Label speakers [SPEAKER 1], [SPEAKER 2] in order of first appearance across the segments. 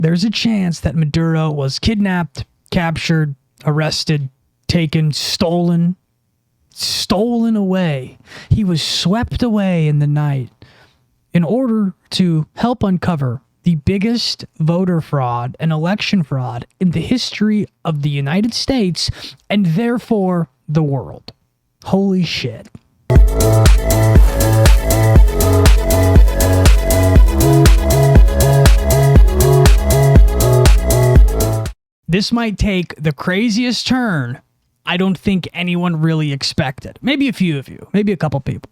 [SPEAKER 1] There's a chance that Maduro was kidnapped, captured, arrested, taken, stolen away. He was swept away in the night in order to help uncover the biggest voter fraud and election fraud in the history of the United States and therefore the world. Holy shit. This might take the craziest turn I don't think anyone really expected. Maybe a few of you, maybe a couple people,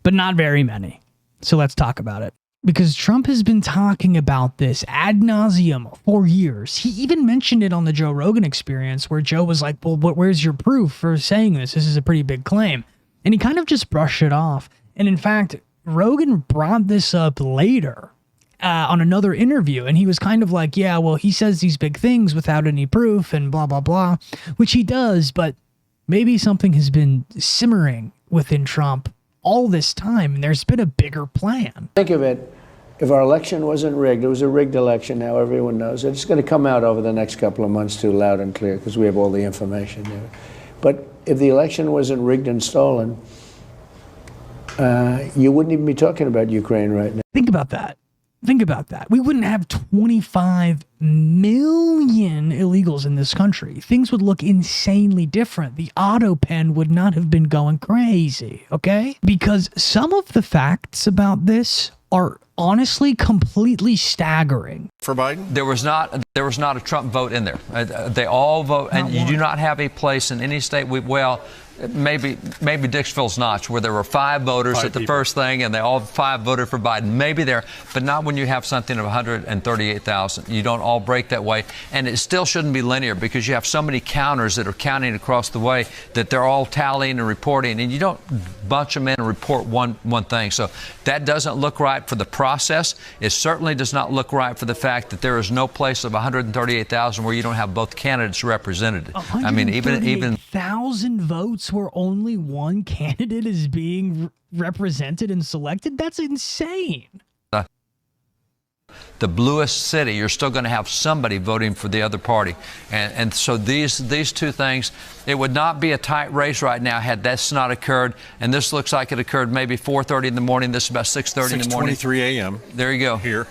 [SPEAKER 1] but not very many. So let's talk about it. Because Trump has been talking about this ad nauseum for years. He even mentioned it on the Joe Rogan Experience, where Joe was like, well, where's your proof for saying this? This is a pretty big claim. And he kind of just brushed it off. And in fact, Rogan brought this up later on another interview. And he was kind of like, yeah, well, he says these big things without any proof and blah, blah, blah, which he does. But maybe something has been simmering within Trump all this time, and there's been a bigger plan.
[SPEAKER 2] Think of it, if our election wasn't rigged, it was a rigged election now, everyone knows it. It's going to come out over the next couple of months too, loud and clear, because we have all the information there. But if the election wasn't rigged and stolen, you wouldn't even be talking about Ukraine right now.
[SPEAKER 1] Think about that. Think about that. We wouldn't have 25 million illegals in this country. Things would look insanely different. The auto pen would not have been going crazy, okay? Because some of the facts about this are honestly completely staggering.
[SPEAKER 3] For Biden?
[SPEAKER 4] There was not a Trump vote in there. They all vote, and you do not have a place in any state. Maybe Dixville's Notch, where there were 5 voters at the first thing, and they all 5 voted for Biden. Maybe there, but not when you have something of 138,000. You don't all break that way, and it still shouldn't be linear because you have so many counters that are counting across the way that they're all tallying and reporting, and you don't bunch them in and report one thing. So that doesn't look right for the process. It certainly does not look right for the fact that there is no place of 138,000 where you don't have both candidates represented. I mean, even
[SPEAKER 1] 1,000 votes where only one candidate is being represented and selected? That's insane.
[SPEAKER 4] The bluest city, you're still going to have somebody voting for the other party. And so these two things, it would not be a tight race right now had this not occurred. And this looks like it occurred maybe 4:30 in the morning. This is about 6:30 in the morning.
[SPEAKER 3] 6:23 a.m.
[SPEAKER 4] There you go.
[SPEAKER 3] Here.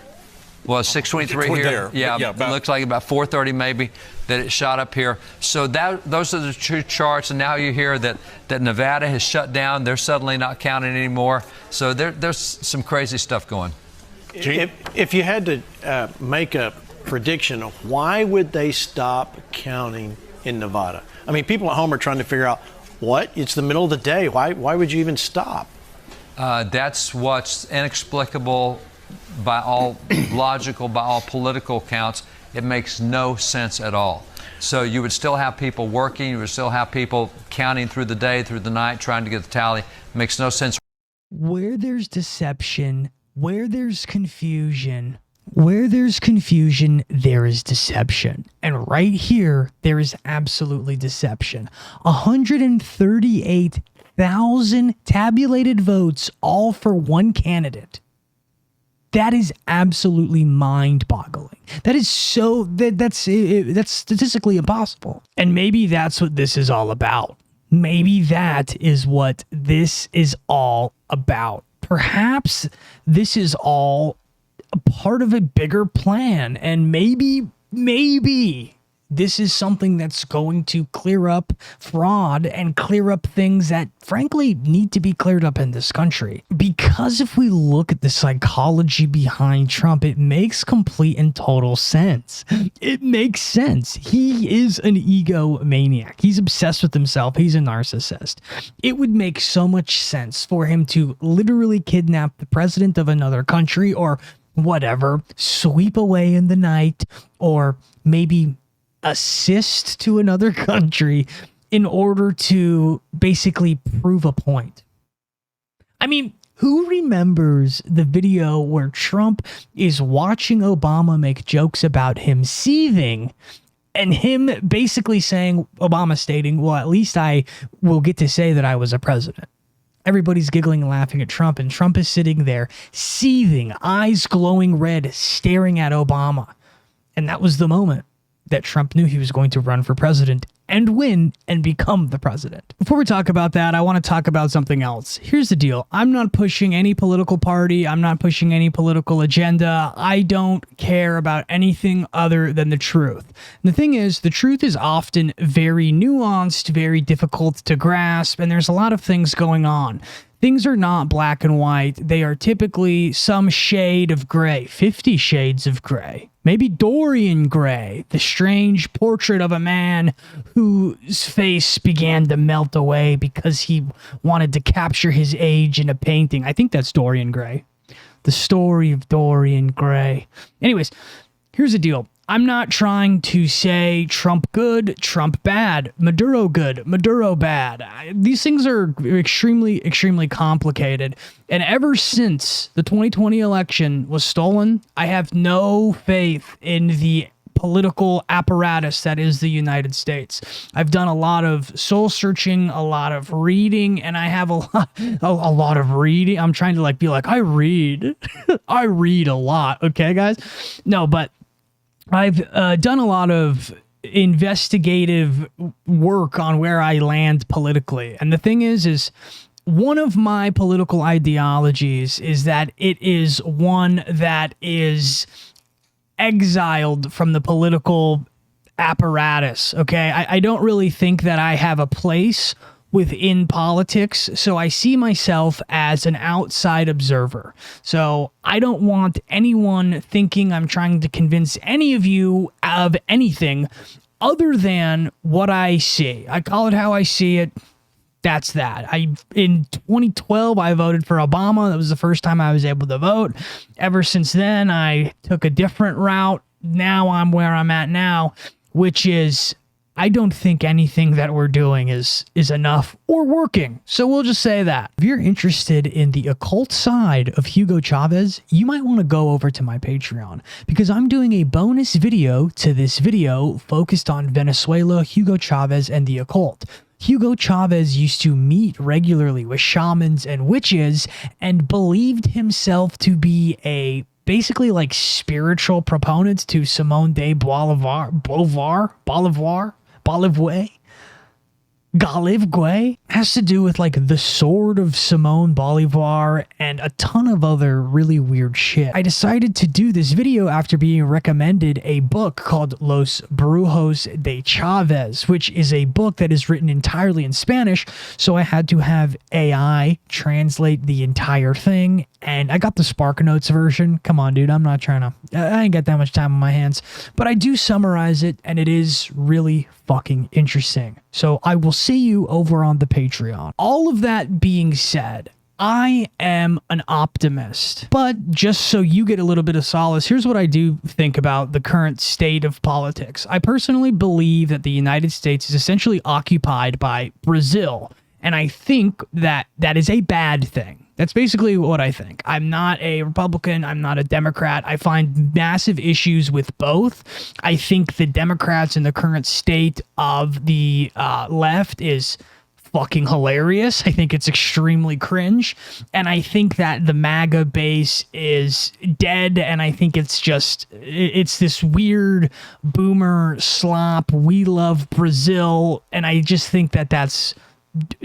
[SPEAKER 4] Well, 6:23 here.
[SPEAKER 3] There.
[SPEAKER 4] Yeah, it looks like about 4:30 maybe that it shot up here. So those are the two charts. And now you hear that Nevada has shut down. They're suddenly not counting anymore. So there's some crazy stuff going.
[SPEAKER 5] If you had to make a prediction, why would they stop counting in Nevada? I mean, people at home are trying to figure out, what? It's the middle of the day. Why would you even stop?
[SPEAKER 4] That's what's inexplicable by all logical, by all political counts. It makes no sense at all. So you would still have people working. You would still have people counting through the day, through the night, trying to get the tally. It makes no sense.
[SPEAKER 1] Where there's deception, where there's confusion, there is deception. And right here, there is absolutely deception. 138,000 tabulated votes, all for one candidate. That is absolutely mind-boggling. That's statistically impossible. And maybe that's what this is all about. Maybe that is what this is all about. Perhaps this is all a part of a bigger plan, and maybe this is something that's going to clear up fraud and clear up things that frankly need to be cleared up in this country. Because if we look at the psychology behind Trump, it makes complete and total sense. It makes sense. He is an egomaniac. He's obsessed with himself. He's a narcissist. It would make so much sense for him to literally kidnap the president of another country or whatever, sweep away in the night, or maybe assist to another country in order to basically prove a point. I mean, who remembers the video where Trump is watching Obama make jokes about him seething and him basically saying, Obama stating, well, at least I will get to say that I was a president. Everybody's giggling and laughing at Trump, and Trump is sitting there seething, eyes glowing red, staring at Obama. And that was the moment that Trump knew he was going to run for president and win and become the president. Before we talk about that, I want to talk about something else. Here's the deal. I'm not pushing any political party. I'm not pushing any political agenda. I don't care about anything other than the truth. And the thing is, the truth is often very nuanced, very difficult to grasp, and there's a lot of things going on. Things are not black and white. They are typically some shade of gray, 50 shades of gray. Maybe Dorian Gray, the strange portrait of a man whose face began to melt away because he wanted to capture his age in a painting. I think that's Dorian Gray. The story of Dorian Gray. Anyways, here's the deal. I'm not trying to say Trump good, Trump bad, Maduro good, Maduro bad. These things are extremely, extremely complicated. And ever since the 2020 election was stolen, I have no faith in the political apparatus that is the United States. I've done a lot of soul searching, a lot of reading, and I have a lot of reading. I'm trying to be like, I read. I read a lot. Okay, guys? No, but I've done a lot of investigative work on where I land politically. And the thing is one of my political ideologies is that it is one that is exiled from the political apparatus. Okay. I don't really think that I have a place within politics, so I see myself as an outside observer. So I don't want anyone thinking I'm trying to convince any of you of anything other than what I see. I call it how I see it. That's that. In 2012, I voted for Obama. That was the first time I was able to vote. Ever since then, I took a different route. Now I'm where I'm at now, which is I don't think anything that we're doing is enough or working. So we'll just say that. If you're interested in the occult side of Hugo Chavez, you might want to go over to my Patreon because I'm doing a bonus video to this video focused on Venezuela, Hugo Chavez, and the occult. Hugo Chavez used to meet regularly with shamans and witches and believed himself to be a basically spiritual proponent to Simone de Beauvoir, Galivgue has to do with the sword of Simone Bolivar and a ton of other really weird shit. I decided to do this video after being recommended a book called Los Brujos de Chavez, which is a book that is written entirely in Spanish, so I had to have AI translate the entire thing, and I got the SparkNotes version. Come on, dude, I'm not trying to... I ain't got that much time on my hands, but I do summarize it, and it is really fucking interesting. So I will see you over on the Patreon. All of that being said, I am an optimist, but just so you get a little bit of solace, here's what I do think about the current state of politics. I personally believe that the United States is essentially occupied by Brazil, and I think that that is a bad thing. That's basically what I think. I'm not a Republican. I'm not a Democrat. I find massive issues with both. I think the Democrats in the current state of the left is fucking hilarious. I think it's extremely cringe. And I think that the MAGA base is dead. And I think it's this weird boomer slop. We love Brazil. And I just think that that's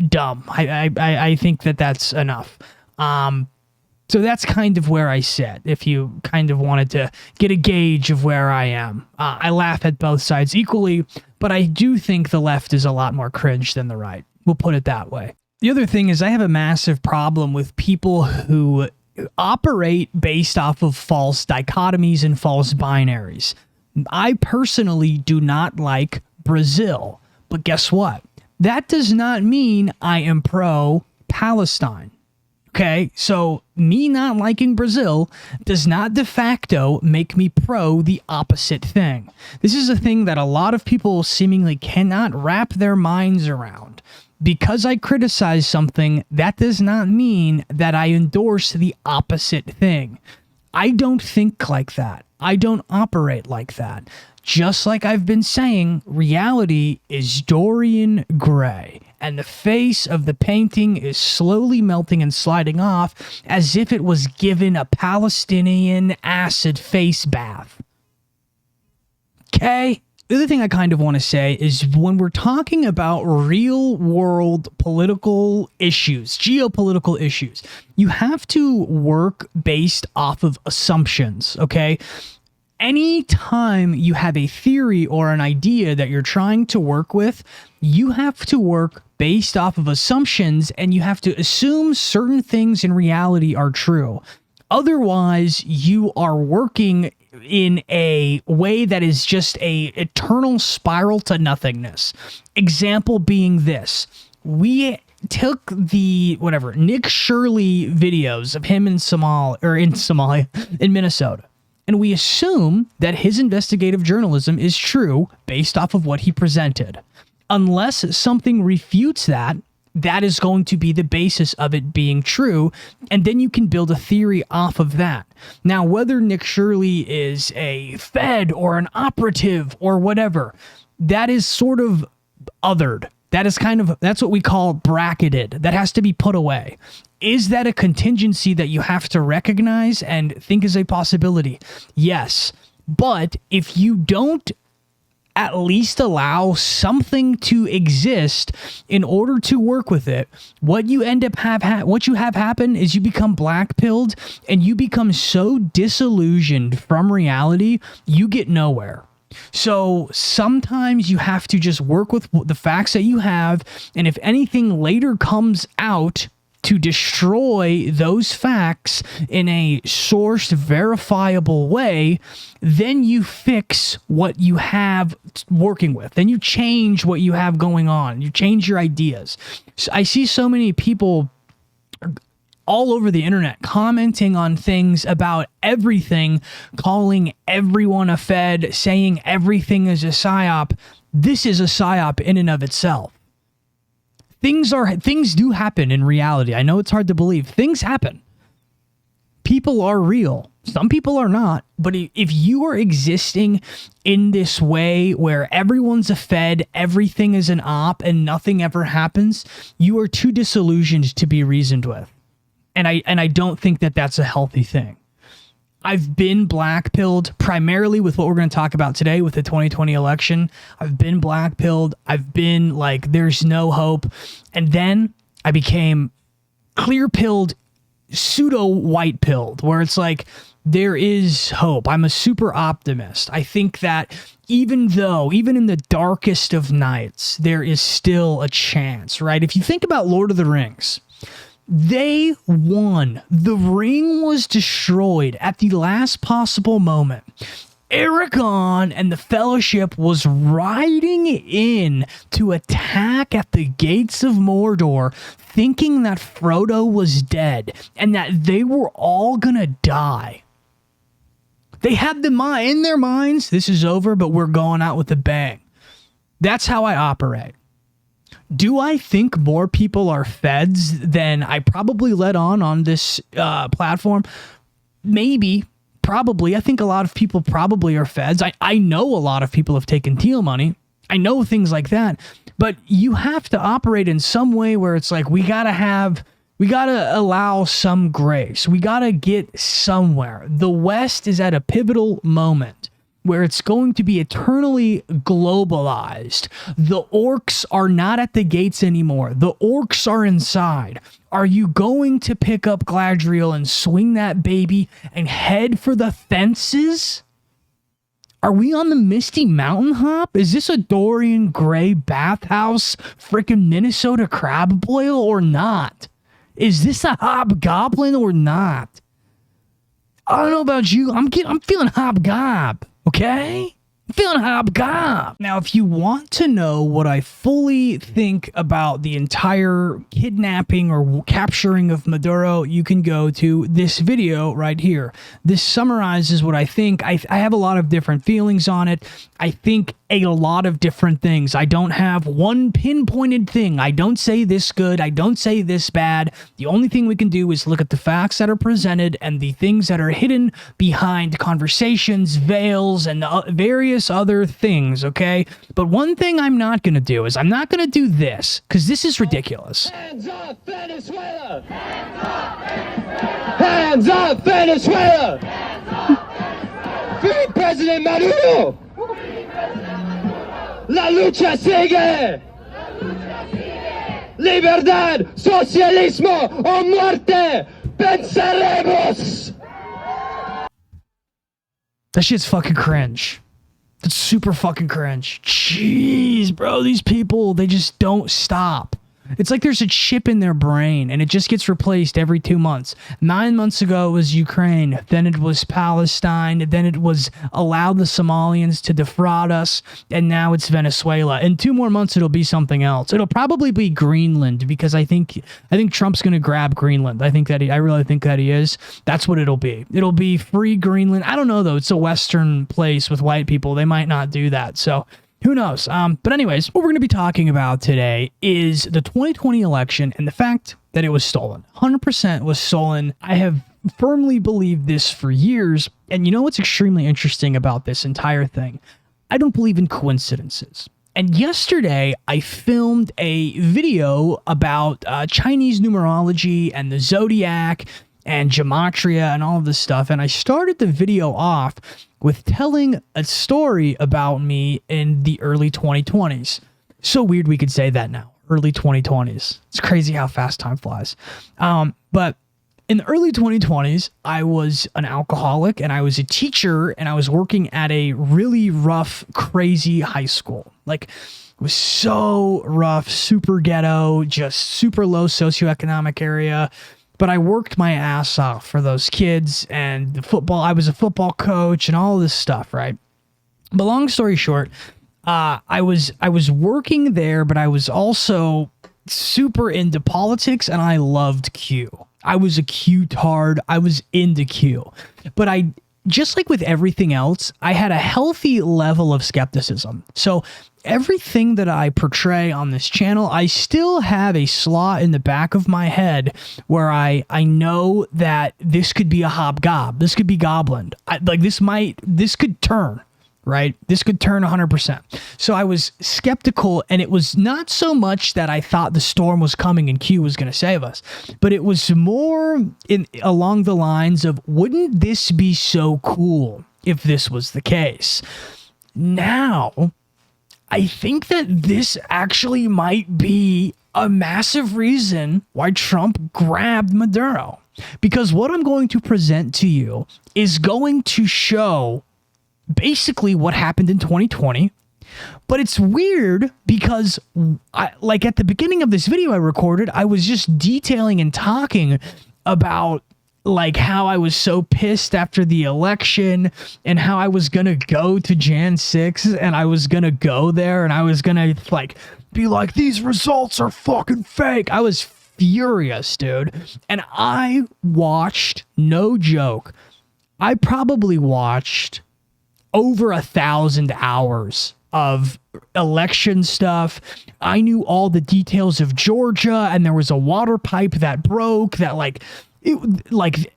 [SPEAKER 1] dumb. I think that that's enough. So that's kind of where I sit, if you kind of wanted to get a gauge of where I am. I laugh at both sides equally, but I do think the left is a lot more cringe than the right. We'll put it that way. The other thing is I have a massive problem with people who operate based off of false dichotomies and false binaries. I personally do not like Brazil, but guess what? That does not mean I am pro-Palestine. Okay, so me not liking Brazil does not de facto make me pro the opposite thing. This is a thing that a lot of people seemingly cannot wrap their minds around. Because I criticize something, that does not mean that I endorse the opposite thing. I don't think like that. I don't operate like that. Just like I've been saying, reality is Dorian Gray, and the face of the painting is slowly melting and sliding off as if it was given a Palestinian acid face bath. Okay? The other thing I kind of want to say is when we're talking about real world political issues, geopolitical issues, you have to work based off of assumptions, okay? Anytime you have a theory or an idea that you're trying to work with, you have to work based off of assumptions, and you have to assume certain things in reality are true. Otherwise, you are working in a way that is just a eternal spiral to nothingness. Example being this. We took the Nick Shirley videos of him in Somalia, in Minnesota, and we assume that his investigative journalism is true based off of what he presented. Unless something refutes that, that is going to be the basis of it being true, and then you can build a theory off of that. Now, whether Nick Shirley is a Fed or an operative or whatever, that is sort of othered. That's what we call bracketed. That has to be put away. Is that a contingency that you have to recognize and think is a possibility? Yes. But if you don't at least allow something to exist in order to work with it, what you end up what you have happen is you become black-pilled, and you become so disillusioned from reality, you get nowhere. So sometimes you have to just work with the facts that you have, and if anything later comes out to destroy those facts in a sourced, verifiable way, then you fix what you have working with. Then you change what you have going on. You change your ideas. So I see so many people all over the internet commenting on things about everything, calling everyone a Fed, saying everything is a psyop. This is a psyop in and of itself. Things do happen in reality. I know it's hard to believe. Things happen. People are real. Some people are not. But if you are existing in this way where everyone's a Fed, everything is an op, and nothing ever happens, you are too disillusioned to be reasoned with. And I don't think that that's a healthy thing. I've been black-pilled primarily with what we're going to talk about today with the 2020 election. I've been black-pilled. I've been like, there's no hope. And then I became clear-pilled, pseudo-white-pilled, where it's like, there is hope. I'm a super optimist. I think that even in the darkest of nights, there is still a chance, right? If you think about Lord of the Rings, they won. The ring was destroyed at the last possible moment. Aragorn and the Fellowship was riding in to attack at the gates of Mordor, thinking that Frodo was dead and that they were all gonna die. They had in their minds, this is over, but we're going out with a bang. That's how I operate. Do I think more people are Feds than I probably let on this platform? Maybe, probably. I think a lot of people probably are Feds. I know a lot of people have taken THEYLL money. I know things like that. But you have to operate in some way where it's like we gotta allow some grace. We gotta get somewhere. The West is at a pivotal moment where it's going to be eternally globalized. The orcs are not at the gates anymore. The orcs are inside. Are you going to pick up Gladriel and swing that baby and head for the fences? Are we on the Misty Mountain Hop? Is this a Dorian Gray bathhouse freaking Minnesota crab boil or not? Is this a hobgoblin or not? I don't know about you. I'm feeling hobgob. Okay? I'm feeling hobgob. Now, if you want to know what I fully think about the entire kidnapping or capturing of Maduro, you can go to this video right here. This summarizes what I think. I have a lot of different feelings on it. I think a lot of different things. I don't have one pinpointed thing. I don't say this good. I don't say this bad. The only thing we can do is look at the facts that are presented and the things that are hidden behind conversations, veils, and various other things, okay? But one thing I'm not going to do is I'm not going to do this, because this is ridiculous.
[SPEAKER 3] Hands off Venezuela! Hands off Venezuela! Free President Maduro! La lucha sigue! Libertad, socialismo o muerte! Venceremos!
[SPEAKER 1] That shit's fucking cringe. That's super fucking cringe. Jeez, bro, these people, they just don't stop. It's like there's a chip in their brain and it just gets replaced every 2 months. 9 months ago it was Ukraine, then it was Palestine, then it was allow the Somalians to defraud us, and now it's Venezuela. In 2 more months it'll be something else. It'll probably be Greenland, because I think Trump's gonna grab Greenland. I really think that he is. That's what it'll be. It'll be free Greenland. I don't know though. It's a Western place with white people. They might not do that. So who knows? But anyways, what we're going to be talking about today is the 2020 election and the fact that it was stolen. 100% was stolen. I have firmly believed this for years. And you know what's extremely interesting about this entire thing? I don't believe in coincidences. And yesterday, I filmed a video about Chinese numerology and the zodiac and gematria and all of this stuff. And I started the video off with telling a story about me in the early 2020s. So weird we could say that now. Early 2020s. It's crazy how fast time flies. But in the early 2020s, I was an alcoholic and I was a teacher and I was working at a really rough, crazy high school. Like, it was so rough, super ghetto, just super low socioeconomic area. But I worked my ass off for those kids, and the football, I was a football coach and all this stuff, right? But long story short, I was working there, but I was also super into politics, and I loved Q. I was a Q-tard. I was into Q. But just like with everything else, I had a healthy level of skepticism. So everything that I portray on this channel, I still have a slot in the back of my head where I know that this could be a hobgob. This could be goblin. This could turn, right? This could turn 100%. So I was skeptical, and it was not so much that I thought the storm was coming and Q was going to save us, but it was more along the lines of, wouldn't this be so cool if this was the case? Now, I think that this actually might be a massive reason why Trump grabbed Maduro. Because what I'm going to present to you is going to show basically what happened in 2020. But it's weird because at the beginning of this video I recorded, I was just detailing and talking about how I was so pissed after the election and how I was going to go to Jan 6 and I was going to go there and I was going to be like, these results are fucking fake. I was furious, dude. And I watched, no joke, I probably watched over 1,000 hours of election stuff. I knew all the details of Georgia, and there was a water pipe that broke that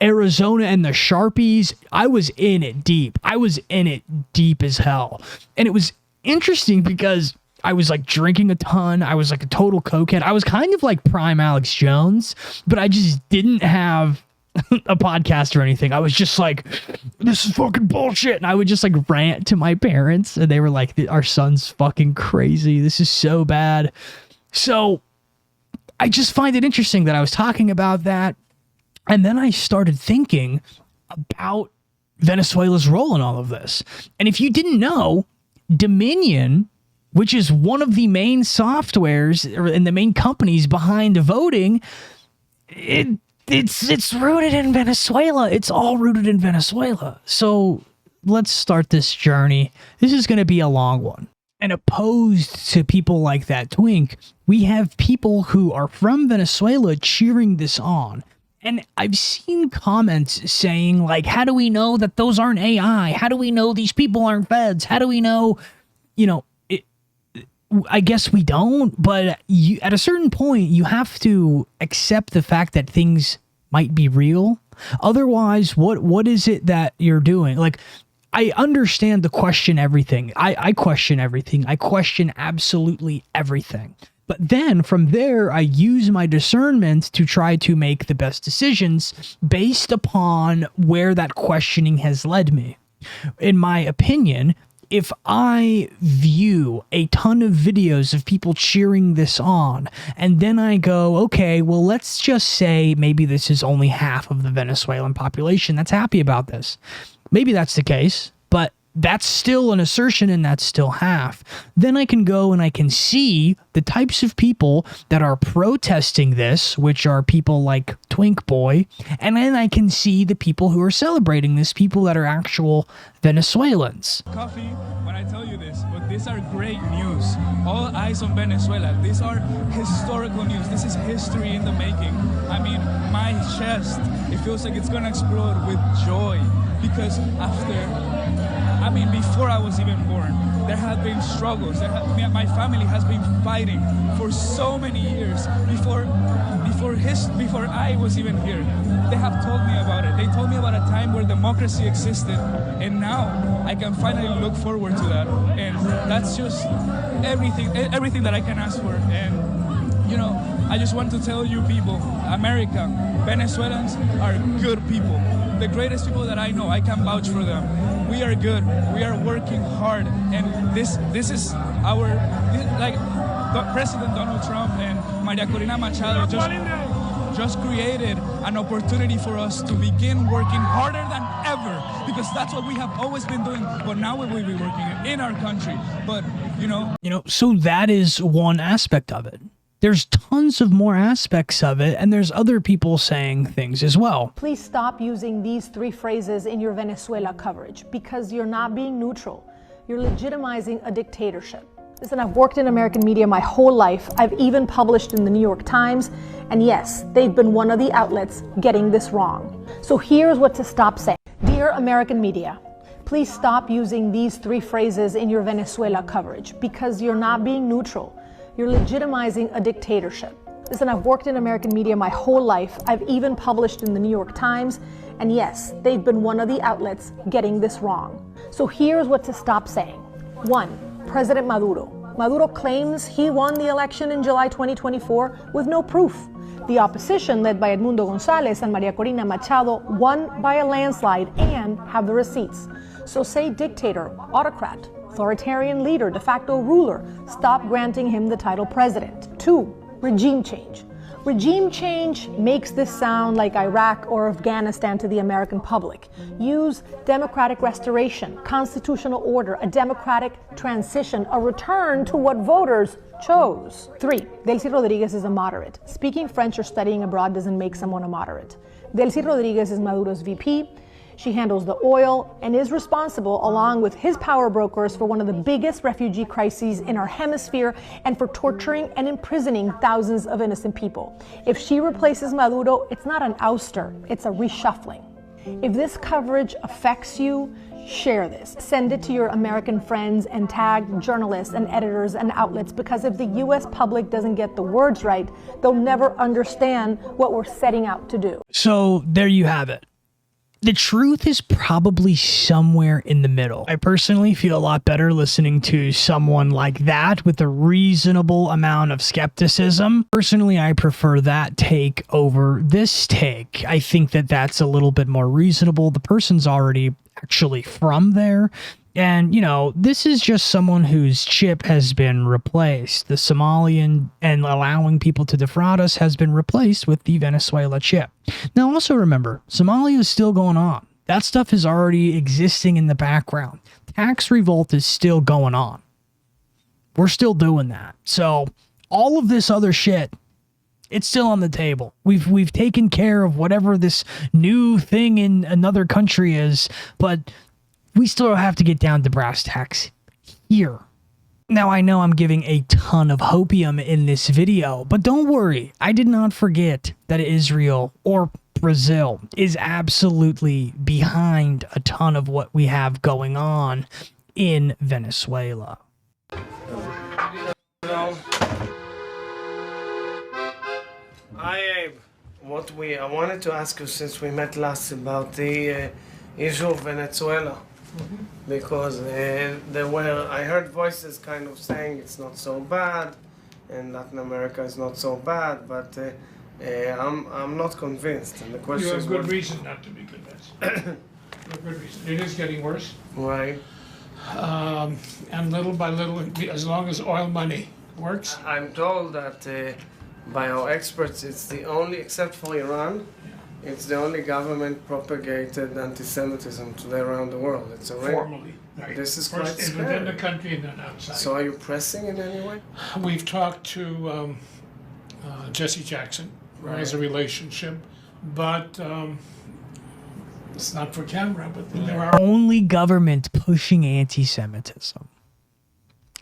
[SPEAKER 1] Arizona and the Sharpies. I was in it deep. I was in it deep as hell. And it was interesting because I was drinking a ton. I was a total cokehead. I was kind of like prime Alex Jones, but I just didn't have a podcast or anything. I was just like, this is fucking bullshit. And I would just rant to my parents, and they were like, our son's fucking crazy. This is so bad. So I just find it interesting that I was talking about that. And then I started thinking about Venezuela's role in all of this. And if you didn't know, Dominion, which is one of the main softwares and the main companies behind voting, it's rooted in Venezuela. It's all rooted in Venezuela. So let's start this journey. This is going to be a long one. And opposed to people like that twink, we have people who are from Venezuela cheering this on. And I've seen comments saying, how do we know that those aren't AI? How do we know these people aren't feds? How do we know, I guess we don't, but at a certain point, you have to accept the fact that things might be real. Otherwise, what is it that you're doing? I understand the question everything. I question everything. I question absolutely everything. But then from there, I use my discernment to try to make the best decisions based upon where that questioning has led me. In my opinion, if I view a ton of videos of people cheering this on, and then I go, okay, well, let's just say maybe this is only half of the Venezuelan population that's happy about this. Maybe that's the case, but that's still an assertion and that's still half. Then I can go and I can see the types of people that are protesting this, which are people like Twink Boy, and then I can see the people who are celebrating this, people that are actual Venezuelans.
[SPEAKER 6] Coffee when I tell you this, but these are great news. All eyes on Venezuela. These are historical news. This is history in the making. I mean, my chest, it feels like it's gonna explode with joy because before I was even born, there have been struggles. My family has been fighting for so many years before I was even here. They have told me about it. They told me about a time where democracy existed, and now I can finally look forward to that. And that's just everything that I can ask for. And you know, I just want to tell you people, America, Venezuelans are good people. The greatest people that I know, I can vouch for them. We are good. We are working hard, and this is President Donald Trump and Maria Corina Machado just created an opportunity for us to begin working harder than ever, because that's what we have always been doing, but now we will be working in our country. But
[SPEAKER 1] so that is one aspect of it. There's tons of more aspects of it, and there's other people saying things as well.
[SPEAKER 7] Please stop using these three phrases in your Venezuela coverage, because you're not being neutral. You're legitimizing a dictatorship. Listen, I've worked in American media my whole life. I've even published in the New York Times, and yes, they've been one of the outlets getting this wrong. So here's what to stop saying. Dear American media, please stop using these three phrases in your Venezuela coverage, because you're not being neutral. You're legitimizing a dictatorship. Listen, I've worked in American media my whole life. I've even published in the New York Times, and yes, they've been one of the outlets getting this wrong. So here's what to stop saying. 1. President Maduro. Maduro claims he won the election in July 2024 with no proof. The opposition, led by Edmundo Gonzalez and Maria Corina Machado, won by a landslide and have the receipts. So say dictator, autocrat, authoritarian leader, de facto ruler. Stop granting him the title president. 2. Regime change. Regime change makes this sound like Iraq or Afghanistan to the American public. Use democratic restoration, constitutional order, a democratic transition, a return to what voters chose. 3. Delcy Rodriguez is a moderate. Speaking French or studying abroad doesn't make someone a moderate. Delcy Rodriguez is Maduro's VP. She handles the oil and is responsible, along with his power brokers, for one of the biggest refugee crises in our hemisphere and for torturing and imprisoning thousands of innocent people. If she replaces Maduro, it's not an ouster, it's a reshuffling. If this coverage affects you, share this. Send it to your American friends and tag journalists and editors and outlets, because if the US public doesn't get the words right, they'll never understand what we're setting out to do.
[SPEAKER 1] So there you have it. The truth is probably somewhere in the middle. I personally feel a lot better listening to someone like that with a reasonable amount of skepticism. Personally, I prefer that take over this take. I think that that's a little bit more reasonable. The person's already actually from there. And, this is just someone whose chip has been replaced. The Somalian and allowing people to defraud us has been replaced with the Venezuela chip. Now, also remember, Somalia is still going on. That stuff is already existing in the background. Tax revolt is still going on. We're still doing that. So all of this other shit, it's still on the table. We've taken care of whatever this new thing in another country is, but we still have to get down to brass tacks here. Now, I know I'm giving a ton of hopium in this video, but don't worry. I did not forget that Israel or Brazil is absolutely behind a ton of what we have going on in Venezuela.
[SPEAKER 8] Hi, Abe. I wanted to ask you, since we met last, about the issue of Venezuela. Because I heard voices kind of saying it's not so bad, and Latin America is not so bad, but I'm not convinced. And the question
[SPEAKER 9] you have good reason not to be convinced. You have good reason. It is getting worse.
[SPEAKER 8] Right.
[SPEAKER 9] And little by little, as long as oil money works.
[SPEAKER 8] I'm told that by our experts, it's the only, except for Iran, it's the only government propagated anti-Semitism today around the world. It's a
[SPEAKER 9] Formally, right.
[SPEAKER 8] This is
[SPEAKER 9] First
[SPEAKER 8] quite scary.
[SPEAKER 9] within the country and then outside.
[SPEAKER 8] So are you pressing in any way?
[SPEAKER 9] We've talked to Jesse Jackson, who has a relationship, but it's not for camera, but there are
[SPEAKER 1] Only government pushing anti-Semitism.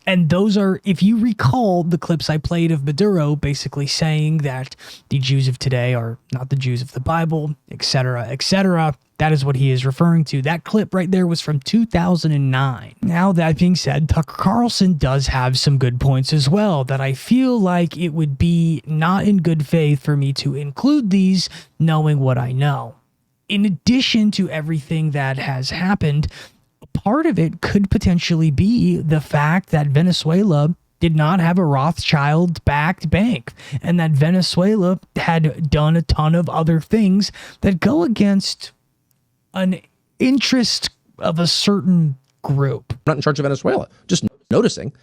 [SPEAKER 1] And those are, if you recall the clips I played of Maduro basically saying that the Jews of today are not the Jews of the Bible, etc., etc., that is what he is referring to. That clip right there was from 2009. Now, that being said, Tucker Carlson does have some good points as well that I feel like it would be not in good faith for me to include these knowing what I know. In addition to everything that has happened, part of it could potentially be the fact that Venezuela did not have a Rothschild-backed bank, and that Venezuela had done a ton of other things that go against an interest of a certain group.
[SPEAKER 10] Not in charge of Venezuela. Just noticing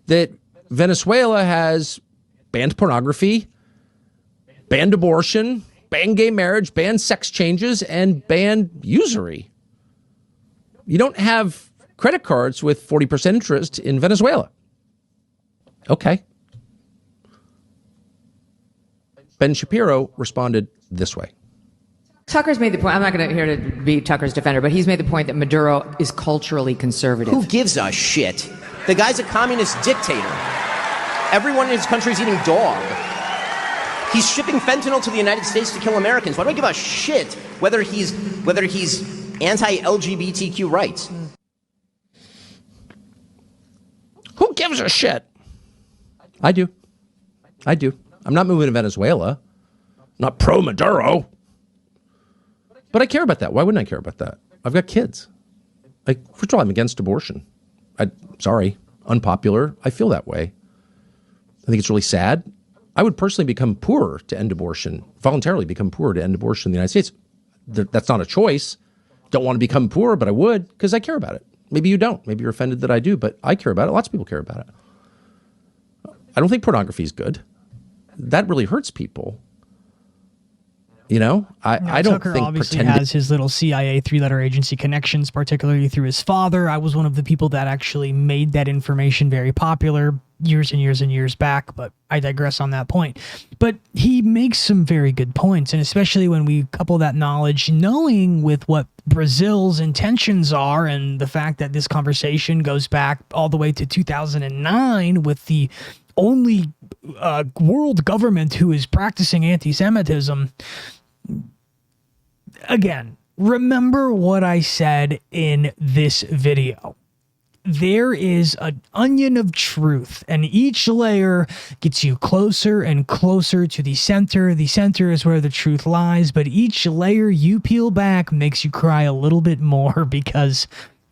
[SPEAKER 10] that Venezuela has banned pornography, banned abortion, banned gay marriage, banned sex changes, and banned usury. You don't have credit cards with 40% interest in Venezuela. Okay. Ben Shapiro responded this way.
[SPEAKER 11] Tucker's made the point, I'm not going to here to be Tucker's defender, but he's made the point that Maduro is culturally conservative.
[SPEAKER 12] Who gives a shit? The guy's a communist dictator. Everyone in his country is eating dog. He's shipping fentanyl to the United States to kill Americans. Why do I give a shit whether he's anti-LGBTQ rights?
[SPEAKER 10] Who gives a shit? I do. I'm not moving to Venezuela. I'm not pro-Maduro. But I care about that. Why wouldn't I care about that? I've got kids. First of all, I'm against abortion. Sorry, unpopular. I feel that way. I think it's really sad. I would personally become poorer to end abortion, voluntarily become poorer to end abortion in the United States. That's not a choice. Don't want to become poorer, but I would because I care about it. Maybe you don't. Maybe you're offended that I do, but I care about it. Lots of people care about it. I don't think pornography is good. That really hurts people. I don't
[SPEAKER 1] Tucker
[SPEAKER 10] think
[SPEAKER 1] obviously has his little CIA three-letter agency connections, particularly through his father. I was one of the people that actually made that information very popular years and years and years back, but I digress on that point. But he makes some very good points, and especially when we couple that knowledge, knowing with what Brazil's intentions are, and the fact that this conversation goes back all the way to 2009 with the only world government who is practicing anti-Semitism. Again, remember what I said in this video. There is an onion of truth, and each layer gets you closer and closer to the center. The center is where the truth lies, but each layer you peel back makes you cry a little bit more because,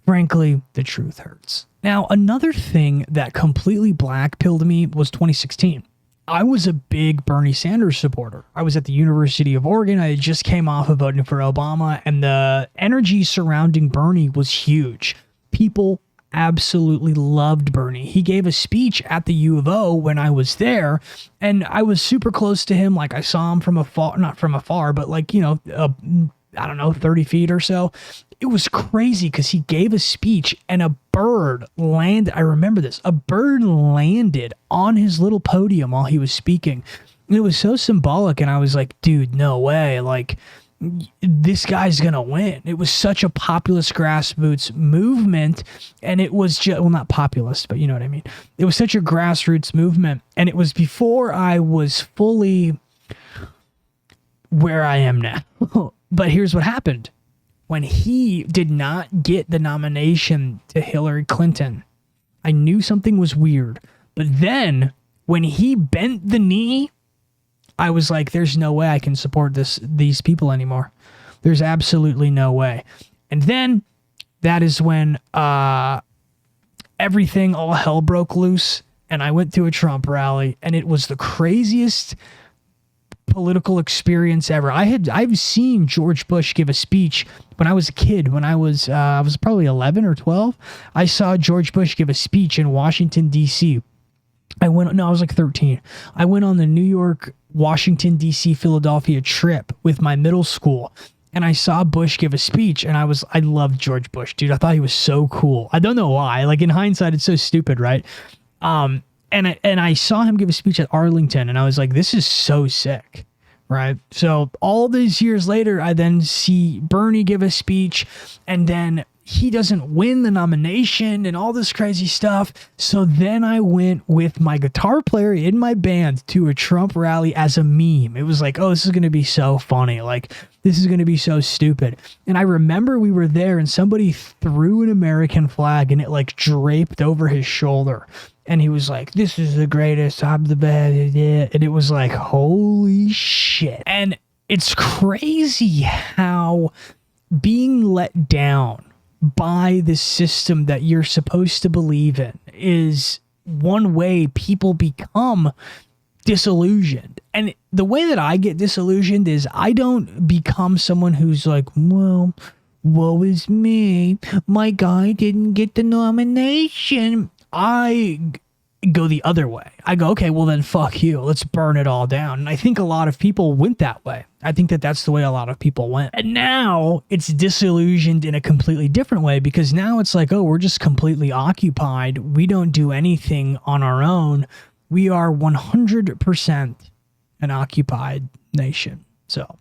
[SPEAKER 1] frankly, the truth hurts. Now, another thing that completely blackpilled me was 2016. I was a big Bernie Sanders supporter. I was at the University of Oregon. I just came off of voting for Obama, and the energy surrounding Bernie was huge. People absolutely loved Bernie. He gave a speech at the U of O when I was there, and I was super close to him. Like, I saw him from afar, not from afar, but 30 feet or so. It was crazy because he gave a speech and a bird landed. I remember this. A bird landed on his little podium while he was speaking. And it was so symbolic. And I was like, dude, no way. Like, this guy's going to win. It was such a populist grassroots movement. And it was just, well, not populist, but you know what I mean? It was such a grassroots movement. And it was before I was fully where I am now. But here's what happened. When he did not get the nomination to Hillary Clinton, I knew something was weird. But then when he bent the knee, I was like, there's no way I can support these people anymore. There's absolutely no way. And then that is when everything, all hell broke loose. And I went to a Trump rally, and it was the craziest political experience ever. I've seen George Bush give a speech when I was a kid. When I was probably 11 or 12, I saw George Bush give a speech in Washington D.C. I was like 13. I went on the New York, Washington D.C., Philadelphia trip with my middle school, and I saw Bush give a speech, and I loved George Bush, dude. I thought he was so cool. I don't know why. Like, in hindsight, it's so stupid, right? And I saw him give a speech at Arlington, and I was like, this is so sick, right? So all these years later, I then see Bernie give a speech, and then he doesn't win the nomination and all this crazy stuff. So then I went with my guitar player in my band to a Trump rally as a meme. It was like, oh, this is going to be so funny. Like, this is going to be so stupid. And I remember we were there and somebody threw an American flag and it like draped over his shoulder. And he was like, this is the greatest, I'm the best. And it was like, holy shit. And it's crazy how being let down by the system that you're supposed to believe in is one way people become disillusioned. And the way that I get disillusioned is I don't become someone who's like, well, woe is me, my guy didn't get the nomination. I go the other way. I go, okay, well then fuck you. Let's burn it all down. And I think a lot of people went that way. I think that that's the way a lot of people went. And now it's disillusioned in a completely different way, because now it's like, oh, we're just completely occupied. We don't do anything on our own. We are 100% an occupied nation. So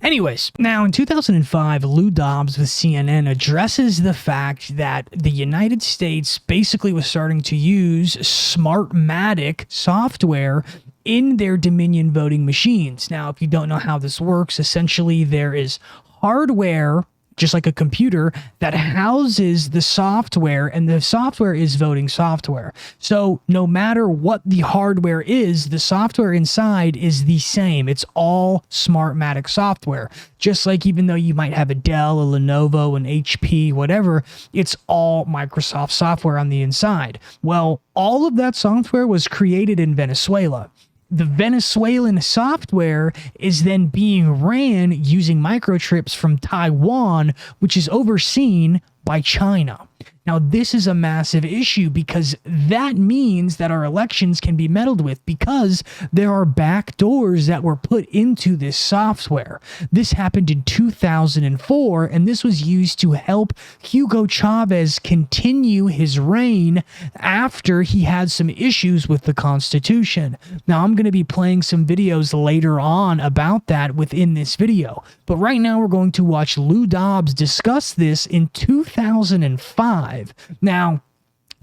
[SPEAKER 1] anyways, now in 2005, Lou Dobbs with CNN addresses the fact that the United States basically was starting to use Smartmatic software in their Dominion voting machines. Now, if you don't know how this works, essentially there is hardware, just like a computer, that houses the software, and the software is voting software. So no matter what the hardware is, the software inside is the same. It's all Smartmatic software. Just like even though you might have a Dell, a Lenovo, an HP, whatever, it's all Microsoft software on the inside. Well, all of that software was created in Venezuela. The Venezuelan software is then being ran using microchips from Taiwan, which is overseen by China. Now, this is a massive issue because that means that our elections can be meddled with because there are back doors that were put into this software. This happened in 2004, and this was used to help Hugo Chavez continue his reign after he had some issues with the Constitution. Now, I'm going to be playing some videos later on about that within this video, but right now we're going to watch Lou Dobbs discuss this in 2005. Now,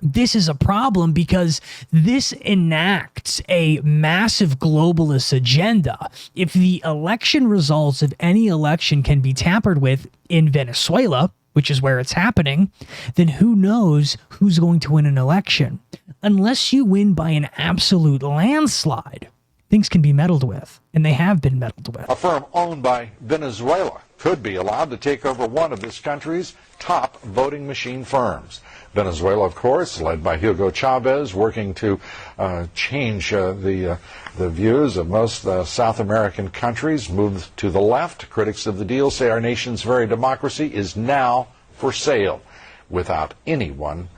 [SPEAKER 1] this is a problem because this enacts a massive globalist agenda. If the election results of any election can be tampered with in Venezuela, which is where it's happening, then who knows who's going to win an election? Unless you win by an absolute landslide, things can be meddled with, and they have been meddled with.
[SPEAKER 13] A firm owned by Venezuela could be allowed to take over one of this country's top voting machine firms. Venezuela, of course, led by Hugo Chavez, working to change the views of most South American countries, moved to the left. Critics of the deal say our nation's very democracy is now for sale without anyone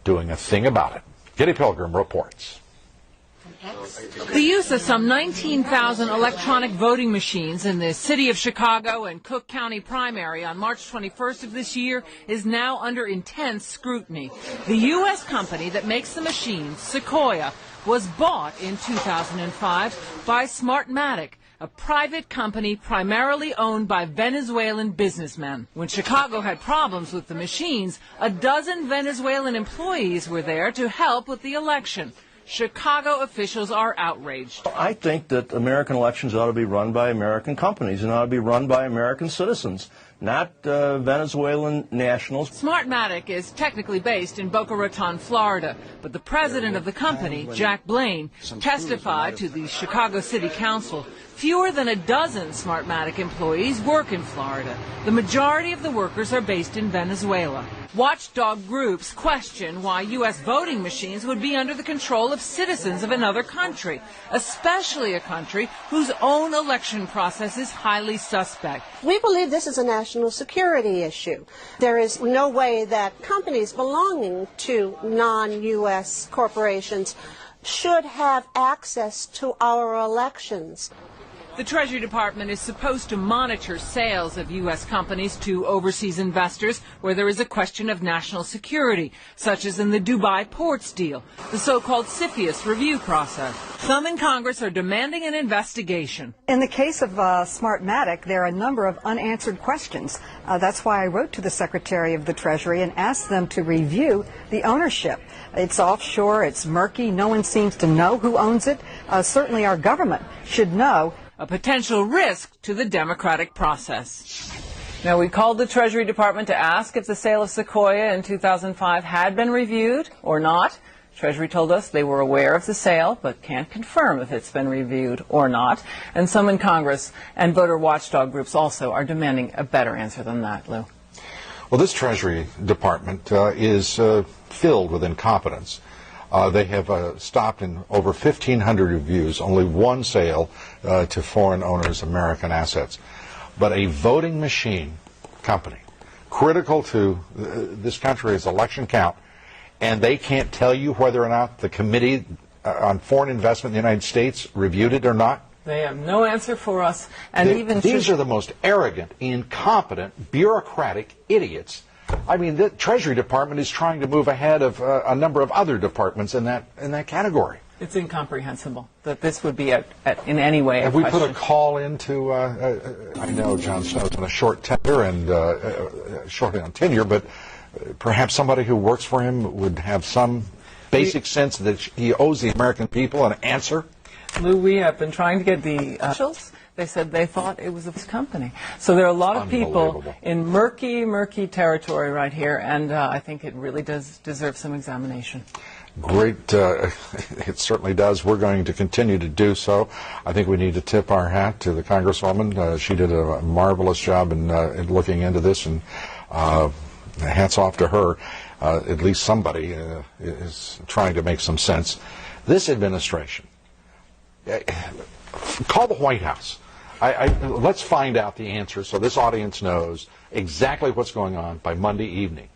[SPEAKER 13] doing a thing about it. Kitty Pilgrim reports.
[SPEAKER 14] The use of some 19,000 electronic voting machines in the city of Chicago and Cook County primary on March 21st of this year is now under intense scrutiny. The U.S. company that makes the machines, Sequoia, was bought in 2005 by Smartmatic, a private company primarily owned by Venezuelan businessmen. When Chicago had problems with the machines, a dozen Venezuelan employees were there to help with the election. Chicago officials are outraged.
[SPEAKER 15] I think that American elections ought to be run by American companies and ought to be run by American citizens, not Venezuelan nationals.
[SPEAKER 14] Smartmatic is technically based in Boca Raton, Florida, but the president of the company, Jack Blaine, testified to the Chicago City Council. Fewer than a dozen Smartmatic employees work in Florida. The majority of the workers are based in Venezuela. Watchdog groups question why U.S. voting machines would be under the control of citizens of another country, especially a country whose own election process is highly suspect.
[SPEAKER 16] We believe this is a national security issue. There is no way that companies belonging to non-U.S. corporations should have access to our elections.
[SPEAKER 14] The Treasury Department is supposed to monitor sales of U.S. companies to overseas investors where there is a question of national security, such as in the Dubai ports deal, the so-called CFIUS review process. Some in Congress are demanding an investigation.
[SPEAKER 17] In the case of Smartmatic, there are a number of unanswered questions. That's why I wrote to the Secretary of the Treasury and asked them to review the ownership. It's offshore, it's murky, no one seems to know who owns it. Certainly our government should know.
[SPEAKER 14] A potential risk to the democratic process. Now, we called the Treasury Department to ask if the sale of Sequoia in 2005 had been reviewed or not. Treasury told us they were aware of the sale, but can't confirm if it's been reviewed or not. And some in Congress and voter watchdog groups also are demanding a better answer than that, Lou.
[SPEAKER 13] Well, this Treasury Department is filled with incompetence. They have stopped in over 1,500 reviews, only one sale to foreign owners' American assets. But a voting machine company, critical to this country's election count, and they can't tell you whether or not the Committee on Foreign Investment in the United States reviewed it or not?
[SPEAKER 14] They have no answer for us. And
[SPEAKER 13] these are the most arrogant, incompetent, bureaucratic idiots. I mean, the Treasury Department is trying to move ahead of a number of other departments in that category.
[SPEAKER 14] It's incomprehensible that this would be in any way
[SPEAKER 13] Have we put a call into, I know John Snow's on a short tenure and shortly on tenure, but perhaps somebody who works for him would have some basic sense that he owes the American people an answer?
[SPEAKER 14] Lou, we have been trying to get the officials. They said they thought it was this company. So there are a lot of people in murky territory right here, and I think it really does deserve some examination.
[SPEAKER 13] Great. It certainly does. We're going to continue to do so. I think we need to tip our hat to the Congresswoman. She did a marvelous job in looking into this, and hats off to her. At least somebody is trying to make some sense. This administration, call the White House. Let's find out the answer so this audience knows exactly what's going on by Monday evening.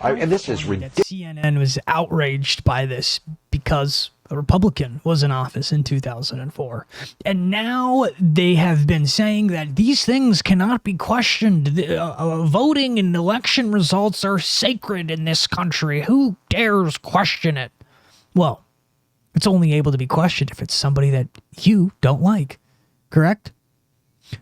[SPEAKER 13] And this is ridiculous.
[SPEAKER 1] CNN was outraged by this because a Republican was in office in 2004. And now they have been saying that these things cannot be questioned. Voting and election results are sacred in this country. Who dares question it? Well, it's only able to be questioned if it's somebody that you don't like. Correct?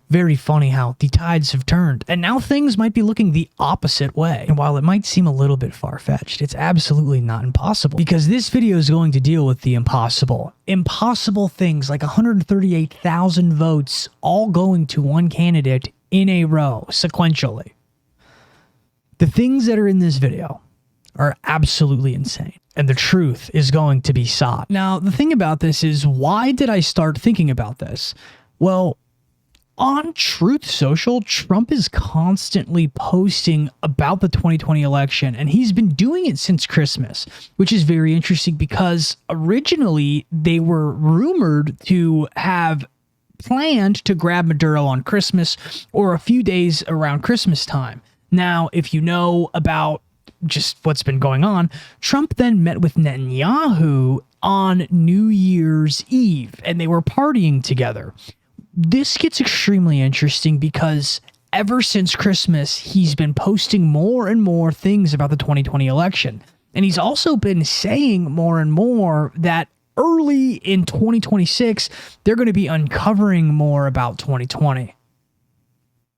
[SPEAKER 1] Very funny how the tides have turned, and now things might be looking the opposite way. And while it might seem a little bit far-fetched, it's absolutely not impossible, because this video is going to deal with the impossible. Impossible things like 138,000 votes all going to one candidate in a row, sequentially. The things that are in this video are absolutely insane, and the truth is going to be sought. Now, the thing about this is, why did I start thinking about this? Well, on Truth Social, Trump is constantly posting about the 2020 election, and he's been doing it since Christmas, which is very interesting because originally they were rumored to have planned to grab Maduro on Christmas or a few days around Christmas time. Now, if you know about just what's been going on, Trump then met with Netanyahu on New Year's Eve, and they were partying together. This gets extremely interesting because ever since Christmas, he's been posting more and more things about the 2020 election. And he's also been saying more and more that early in 2026, they're going to be uncovering more about 2020.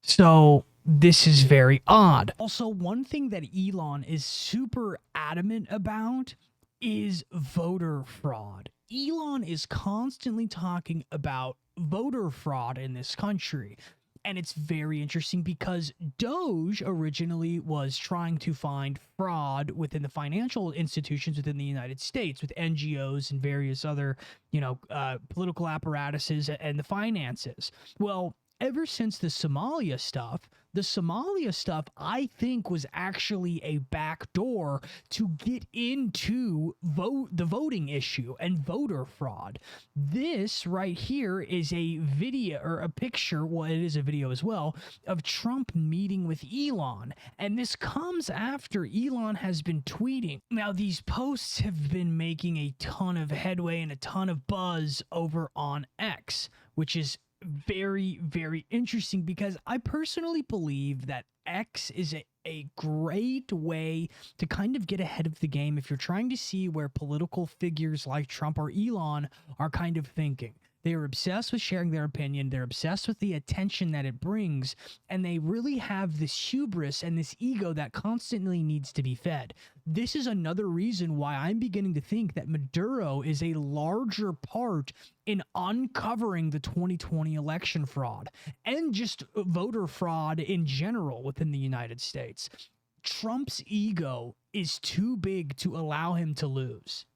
[SPEAKER 1] So this is very odd. Also, one thing that Elon is super adamant about is voter fraud. Elon is constantly talking about voter fraud in this country. And it's very interesting because Doge originally was trying to find fraud within the financial institutions within the United States with NGOs and various other, political apparatuses and the finances. Well, ever since the Somalia stuff, I think was actually a backdoor to get into the voting issue and voter fraud. This right here is a video or a picture, well, it is a video as well, of Trump meeting with Elon. And this comes after Elon has been tweeting. Now, these posts have been making a ton of headway and a ton of buzz over on X, which is very, very interesting because I personally believe that X is a great way to kind of get ahead of the game if you're trying to see where political figures like Trump or Elon are kind of thinking. They are obsessed with sharing their opinion. They're obsessed with the attention that it brings. And they really have this hubris and this ego that constantly needs to be fed. This is another reason why I'm beginning to think that Maduro is a larger part in uncovering the 2020 election fraud and just voter fraud in general within the United States. Trump's ego is too big to allow him to lose.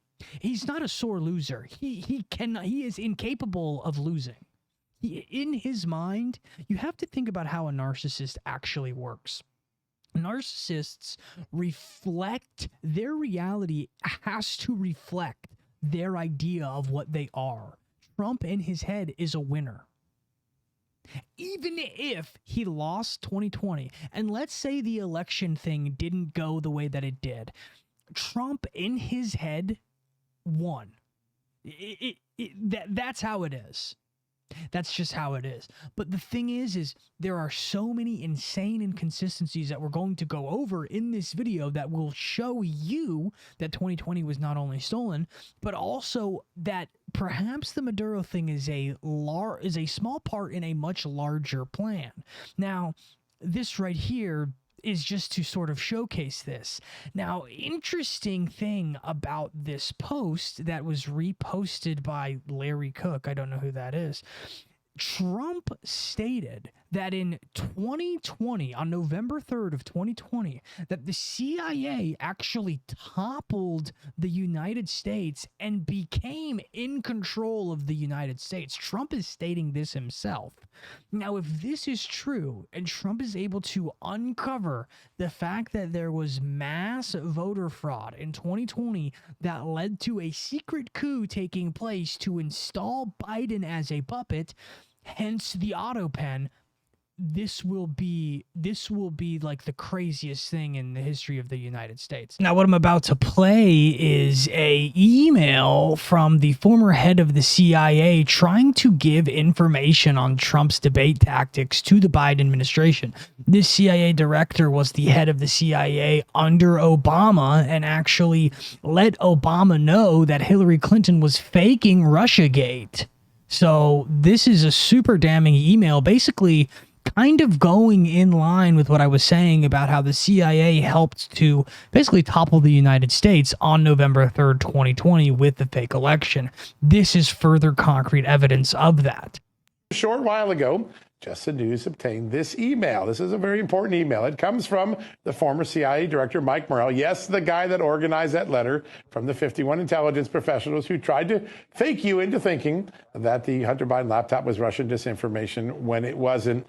[SPEAKER 1] He's not a sore loser. He is incapable of losing. In his mind, you have to think about how a narcissist actually works. Narcissists reflect, their reality has to reflect their idea of what they are. Trump in his head is a winner. Even if he lost 2020, and let's say the election thing didn't go the way that it did, Trump in his head won. That's how it is. That's just how it is. But the thing is there are so many insane inconsistencies that we're going to go over in this video that will show you that 2020 was not only stolen, but also that perhaps the Maduro thing is a small part in a much larger plan. Now, this right here is just to sort of showcase this. Now, interesting thing about this post that was reposted by Larry Cook, I don't know who that is. Trump stated that in 2020, on November 3rd of 2020, that the CIA actually toppled the United States and became in control of the United States. Trump is stating this himself. Now, if this is true, and Trump is able to uncover the fact that there was mass voter fraud in 2020 that led to a secret coup taking place to install Biden as a puppet, hence the auto pen, this will be like the craziest thing in the history of the United States. Now, what I'm about to play is a email from the former head of the CIA trying to give information on Trump's debate tactics to the Biden administration. This CIA director was the head of the CIA under Obama and actually let Obama know that Hillary Clinton was faking Russiagate. So this is a super damning email, basically kind of going in line with what I was saying about how the CIA helped to basically topple the United States on November 3rd, 2020 with the fake election. This is further concrete evidence of that.
[SPEAKER 18] A short while ago, Just the News obtained this email. This is a very important email. It comes from the former CIA director, Mike Morrell. Yes, the guy that organized that letter from the 51 intelligence professionals who tried to fake you into thinking that the Hunter Biden laptop was Russian disinformation when it wasn't.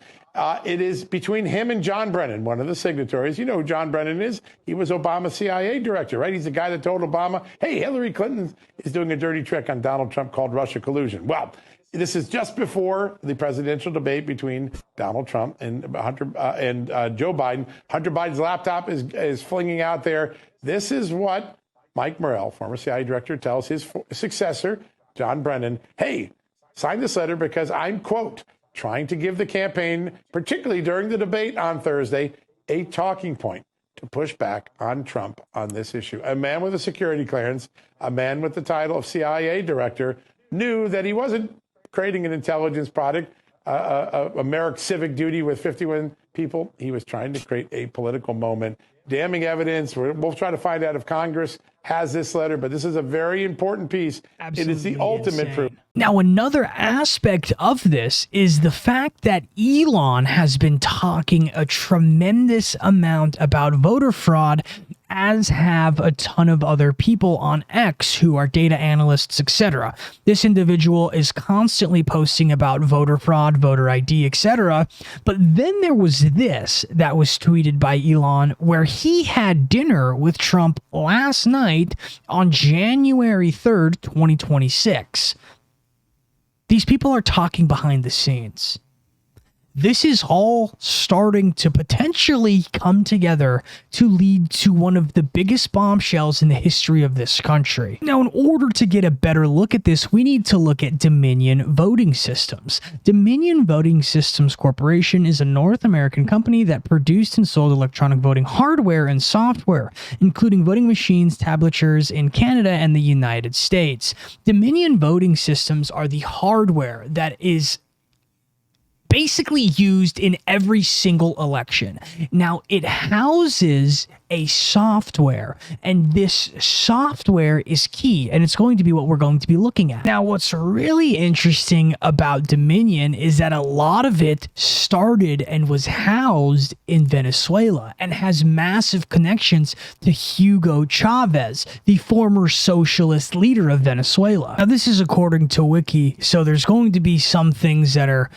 [SPEAKER 18] It is between him and John Brennan, one of the signatories. You know who John Brennan is? He was Obama's CIA director, right? He's the guy that told Obama, hey, Hillary Clinton is doing a dirty trick on Donald Trump called Russia collusion. Well, this is just before the presidential debate between Donald Trump and Joe Biden. Hunter Biden's laptop is flinging out there. This is what Mike Morrell, former CIA director, tells his successor, John Brennan. Hey, sign this letter because I'm, quote, trying to give the campaign, particularly during the debate on Thursday, a talking point to push back on Trump on this issue. A man with a security clearance, a man with the title of CIA director, knew that he wasn't creating an intelligence product, a Merrick civic duty with 51 people. He was trying to create a political moment. Damning evidence. We'll try to find out if Congress has this letter, but this is a very important piece. Absolutely, it is the ultimate proof.
[SPEAKER 1] Now, another aspect of this is the fact that Elon has been talking a tremendous amount about voter fraud as have a ton of other people on X who are data analysts, etc. This individual is constantly posting about voter fraud, voter ID, etc. But then there was this that was tweeted by Elon where he had dinner with Trump last night on January 3rd, 2026. These people are talking behind the scenes. This is all starting to potentially come together to lead to one of the biggest bombshells in the history of this country. Now, in order to get a better look at this, we need to look at Dominion Voting Systems. Dominion Voting Systems Corporation is a North American company that produced and sold electronic voting hardware and software, including voting machines, tablatures in Canada and the United States. Dominion Voting Systems are the hardware that is basically used in every single election. Now, it houses a software, and this software is key, and it's going to be what we're going to be looking at. Now, what's really interesting about Dominion is that a lot of it started and was housed in Venezuela and has massive connections to Hugo Chavez, the former socialist leader of Venezuela. Now, this is according to Wiki, so there's going to be some things that are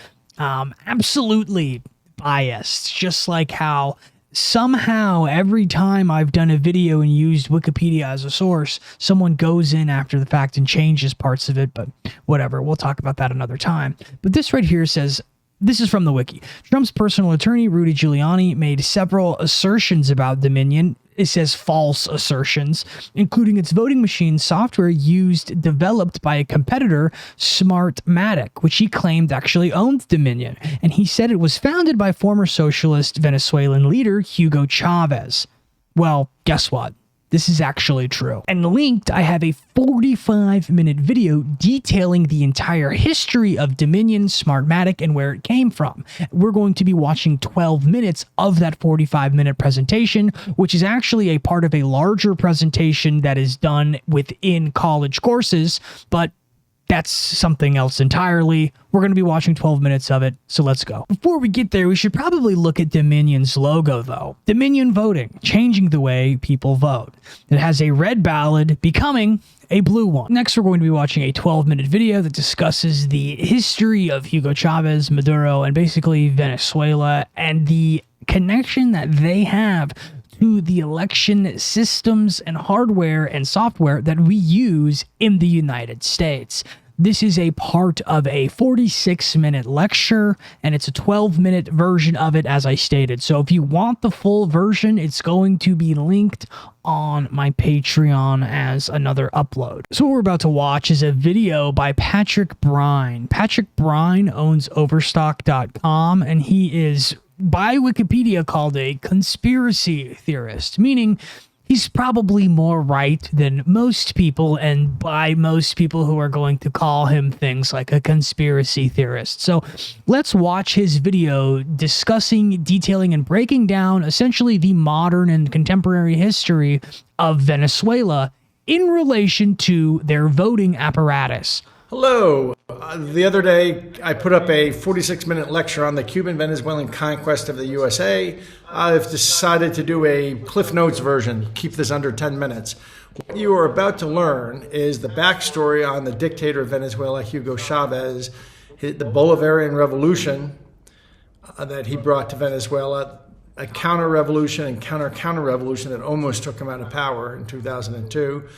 [SPEAKER 1] absolutely biased, just like how somehow every time I've done a video and used Wikipedia as a source, someone goes in after the fact and changes parts of it, but whatever, we'll talk about that another time. But this right here says, this is from the Wiki. Trump's personal attorney, Rudy Giuliani, made several assertions about Dominion. It says false assertions, including its voting machine software developed by a competitor, Smartmatic, which he claimed actually owned Dominion. And he said it was founded by former socialist Venezuelan leader Hugo Chavez. Well, guess what? This is actually true. And linked, I have a 45-minute video detailing the entire history of Dominion, Smartmatic, and where it came from. We're going to be watching 12 minutes of that 45-minute presentation, which is actually a part of a larger presentation that is done within college courses, but that's something else entirely. We're going to be watching 12 minutes of it, so let's go. Before we get there, we should probably look at Dominion's logo, though. Dominion voting, changing the way people vote. It has a red ballad becoming a blue one. Next, we're going to be watching a 12-minute video that discusses the history of Hugo Chavez, Maduro, and basically Venezuela, and the connection that they have to the election systems and hardware and software that we use in the United States. This is a part of a 46-minute lecture, and it's a 12-minute version of it, as I stated. So if you want the full version, it's going to be linked on my Patreon as another upload. So what we're about to watch is a video by Patrick Brine. Patrick Brine owns Overstock.com, and he is by Wikipedia called a conspiracy theorist, meaning he's probably more right than most people, and by most people who are going to call him things like a conspiracy theorist. So let's watch his video discussing, detailing, and breaking down essentially the modern and contemporary history of Venezuela in relation to their voting apparatus.
[SPEAKER 19] Hello. The other day, I put up a 46-minute lecture on the Cuban-Venezuelan conquest of the USA. I've decided to do a Cliff Notes version, keep this under 10 minutes. What you are about to learn is the backstory on the dictator of Venezuela, Hugo Chavez, the Bolivarian Revolution that he brought to Venezuela, a counter-revolution and counter-revolution that almost took him out of power in 2002,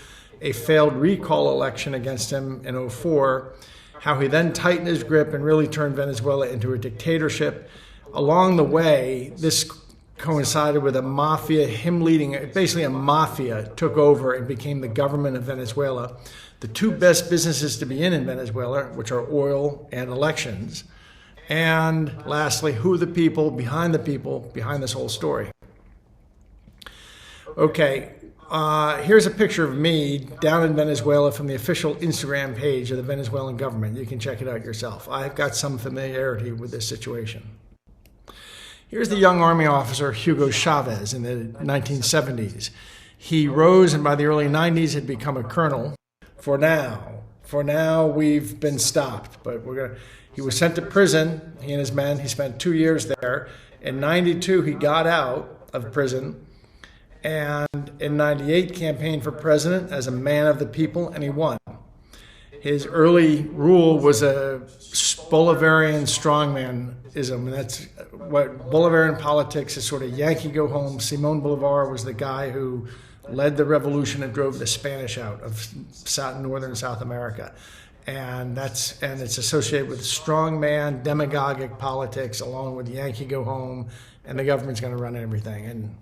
[SPEAKER 19] a failed recall election against him in 2004, how he then tightened his grip and really turned Venezuela into a dictatorship. Along the way, this coincided with a mafia, him leading, basically a mafia took over and became the government of Venezuela. The two best businesses to be in Venezuela, which are oil and elections. And lastly, who are the people behind this whole story? Okay. Here's a picture of me down in Venezuela from the official Instagram page of the Venezuelan government. You can check it out yourself. I've got some familiarity with this situation. Here's the young army officer Hugo Chavez in the 1970s. He rose and by the early 90s had become a colonel. For now, we've been stopped, but he was sent to prison, he and his men. He spent 2 years there. In 92, he got out of prison. and in '98 campaigned for president as a man of the people, and he won. His early rule was a Bolivarian strongmanism, and that's what Bolivarian politics is, sort of Yankee go home. Simón Bolívar was the guy who led the revolution and drove the Spanish out of northern South America. And it's associated with strongman, demagogic politics, along with Yankee go home, and the government's going to run everything. And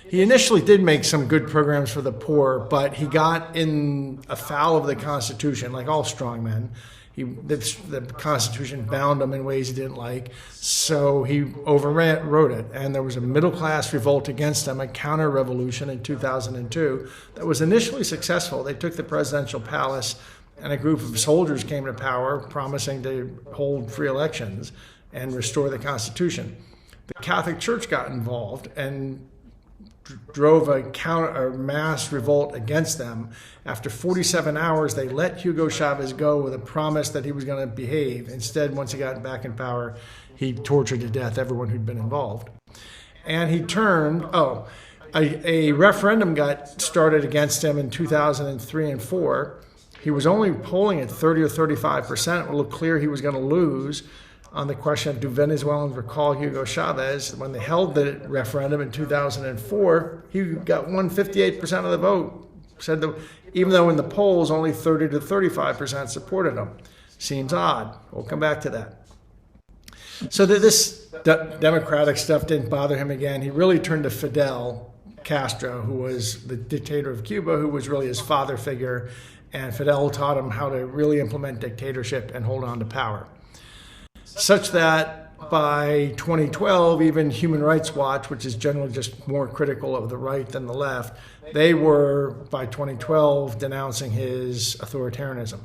[SPEAKER 19] he initially did make some good programs for the poor, but he got in afoul of the Constitution, like all strongmen. The Constitution bound him in ways he didn't like, so he overwrote it. And there was a middle-class revolt against him, a counter-revolution in 2002 that was initially successful. They took the presidential palace, and a group of soldiers came to power, promising to hold free elections and restore the Constitution. The Catholic Church got involved and drove a mass revolt against them. After 47 hours, they let Hugo Chavez go with a promise that he was going to behave. Instead, once he got back in power, he tortured to death everyone who'd been involved. And he turned, a referendum got started against him in 2003 and 4. He was only polling at 30 or 35%. It looked clear he was going to lose on the question of do Venezuelans recall Hugo Chavez. When they held the referendum in 2004, he got 158% of the vote. Said that even though in the polls only 30 to 35% supported him. Seems odd. We'll come back to that. So that this democratic stuff didn't bother him again. He really turned to Fidel Castro, who was the dictator of Cuba, who was really his father figure. And Fidel taught him how to really implement dictatorship and hold on to power. Such that by 2012, even Human Rights Watch, which is generally just more critical of the right than the left, they were, by 2012, denouncing his authoritarianism.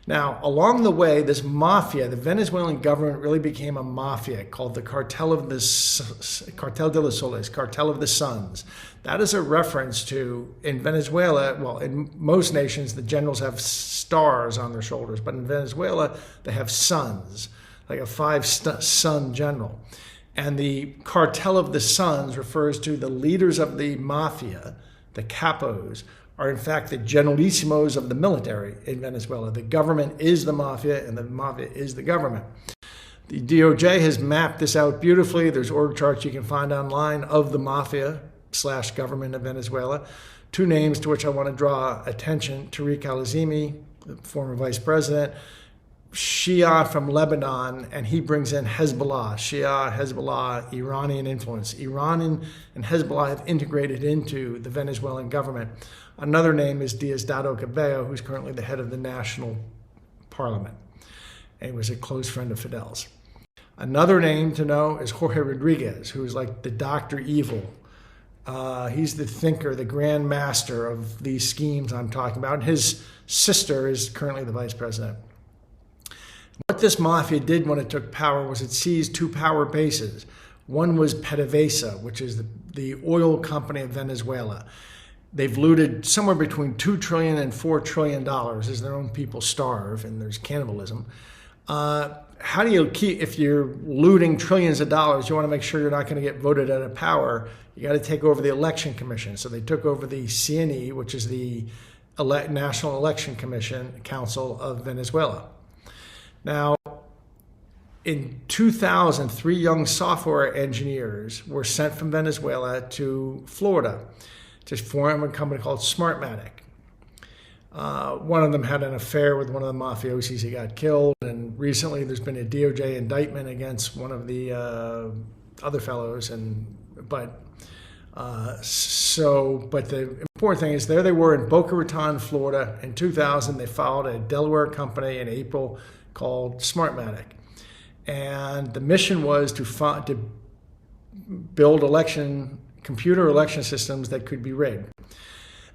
[SPEAKER 19] Now, along the way, this mafia, the Venezuelan government really became a mafia called the Cartel de los Soles, Cartel of the Suns. That is a reference to, in Venezuela, well, in most nations, the generals have stars on their shoulders, but in Venezuela, they have suns, like a 5-sun general. And the Cartel of the Suns refers to the leaders of the mafia, the capos, are in fact the generalissimos of the military in Venezuela. The government is the mafia, and the mafia is the government. The DOJ has mapped this out beautifully. There's org charts you can find online of the mafia/government of Venezuela. Two names to which I want to draw attention: Tariq al-Azimi, the former vice president, Shia from Lebanon, and he brings in Hezbollah, Shia, Hezbollah, Iranian influence. Iran and Hezbollah have integrated into the Venezuelan government. Another name is Diosdado Cabello, who's currently the head of the National Parliament, and he was a close friend of Fidel's. Another name to know is Jorge Rodriguez, who is like the Dr. Evil. He's the thinker, the grand master of these schemes I'm talking about. And his sister is currently the vice president. What this mafia did when it took power was it seized two power bases. One was PDVSA, which is the oil company of Venezuela. They've looted somewhere between $2 trillion and $4 trillion as their own people starve, and there's cannibalism. How do you keep, if you're looting trillions of dollars, you want to make sure you're not going to get voted out of power. You got to take over the election commission. So they took over the CNE, which is the National Election Commission Council of Venezuela. Now, in 2000, 3 young software engineers were sent from Venezuela to Florida to form a company called Smartmatic. One of them had an affair with one of the mafiosis. He got killed, and recently there's been a DOJ indictment against one of the other fellows. But the important thing is there they were in Boca Raton, Florida. In 2000, they followed a Delaware company in April called Smartmatic. And the mission was to build computer election systems that could be rigged.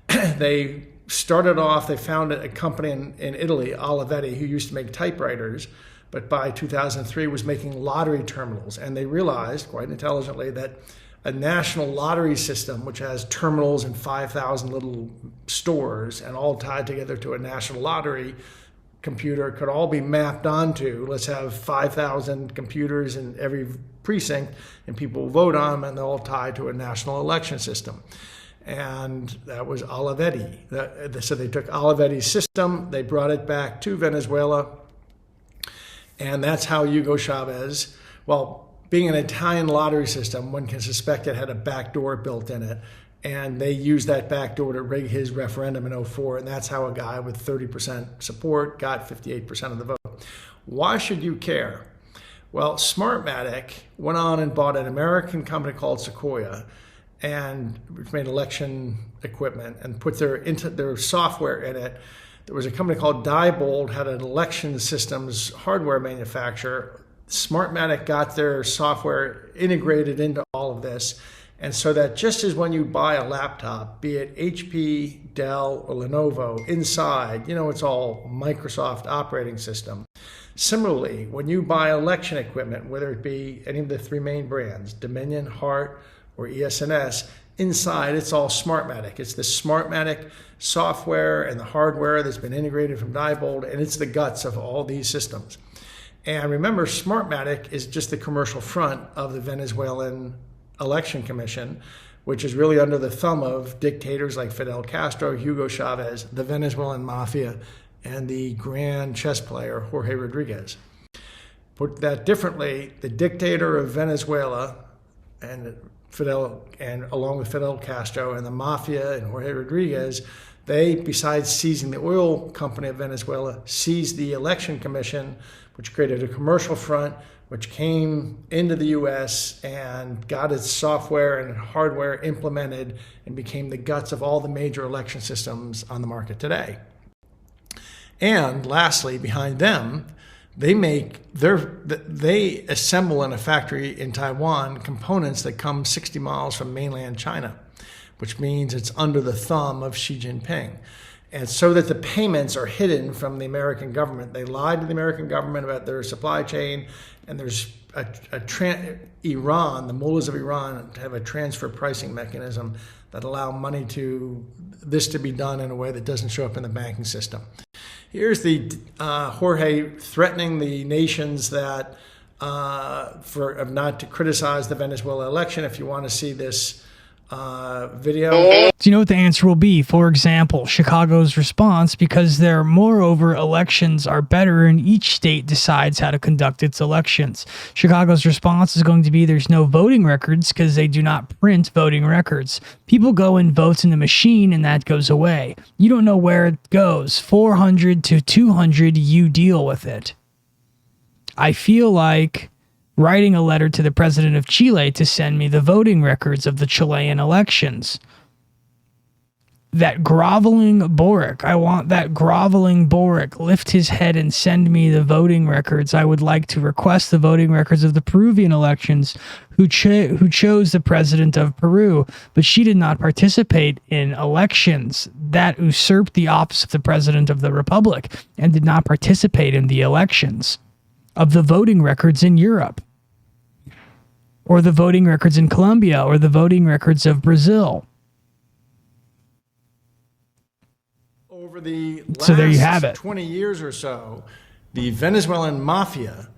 [SPEAKER 19] They started off, they founded a company in Italy, Olivetti, who used to make typewriters, but by 2003 was making lottery terminals. And they realized, quite intelligently, that a national lottery system, which has terminals in 5,000 little stores and all tied together to a national lottery, computer could all be mapped onto, let's have 5,000 computers in every precinct, and people vote on them, and they're all tied to a national election system. And that was Olivetti. So they took Olivetti's system, they brought it back to Venezuela, and that's how Hugo Chavez, well, being an Italian lottery system, one can suspect it had a backdoor built in it. And they used that backdoor to rig his referendum in 2004. And that's how a guy with 30% support got 58% of the vote. Why should you care? Well, Smartmatic went on and bought an American company called Sequoia, and which made election equipment, and put their software in it. There was a company called Diebold, had an election systems hardware manufacturer. Smartmatic got their software integrated into all of this. And so that just as when you buy a laptop, be it HP, Dell, or Lenovo, inside, it's all Microsoft operating system. Similarly, when you buy election equipment, whether it be any of the three main brands, Dominion, Hart, or ES&S, inside it's all Smartmatic. It's the Smartmatic software and the hardware that's been integrated from Diebold, and it's the guts of all these systems. And remember, Smartmatic is just the commercial front of the Venezuelan Election Commission, which is really under the thumb of dictators like Fidel Castro, Hugo Chavez, the Venezuelan mafia, and the grand chess player Jorge Rodriguez. Put that differently, the dictator of Venezuela and along with Fidel Castro and the mafia and Jorge Rodriguez, they, besides seizing the oil company of Venezuela, seized the election commission, which created a commercial front, which came into the U.S. and got its software and hardware implemented and became the guts of all the major election systems on the market today. And lastly, behind them, they assemble in a factory in Taiwan components that come 60 miles from mainland China, which means it's under the thumb of Xi Jinping. And so that the payments are hidden from the American government. They lied to the American government about their supply chain, and there's Iran, the mullahs of Iran, have a transfer pricing mechanism that allow money to be done in a way that doesn't show up in the banking system. Here's the Jorge threatening the nations that of not to criticize the Venezuela election. If you want to see this video.
[SPEAKER 1] Do you know what the answer will be? For example, Chicago's response, because there, moreover, elections are better and each state decides how to conduct its elections. Chicago's response is going to be there's no voting records because they do not print voting records. People go and vote in the machine and that goes away. You don't know where it goes. 400 to 200, you deal with it. I feel like writing a letter to the president of Chile to send me the voting records of the Chilean elections. That groveling Boric, I want that groveling Boric lift his head and send me the voting records. I would like to request the voting records of the Peruvian elections who chose the president of Peru, but she did not participate in elections that usurped the office of the president of the republic and did not participate in the elections. Of the voting records in Europe, or the voting records in Colombia, or the voting records of Brazil.
[SPEAKER 19] Over the
[SPEAKER 1] So there you have
[SPEAKER 19] last
[SPEAKER 1] it.
[SPEAKER 19] 20 years or so, the Venezuelan mafia,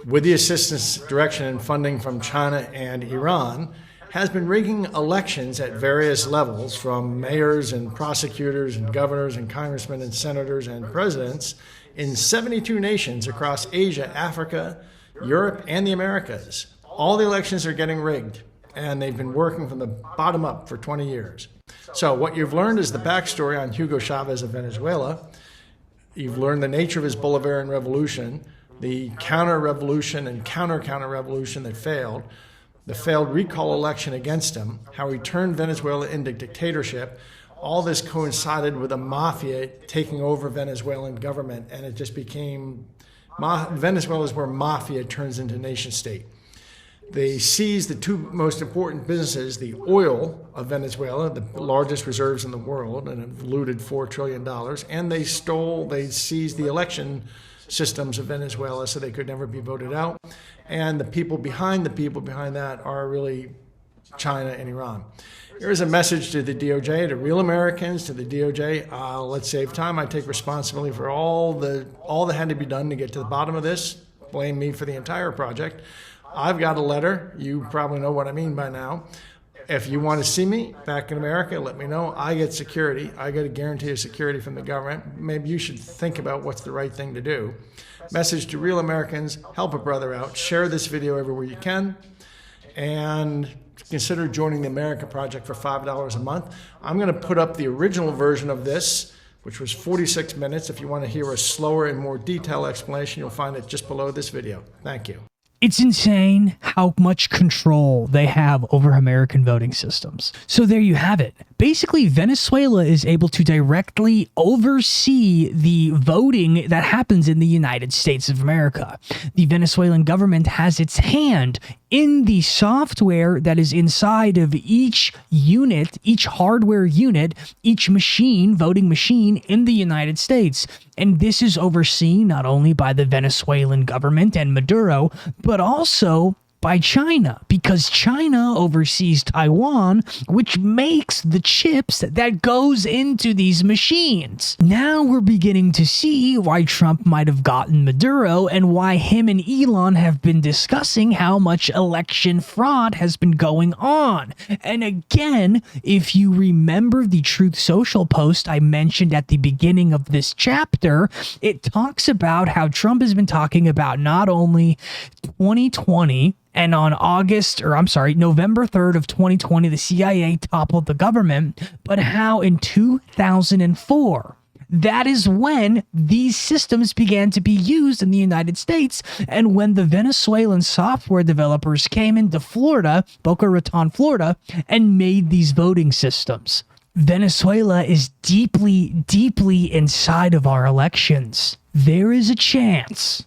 [SPEAKER 19] with the assistance, direction, and funding from China and Iran, has been rigging elections at various levels, from mayors and prosecutors and governors and congressmen and senators and presidents in 72 nations across Asia, Africa, Europe, and the Americas. All the elections are getting rigged, and they've been working from the bottom up for 20 years. So what you've learned is the backstory on Hugo Chavez of Venezuela. You've learned the nature of his Bolivarian revolution, the counter-revolution and counter-revolution that failed, the failed recall election against him, how he turned Venezuela into dictatorship. All this coincided with the mafia taking over Venezuelan government, and it just became, Venezuela is where mafia turns into nation state. They seized the two most important businesses, the oil of Venezuela, the largest reserves in the world, and have looted $4 trillion, and they seized the election systems of Venezuela so they could never be voted out. And the people behind that are really China and Iran. Here's a message to the DOJ, to real Americans, to the DOJ. Let's save time. I take responsibility for all that had to be done to get to the bottom of this. Blame me for the entire project. I've got a letter. You probably know what I mean by now. If you want to see me back in America, let me know. I get security. I get a guarantee of security from the government. Maybe you should think about what's the right thing to do. Message to real Americans, help a brother out. Share this video everywhere you can. And consider joining the America Project for $5 a month. I'm going to put up the original version of this, which was 46 minutes. If you want to hear a slower and more detailed explanation, you'll find it just below this video. Thank you.
[SPEAKER 1] It's insane how much control they have over American voting systems. So there you have it. Basically, Venezuela is able to directly oversee the voting that happens in the United States of America. The Venezuelan government has its hand in the software that is inside of each unit, each hardware unit, each machine, voting machine in the United States. And this is overseen not only by the Venezuelan government and Maduro, but also by China, because China oversees Taiwan, which makes the chips that goes into these machines. Now we're beginning to see why Trump might have gotten Maduro and why him and Elon have been discussing how much election fraud has been going on. And again, if you remember the Truth Social post I mentioned at the beginning of this chapter, it talks about how Trump has been talking about not only 2020, and on November 3rd of 2020, the CIA toppled the government, but how in 2004, that is when these systems began to be used in the United States, and when the Venezuelan software developers came into Florida, Boca Raton, Florida, and made these voting systems. Venezuela is deeply, deeply inside of our elections. There is a chance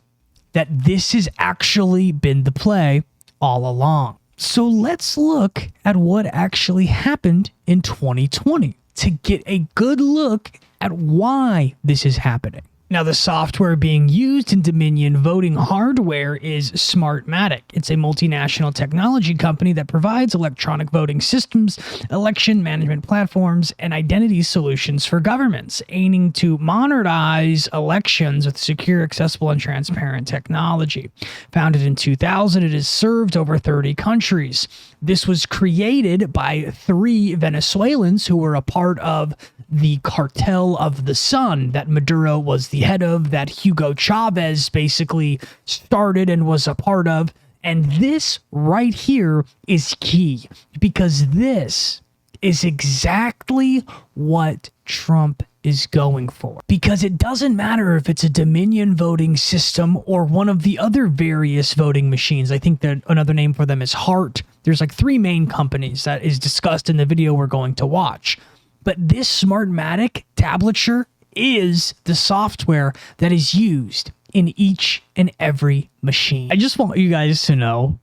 [SPEAKER 1] that this has actually been the play all along. So let's look at what actually happened in 2020 to get a good look at why this is happening. Now, the software being used in Dominion voting hardware is Smartmatic. It's a multinational technology company that provides electronic voting systems, election management platforms, and identity solutions for governments, aiming to modernize elections with secure, accessible, and transparent technology. Founded in 2000, it has served over 30 countries. This was created by 3 Venezuelans who were a part of the cartel of the sun that Maduro was the head of, that Hugo Chavez basically started and was a part of. And this right here is key, because this is exactly what Trump is going for. Because it doesn't matter if it's a Dominion voting system or one of the other various voting machines. I think that another name for them is Hart. There's like 3 main companies that is discussed in the video we're going to watch. But this Smartmatic tablature is the software that is used in each and every machine. I just want you guys to know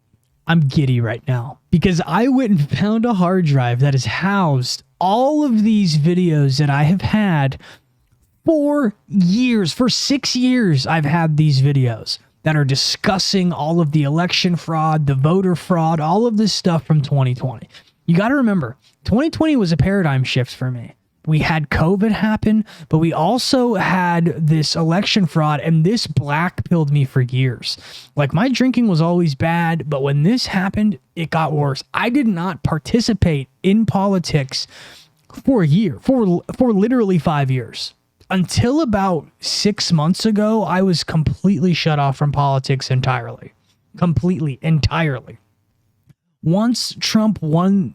[SPEAKER 1] I'm giddy right now, because I went and found a hard drive that has housed all of these videos that I have had for years. For 6 years, I've had these videos that are discussing all of the election fraud, the voter fraud, all of this stuff from 2020. You got to remember, 2020 was a paradigm shift for me. We had COVID happen, but we also had this election fraud, and this black-pilled me for years. Like, my drinking was always bad, but when this happened, it got worse. I did not participate in politics for a year, for literally 5 years. Until about 6 months ago, I was completely shut off from politics entirely. Completely, entirely. Once Trump won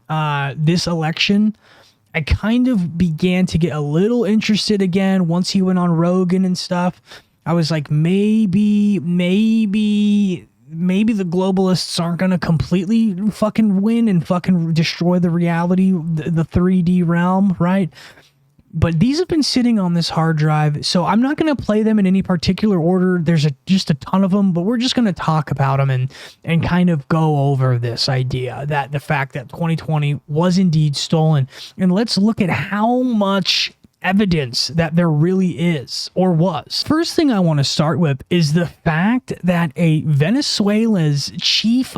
[SPEAKER 1] this election, I kind of began to get a little interested again. Once he went on Rogan and stuff, I was like, maybe the globalists aren't going to completely fucking win and fucking destroy the reality, the 3D realm, right? But these have been sitting on this hard drive, so I'm not going to play them in any particular order. There's just a ton of them, but we're just going to talk about them and kind of go over this idea that the fact that 2020 was indeed stolen. And let's look at how much evidence that there really is or was. First thing I want to start with is the fact that Venezuela's chief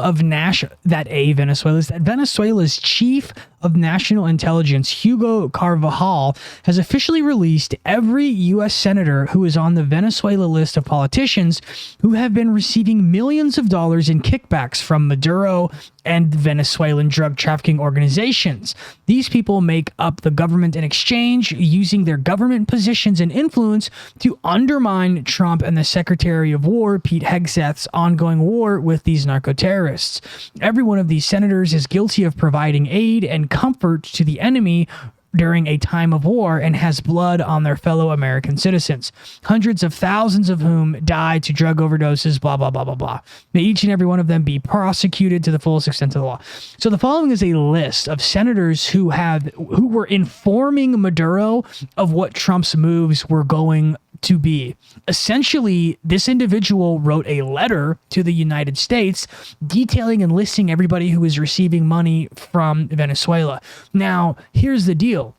[SPEAKER 1] of National Intelligence, Hugo Carvajal, has officially released every U.S. senator who is on the Venezuela list of politicians who have been receiving millions of dollars in kickbacks from Maduro and Venezuelan drug trafficking organizations. These people make up the government in exchange, using their government positions and influence to undermine Trump and the Secretary of War, Pete Hegseth's ongoing war with these narco-terrorists. Every one of these senators is guilty of providing aid and comfort to the enemy during a time of war and has blood on their fellow American citizens, hundreds of thousands of whom died to drug overdoses, blah, blah, blah, blah, blah. May each and every one of them be prosecuted to the fullest extent of the law. So the following is a list of senators who were informing Maduro of what Trump's moves were going to be. Essentially, this individual wrote a letter to the United States detailing and listing everybody who is receiving money from Venezuela. Now, here's the deal.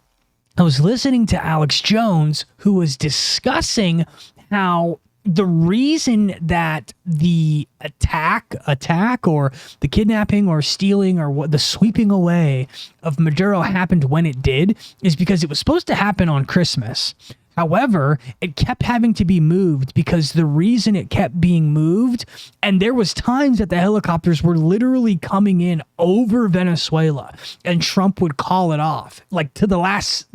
[SPEAKER 1] I was listening to Alex Jones, who was discussing how the reason that the attack or the kidnapping or stealing or what the sweeping away of Maduro happened when it did is because it was supposed to happen on Christmas. However, it kept having to be moved because the reason it kept being moved, and there was times that the helicopters were literally coming in over Venezuela and Trump would call it off like to the last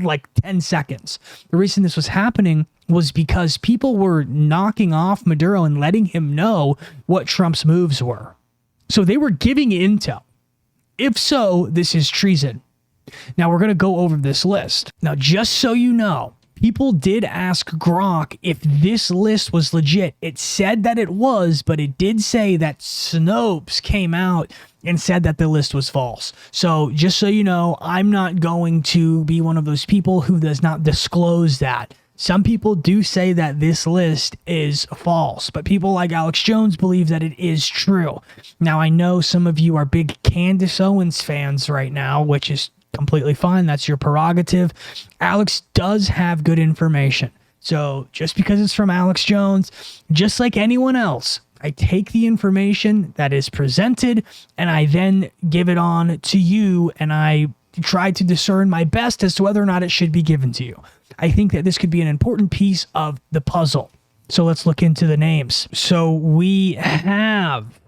[SPEAKER 1] 10 seconds. The reason this was happening was because people were knocking off Maduro and letting him know what Trump's moves were. So they were giving intel. If so, this is treason. Now we're going to go over this list. Now, just so you know, people did ask Grok if this list was legit. It said that it was, but it did say that Snopes came out and said that the list was false. So just so you know, I'm not going to be one of those people who does not disclose that. Some people do say that this list is false, but people like Alex Jones believe that it is true. Now, I know some of you are big Candace Owens fans right now, which is completely fine. That's your prerogative. Alex does have good information. So just because it's from Alex Jones, just like anyone else, I take the information that is presented and I then give it on to you, and I try to discern my best as to whether or not it should be given to you. I think that this could be an important piece of the puzzle. So let's look into the names. So we have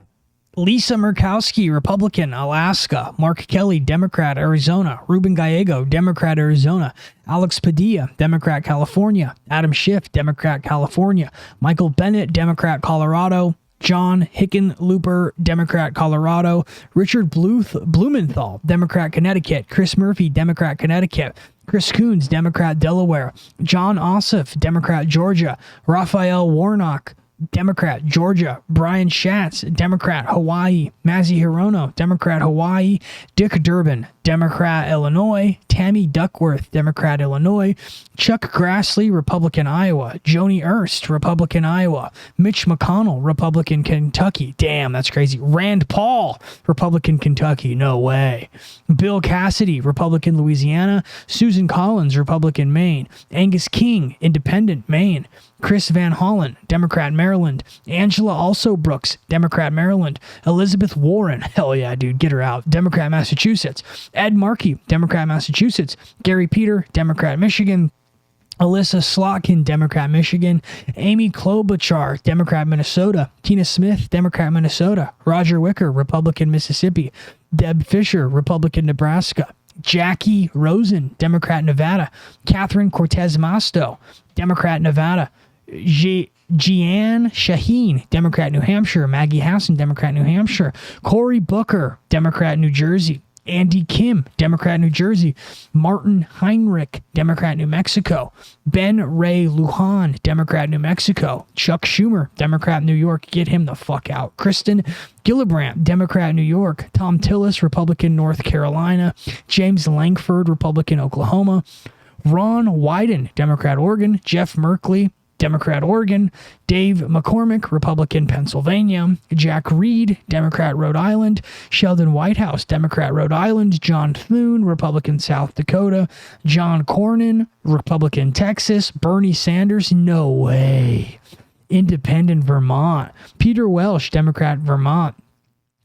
[SPEAKER 1] Lisa Murkowski, Republican, Alaska. Mark Kelly, Democrat, Arizona. Ruben Gallego, Democrat, Arizona. Alex Padilla, Democrat, California. Adam Schiff, Democrat, California. Michael Bennett, Democrat, Colorado. John Hickenlooper, Democrat, Colorado. Richard Blumenthal, Democrat, Connecticut. Chris Murphy, Democrat, Connecticut. Chris Coons, Democrat, Delaware. John Ossoff, Democrat, Georgia. Raphael Warnock, Democrat, Georgia. Brian Schatz, Democrat, Hawaii. Mazie Hirono, Democrat, Hawaii. Dick Durbin, Democrat, Illinois. Tammy Duckworth, Democrat, Illinois. Chuck Grassley, Republican, Iowa. Joni Ernst, Republican, Iowa. Mitch McConnell, Republican, Kentucky. Damn, that's crazy. Rand Paul, Republican, Kentucky. No way. Bill Cassidy, Republican, Louisiana. Susan Collins, Republican, Maine. Angus King, Independent, Maine. Chris Van Hollen, Democrat, Maryland. Angela Also Brooks, Democrat, Maryland. Elizabeth Warren, hell yeah, dude, get her out. Democrat, Massachusetts. Ed Markey, Democrat, Massachusetts. Gary Peter, Democrat, Michigan. Alyssa Slotkin, Democrat, Michigan. Amy Klobuchar, Democrat, Minnesota. Tina Smith, Democrat, Minnesota. Roger Wicker, Republican, Mississippi. Deb Fisher, Republican, Nebraska. Jackie Rosen, Democrat, Nevada. Catherine Cortez Masto, Democrat, Nevada. Jeanne Shaheen, Democrat, New Hampshire. Maggie Hassan, Democrat, New Hampshire. Cory Booker, Democrat, New Jersey. Andy Kim, Democrat, New Jersey. Martin Heinrich, Democrat, New Mexico. Ben Ray Lujan, Democrat, New Mexico. Chuck Schumer, Democrat, New York. Get him the fuck out. Kristen Gillibrand, Democrat, New York. Tom Tillis, Republican, North Carolina. James Langford, Republican, Oklahoma. Ron Wyden, Democrat, Oregon. Jeff Merkley, Democrat, Oregon. Dave McCormick, Republican, Pennsylvania. Jack Reed, Democrat, Rhode Island. Sheldon Whitehouse, Democrat, Rhode Island. John Thune, Republican, South Dakota. John Cornyn, Republican, Texas. Bernie Sanders, no way. Independent, Vermont. Peter Welsh, Democrat, Vermont.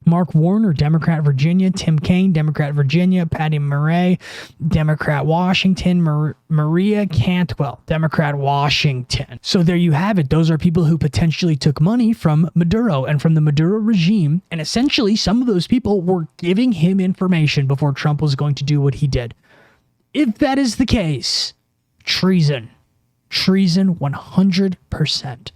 [SPEAKER 1] Mark Warner, Democrat Virginia. Tim Kaine, Democrat Virginia. Patty Murray, Democrat Washington. Maria Cantwell, Democrat Washington. So there you have it. Those are people who potentially took money from Maduro and from the Maduro regime. And essentially, some of those people were giving him information before Trump was going to do what he did. If that is the case, treason. Treason 100%.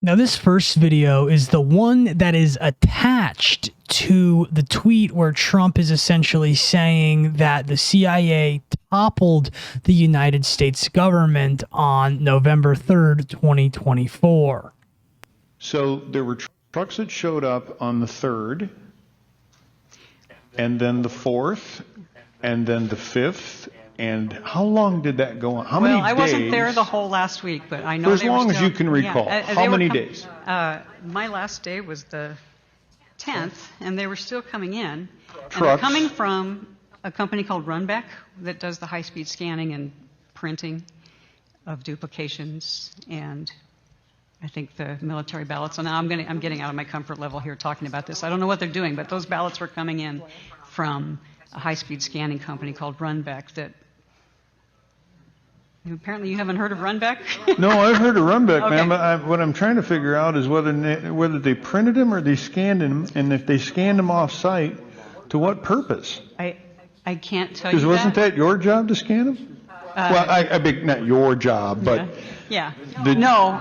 [SPEAKER 1] Now, this first video is the one that is attached to the tweet where Trump is essentially saying that the CIA toppled the United States government on November 3rd, 2024.
[SPEAKER 20] So there were trucks that showed up on the 3rd, and then the 4th, and then the 5th. And how long did that go on? How many days?
[SPEAKER 21] Well, I wasn't there the whole last week, but I know
[SPEAKER 20] For as long as you can recall. How many days?
[SPEAKER 21] My last day was the 10th, and they were still coming in.
[SPEAKER 20] Trucks.
[SPEAKER 21] And they're coming from a company called Runback that does the high-speed scanning and printing of duplications and I think the military ballots. So now I'm getting out of my comfort level here talking about this. I don't know what they're doing, but those ballots were coming in from a high-speed scanning company called Runback that apparently you haven't heard of Runback?
[SPEAKER 20] No, I've heard of Runback,
[SPEAKER 21] Okay.
[SPEAKER 20] ma'am. But what I'm trying to figure out is whether they printed them or they scanned them, and if they scanned them off-site, to what purpose?
[SPEAKER 21] I can't tell you
[SPEAKER 20] Because wasn't that your job to scan them? Well, I beg, not your job, but
[SPEAKER 21] yeah. No,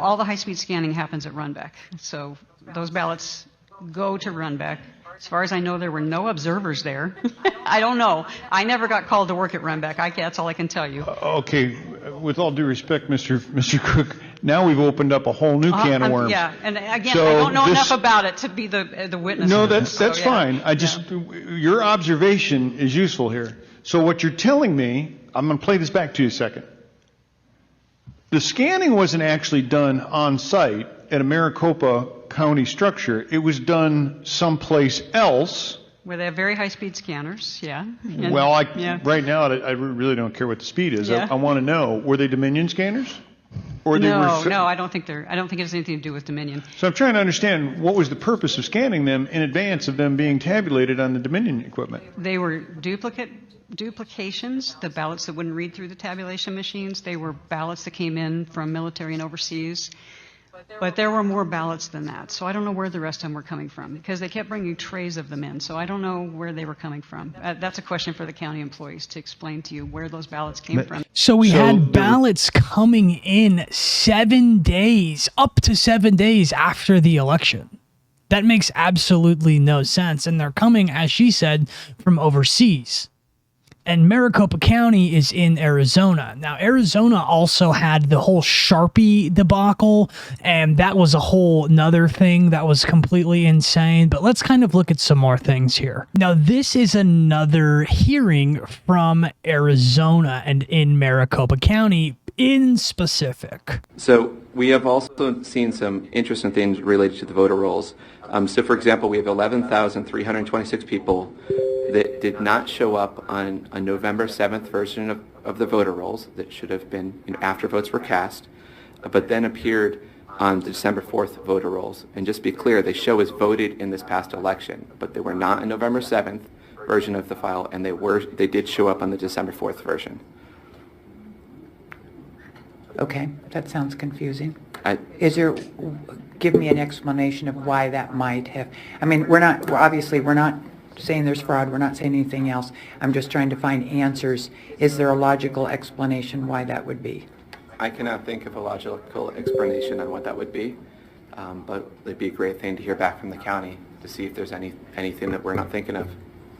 [SPEAKER 21] all the high-speed scanning happens at Runback. So those ballots go to Runback. As far as I know, there were no observers there. I don't know. I never got called to work at Runback. That's all I can tell you.
[SPEAKER 20] Okay, with all due respect, Mr. Cook, now we've opened up a whole new can of worms.
[SPEAKER 21] Yeah, and again,
[SPEAKER 20] So
[SPEAKER 21] I don't know enough about it to be the witness.
[SPEAKER 20] No,
[SPEAKER 21] of this,
[SPEAKER 20] that's
[SPEAKER 21] so,
[SPEAKER 20] fine. Your observation is useful here. So what you're telling me, I'm going to play this back to you a second. The scanning wasn't actually done on site at a Maricopa County structure. It was done someplace else.
[SPEAKER 21] Where they have very high-speed scanners, yeah. And,
[SPEAKER 20] Well,
[SPEAKER 21] yeah.
[SPEAKER 20] right now, I really don't care what the speed is.
[SPEAKER 21] Yeah.
[SPEAKER 20] I want to know, were they Dominion scanners? Or they
[SPEAKER 21] No,
[SPEAKER 20] were,
[SPEAKER 21] I don't think it has anything to do with Dominion.
[SPEAKER 20] So I'm trying to understand what was the purpose of scanning them in advance of them being tabulated on the Dominion equipment.
[SPEAKER 21] They were duplications, the ballots that wouldn't read through the tabulation machines. They were ballots that came in from military and overseas. But there were more ballots than that. So I don't know where the rest of them were coming from because they kept bringing trays of them in. So I don't know where they were coming from. That's a question for the county employees to explain to you where those ballots came from.
[SPEAKER 1] So we had ballots coming in 7 days, up to 7 days after the election. That makes absolutely no sense. And they're coming, as she said, from overseas. And Maricopa County is in Arizona. Now, Arizona also had the whole Sharpie debacle, and that was a whole nother thing that was completely insane. But let's kind of look at some more things here. Now, this is another hearing from Arizona and in Maricopa County in specific.
[SPEAKER 22] So we have also seen some interesting things related to the voter rolls. So, for example, we have 11,326 people that did not show up on a November 7th version of the voter rolls that should have been after votes were cast, but then appeared on the December 4th voter rolls. And just be clear, they show as voted in this past election, but they were not a November 7th version of the file, and they did show up on the December 4th version.
[SPEAKER 23] Okay, that sounds confusing. Give me an explanation of why that might have, we're not saying there's fraud, we're not saying anything else. I'm just trying to find answers. Is there a logical explanation why that would be?
[SPEAKER 22] I cannot think of a logical explanation on what that would be, but it'd be a great thing to hear back from the county to see if there's anything that we're not thinking of.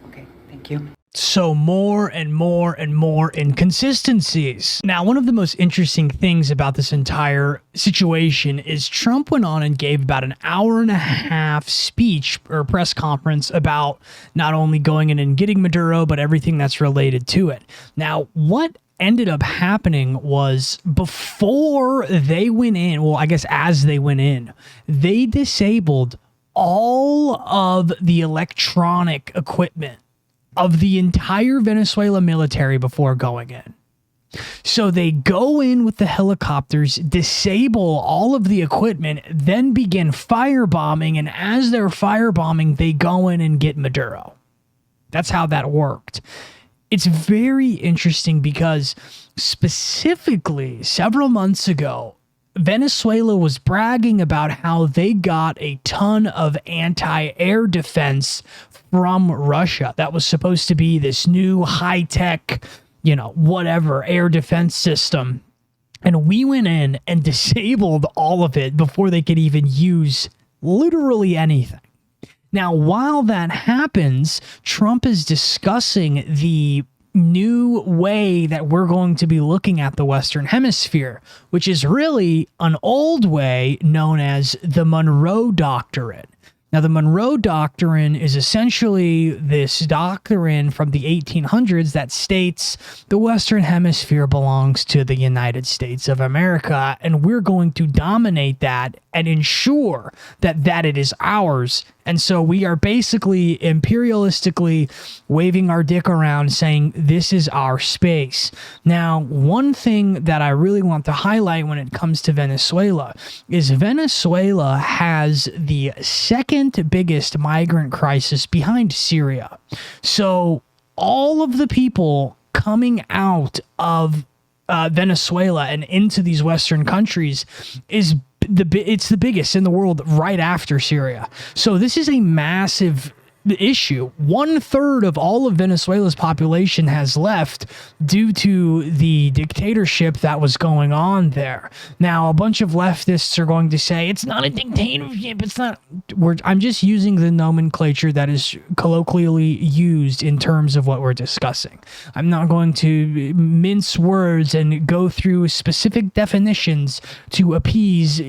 [SPEAKER 23] Okay, thank you.
[SPEAKER 1] So more and more and more inconsistencies. Now, one of the most interesting things about this entire situation is Trump went on and gave about an hour and a half speech or press conference about not only going in and getting Maduro, but everything that's related to it. Now, what ended up happening was before they went in, well, I guess as they went in, they disabled all of the electronic equipment of the entire Venezuela military before going in. So they go in with the helicopters, disable all of the equipment, then begin firebombing. And as they're firebombing, they go in and get Maduro. That's how that worked. It's very interesting because specifically several months ago, Venezuela was bragging about how they got a ton of anti-air defense from Russia. That was supposed to be this new high-tech, whatever, air defense system. And we went in and disabled all of it before they could even use literally anything. Now, while that happens, Trump is discussing the new way that we're going to be looking at the Western Hemisphere, which is really an old way known as the Monroe Doctrine. Now, the Monroe Doctrine is essentially this doctrine from the 1800s that states the Western Hemisphere belongs to the United States of America, and we're going to dominate that and ensure that it is ours. And so we are basically imperialistically waving our dick around saying this is our space. Now, one thing that I really want to highlight when it comes to Venezuela is Venezuela has the second biggest migrant crisis behind Syria. So all of the people coming out of Venezuela and into these Western countries it's the biggest in the world right after Syria. So this is a massive issue. 1/3 of all of Venezuela's population has left due to the dictatorship that was going on there. Now, a bunch of leftists are going to say it's not a dictatorship. It's not. I'm just using the nomenclature that is colloquially used in terms of what we're discussing. I'm not going to mince words and go through specific definitions to appease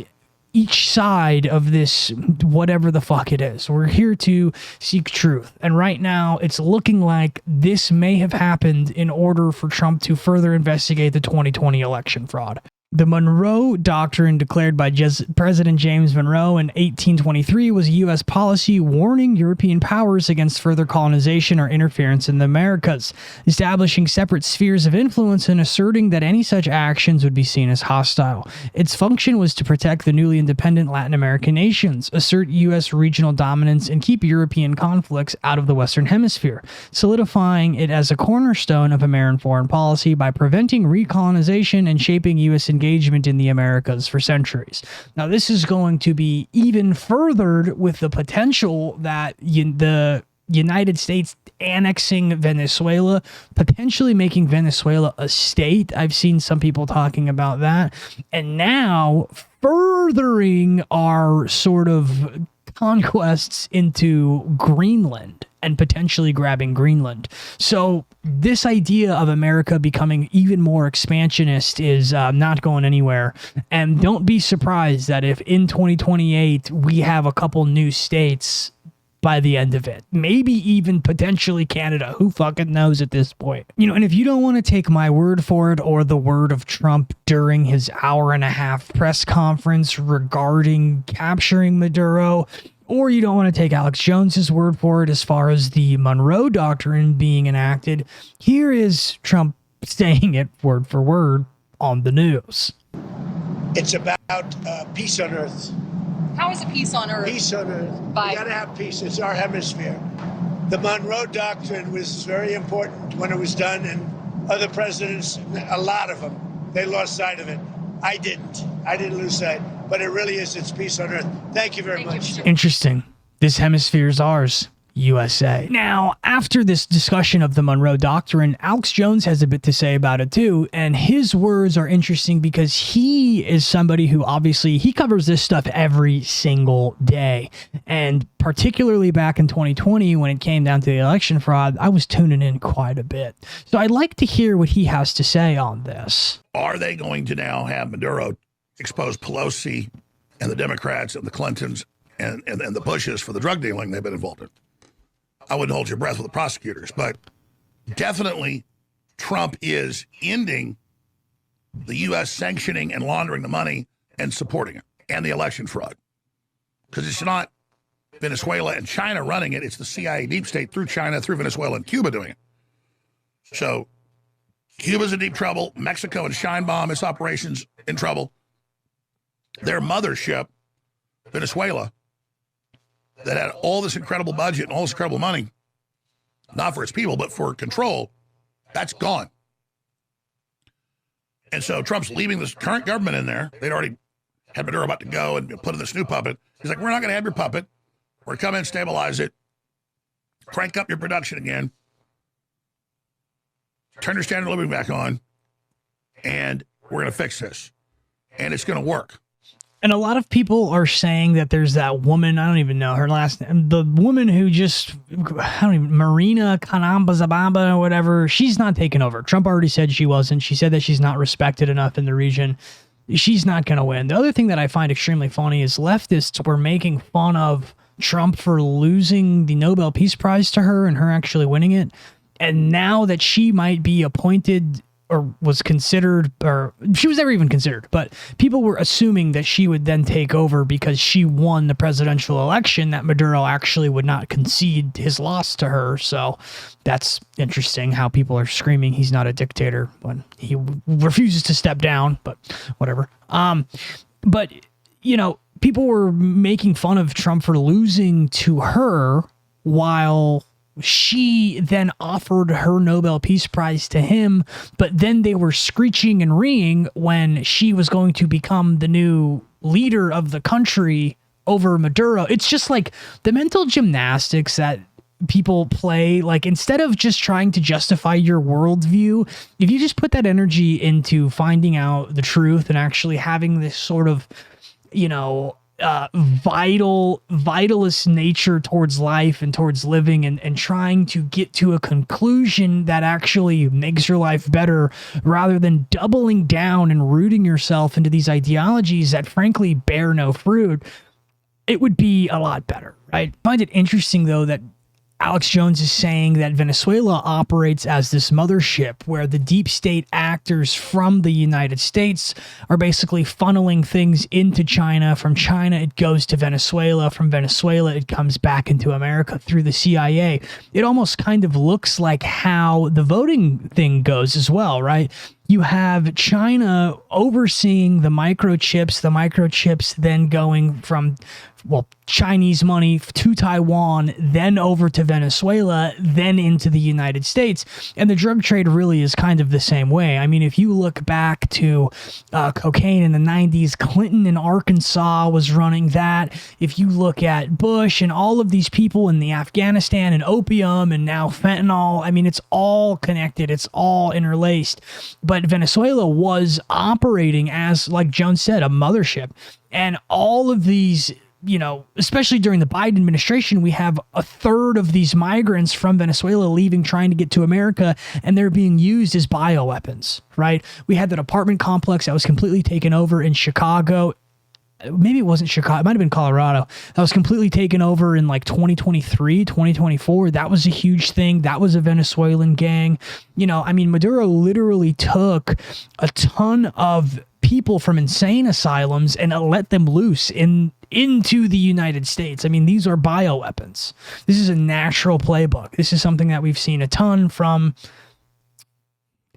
[SPEAKER 1] each side of this, whatever the fuck it is. We're here to seek truth. And right now, it's looking like this may have happened in order for Trump to further investigate the 2020 election fraud. The Monroe Doctrine, declared by President James Monroe in 1823, was a U.S. policy warning European powers against further colonization or interference in the Americas, establishing separate spheres of influence and asserting that any such actions would be seen as hostile. Its function was to protect the newly independent Latin American nations, assert U.S. regional dominance, and keep European conflicts out of the Western Hemisphere, solidifying it as a cornerstone of American foreign policy by preventing recolonization and shaping U.S. engagement in the Americas for centuries. Now, this is going to be even furthered with the potential that the United States annexing Venezuela, potentially making Venezuela a state. I've seen some people talking about that. And now furthering our sort of conquests into Greenland and potentially grabbing Greenland. So this idea of America becoming even more expansionist is not going anywhere. And don't be surprised that if in 2028 we have a couple new states by the end of it, maybe even potentially Canada, who fucking knows at this point. And if you don't want to take my word for it or the word of Trump during his 1.5-hour press conference regarding capturing Maduro, or you don't want to take Alex Jones's word for it as far as the Monroe Doctrine being enacted, here is Trump saying it word for word on the news.
[SPEAKER 2] It's about peace on earth.
[SPEAKER 4] How is it peace on earth?
[SPEAKER 2] Peace on earth. We got to have peace. It's our hemisphere. The Monroe Doctrine was very important when it was done, and other presidents, a lot of them, they lost sight of it. I didn't lose sight, but it really is. It's peace on earth. Thank you very much.
[SPEAKER 1] Interesting. This hemisphere is ours. USA. Now, after this discussion of the Monroe Doctrine, Alex Jones has a bit to say about it too, and his words are interesting because he is somebody who obviously he covers this stuff every single day, and particularly back in 2020 when it came down to the election fraud, I was tuning in quite a bit. So I'd like to hear what he has to say on this.
[SPEAKER 5] Are they going to now have Maduro expose Pelosi and the Democrats and the Clintons and the Bushes for the drug dealing they've been involved in? I wouldn't hold your breath with the prosecutors, but definitely Trump is ending the U.S. sanctioning and laundering the money and supporting it, and the election fraud. Because it's not Venezuela and China running it, it's the CIA deep state through China, through Venezuela and Cuba doing it. So Cuba's in deep trouble. Mexico and Scheinbaum, its operations in trouble. Their mothership, Venezuela, that had all this incredible budget and all this incredible money, not for its people, but for control, that's gone. And so Trump's leaving this current government in there. They'd already had Maduro about to go and put in this new puppet. He's like, we're not going to have your puppet. We're going to come in, stabilize it, crank up your production again, turn your standard of living back on, and we're going to fix this. And it's going to work.
[SPEAKER 1] And a lot of people are saying that there's that woman, I don't even know her last name, the woman who just, I don't even, Marina Kanambazababa or whatever, she's not taking over. Trump already said she wasn't. She said that she's not respected enough in the region. She's not going to win. The other thing that I find extremely funny is leftists were making fun of Trump for losing the Nobel Peace Prize to her and her actually winning it. And now that she might be appointed or was considered, or she was never even considered, but people were assuming that she would then take over because she won the presidential election, that Maduro actually would not concede his loss to her. So that's interesting how people are screaming he's not a dictator when he refuses to step down, but whatever. But, you know, people were making fun of Trump for losing to her while she then offered her Nobel Peace Prize to him, but then they were screeching and reeing when she was going to become the new leader of the country over Maduro. It's just like the mental gymnastics that people play. Like, instead of just trying to justify your worldview, if you just put that energy into finding out the truth and actually having this sort of, you know, vitalist nature towards life and towards living, and trying to get to a conclusion that actually makes your life better, rather than doubling down and rooting yourself into these ideologies that frankly bear no fruit, it would be a lot better, right? I find it interesting, though, that Alex Jones is saying that Venezuela operates as this mothership where the deep state actors from the United States are basically funneling things into China. From China, it goes to Venezuela. From Venezuela, it comes back into America through the CIA. It almost kind of looks like how the voting thing goes as well, right? You have China overseeing the microchips then going from, well, Chinese money to Taiwan, then over to Venezuela, then into the United States. And the drug trade really is kind of the same way. I mean, if you look back to cocaine in the 90s, Clinton in Arkansas was running that. If you look at Bush and all of these people in the Afghanistan and opium and now fentanyl, I mean, it's all connected. It's all interlaced. But Venezuela was operating as, like Jones said, a mothership. And all of these, you know, especially during the Biden administration, we have a third of these migrants from Venezuela leaving, trying to get to America, and they're being used as bioweapons, right? We had that apartment complex that was completely taken over in Chicago. Maybe it wasn't Chicago. It might have been Colorado. That was completely taken over in like 2023, 2024. That was a huge thing. That was a Venezuelan gang. You know, I mean, Maduro literally took a ton of people from insane asylums and let them loose into the United States. I mean, these are bioweapons. This is a natural playbook. This is something that we've seen a ton from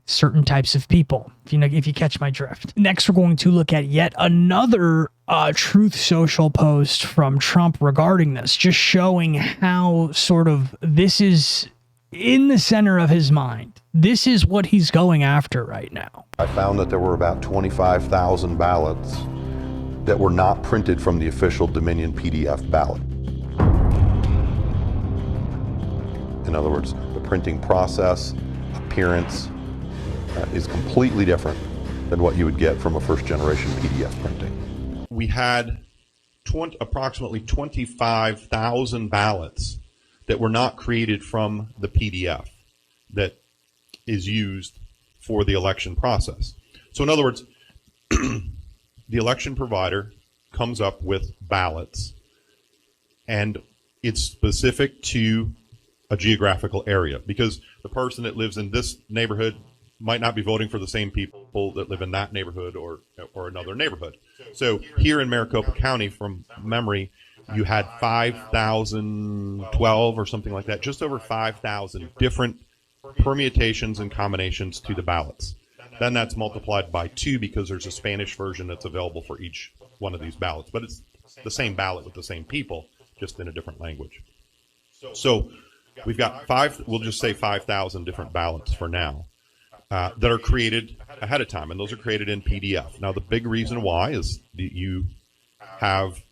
[SPEAKER 1] certain types of people, if you catch my drift. Next, we're going to look at yet another Truth Social post from Trump regarding this, just showing how sort of this is in the center of his mind. This is what he's going after right now.
[SPEAKER 3] I found that there were about 25,000 ballots that were not printed from the official Dominion PDF ballot. In other words, the printing process, appearance, is completely different than what you would get from a first-generation PDF printing.
[SPEAKER 6] We had approximately 25,000 ballots that were not created from the PDF that is used for the election process. So in other words, the election provider comes up with ballots, and it's specific to a geographical area, because the person that lives in this neighborhood might not be voting for the same people that live in that neighborhood or another neighborhood. So here in Maricopa County, from memory, you had 5,012 or something like that, just over 5,000 different permutations and combinations to the ballots. Then that's multiplied by 2 because there's a Spanish version that's available for each one of these ballots. But it's the same ballot with the same people, just in a different language. So we've got we'll just say 5,000 different ballots for now that are created ahead of time, and those are created in PDF. Now, the big reason why is that you have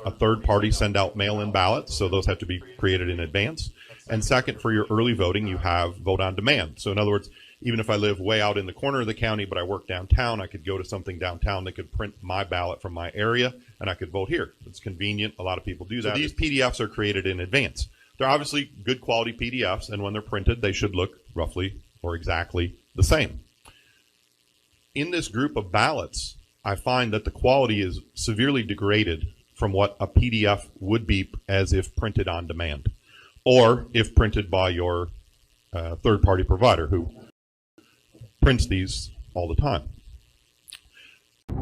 [SPEAKER 6] a third party send out mail-in ballots, so those have to be created in advance. And second, for your early voting, you have vote on demand. So in other words, even if I live way out in the corner of the county, but I work downtown, I could go to something downtown that could print my ballot from my area, and I could vote here. It's convenient. A lot of people do that. So these PDFs are created in advance. They're obviously good quality PDFs, and when they're printed, they should look roughly or exactly the same. In this group of ballots, I find that the quality is severely degraded from what a PDF would be as if printed on demand, or if printed by your third-party provider who prints these all the time.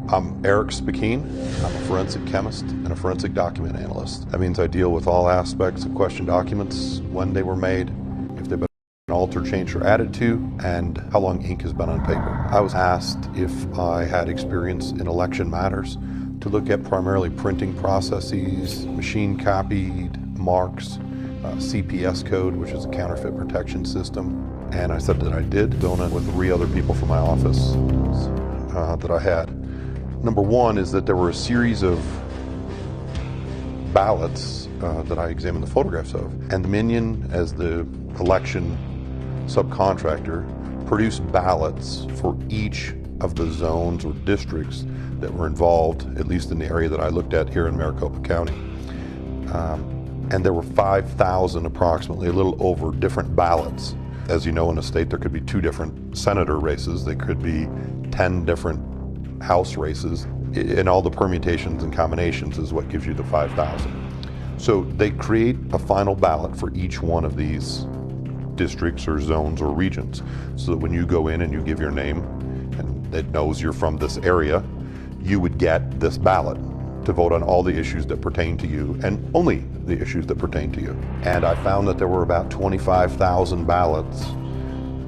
[SPEAKER 3] I'm Eric Spakeen. I'm a forensic chemist and a forensic document analyst. That means I deal with all aspects of question documents, when they were made, if they've been altered, changed, or added to, and how long ink has been on paper. I was asked if I had experience in election matters to look at primarily printing processes, machine copied marks, CPS code, which is a counterfeit protection system. And I said that I did, going in with 3 other people from my office that I had. Number one is that there were a series of ballots that I examined the photographs of. And Dominion, as the election subcontractor, produced ballots for each of the zones or districts that were involved, at least in the area that I looked at here in Maricopa County. And there were 5,000 approximately, a little over, different ballots. As you know, in a state, there could be 2 different senator races. There could be 10 different House races. And all the permutations and combinations is what gives you the 5,000. So they create a final ballot for each one of these districts or zones or regions, so that when you go in and you give your name and it knows you're from this area, you would get this ballot to vote on all the issues that pertain to you, and only the issues that pertain to you. And I found that there were about 25,000 ballots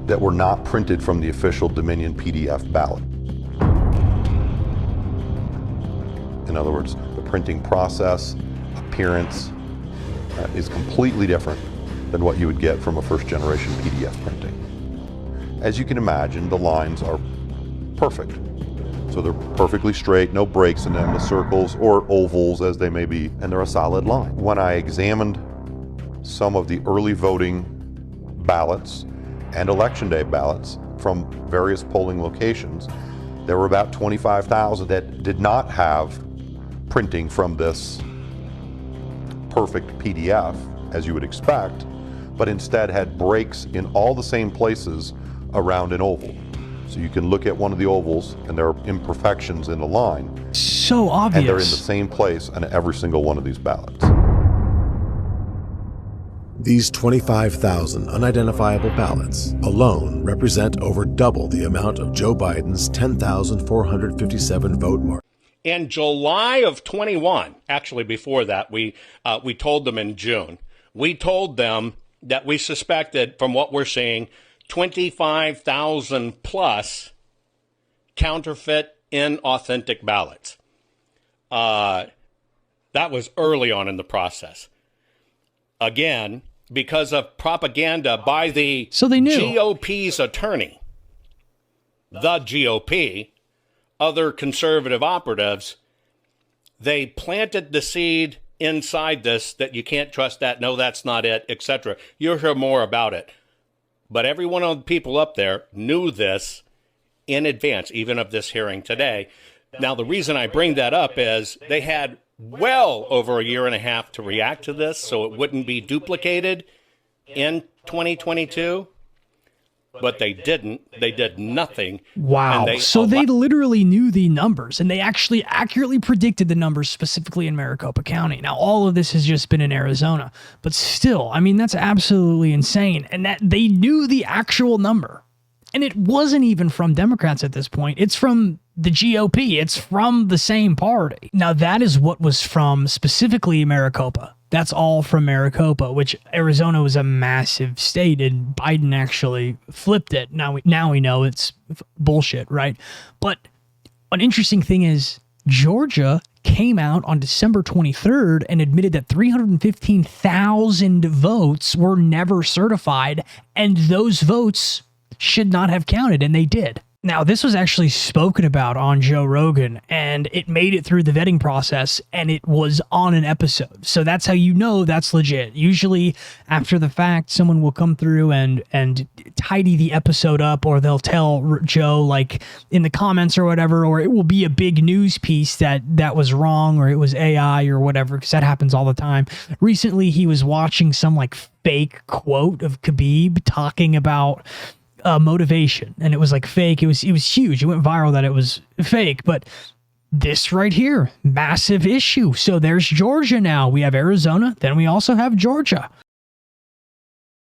[SPEAKER 3] that were not printed from the official Dominion PDF ballot. In other words, the printing process, appearance, is completely different than what you would get from a first-generation PDF printing. As you can imagine, the lines are perfect. So they're perfectly straight, no breaks in them, the circles or ovals as they may be, and they're a solid line. When I examined some of the early voting ballots and election day ballots from various polling locations, there were about 25,000 that did not have printing from this perfect PDF, as you would expect, but instead had breaks in all the same places around an oval. So you can look at one of the ovals and there are imperfections in the line.
[SPEAKER 1] So obvious.
[SPEAKER 3] And they're in the same place on every single one of these ballots.
[SPEAKER 7] These 25,000 unidentifiable ballots alone represent over double the amount of Joe Biden's 10,457 vote mark.
[SPEAKER 8] In July of 21, actually before that, we told them in June, we told them that we suspected, from what we're seeing, 25,000 plus counterfeit, inauthentic ballots. That was early on in the process. Again, because of propaganda by the GOP's attorney, the GOP, other conservative operatives, they planted the seed inside this that you can't trust that, no, that's not it, etc. You'll hear more about it. But every one of the people up there knew this in advance, even of this hearing today. Now, the reason I bring that up is they had well over a year and a half to react to this, so it wouldn't be duplicated in 2022. But they didn't. They did nothing.
[SPEAKER 1] Wow. So they literally knew the numbers, and they actually accurately predicted the numbers specifically in Maricopa County. Now, all of this has just been in Arizona, but still, I mean, that's absolutely insane. And that they knew the actual number. And it wasn't even from Democrats at this point. It's from the GOP. It's from the same party. Now, that is what was from specifically Maricopa. That's all from Maricopa, which Arizona was a massive state, and Biden actually flipped it. Now we know it's bullshit, right? But an interesting thing is Georgia came out on December 23rd and admitted that 315,000 votes were never certified, and those votes should not have counted, and they did. Now, this was actually spoken about on Joe Rogan, and it made it through the vetting process, and it was on an episode. So that's how you know that's legit. Usually, after the fact, someone will come through and tidy the episode up, or they'll tell Joe, like, in the comments or whatever, or it will be a big news piece that was wrong, or it was AI or whatever, because that happens all the time. Recently, he was watching some, like, fake quote of Khabib talking about motivation, and it was like fake. It was huge. It went viral that it was fake, but this right here, massive issue. So there's Georgia now. We have Arizona, then we also have Georgia.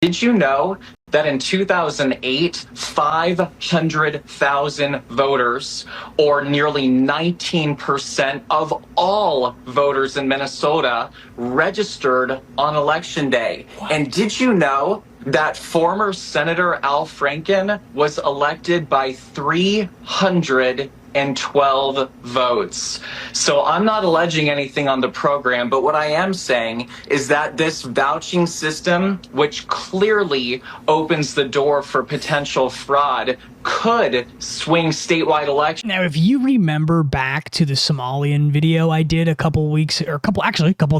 [SPEAKER 9] Did you know that in 2008, 500,000 voters, or nearly 19% of all voters in Minnesota, registered on Election Day? What? And did you know that former Senator Al Franken was elected by 312 votes? So I'm not alleging anything on the program, but what I am saying is that this vouching system, which clearly opens the door for potential fraud, could swing statewide elections.
[SPEAKER 1] Now, if you remember back to the Somalian video I did a couple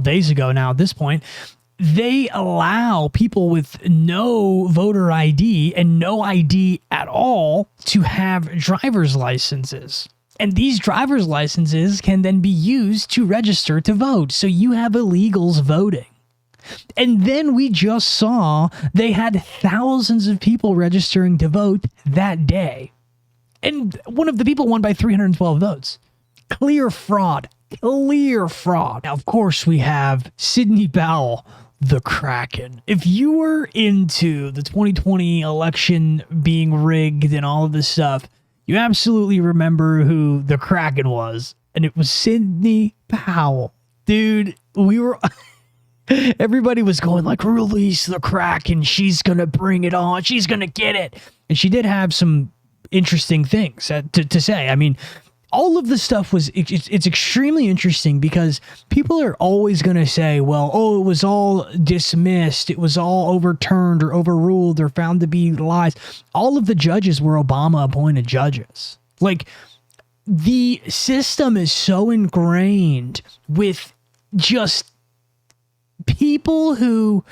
[SPEAKER 1] days ago now at this point, they allow people with no voter ID and no ID at all to have driver's licenses. And these driver's licenses can then be used to register to vote. So you have illegals voting. And then we just saw they had thousands of people registering to vote that day. And one of the people won by 312 votes. Clear fraud. Clear fraud. Now, of course, we have Sidney Powell, the Kraken. If you were into the 2020 election being rigged and all of this stuff, you absolutely remember who the Kraken was. And it was Sidney Powell. Dude, everybody was going like, release the Kraken. She's going to bring it on. She's going to get it. And she did have some interesting things to say. I mean, all of the stuff it's extremely interesting because people are always going to say, well, it was all dismissed. It was all overturned or overruled or found to be lies. All of the judges were Obama appointed judges. Like, the system is so ingrained with just people who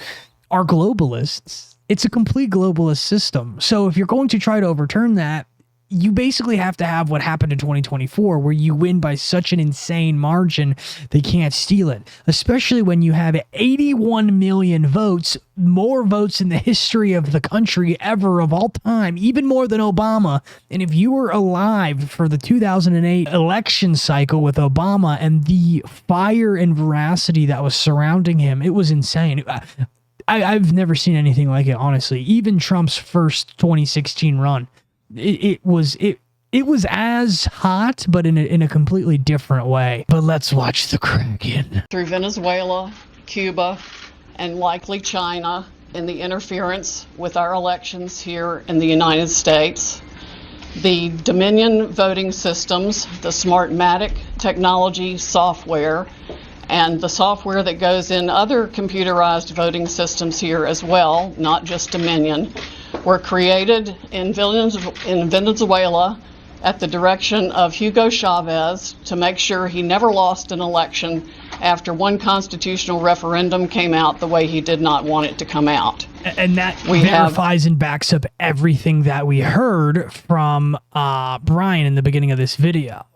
[SPEAKER 1] are globalists. It's a complete globalist system. So if you're going to try to overturn that, you basically have to have what happened in 2024, where you win by such an insane margin, they can't steal it. Especially when you have 81 million votes, more votes in the history of the country ever of all time, even more than Obama. And if you were alive for the 2008 election cycle with Obama and the fire and veracity that was surrounding him, it was insane. I've never seen anything like it, honestly. Even Trump's first 2016 run. It was as hot, but in a completely different way. But let's watch the Kraken.
[SPEAKER 11] Through Venezuela, Cuba, and likely China in the interference with our elections here in the United States. The Dominion voting systems, the Smartmatic technology software, and the software that goes in other computerized voting systems here as well, not just Dominion, were created in Venezuela at the direction of Hugo Chavez to make sure he never lost an election after one constitutional referendum came out the way he did not want it to come out.
[SPEAKER 1] And that verifies and backs up everything that we heard from Brian in the beginning of this video.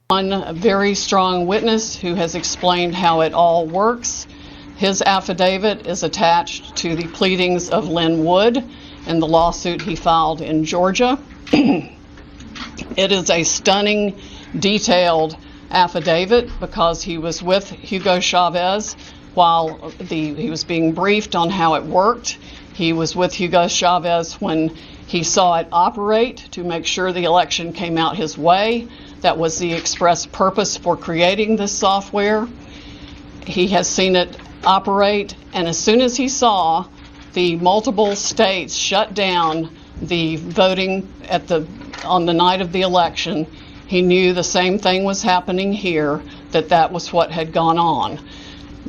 [SPEAKER 11] One very strong witness who has explained how it all works. His affidavit is attached to the pleadings of Lynn Wood in the lawsuit he filed in Georgia. It is a stunning, detailed affidavit because he was with Hugo Chavez while he was being briefed on how it worked. He was with Hugo Chavez when he saw it operate to make sure the election came out his way. That was the express purpose for creating this software. He has seen it operate, and as soon as he saw the multiple states shut down the voting on the night of the election, he knew the same thing was happening here, that was what had gone on.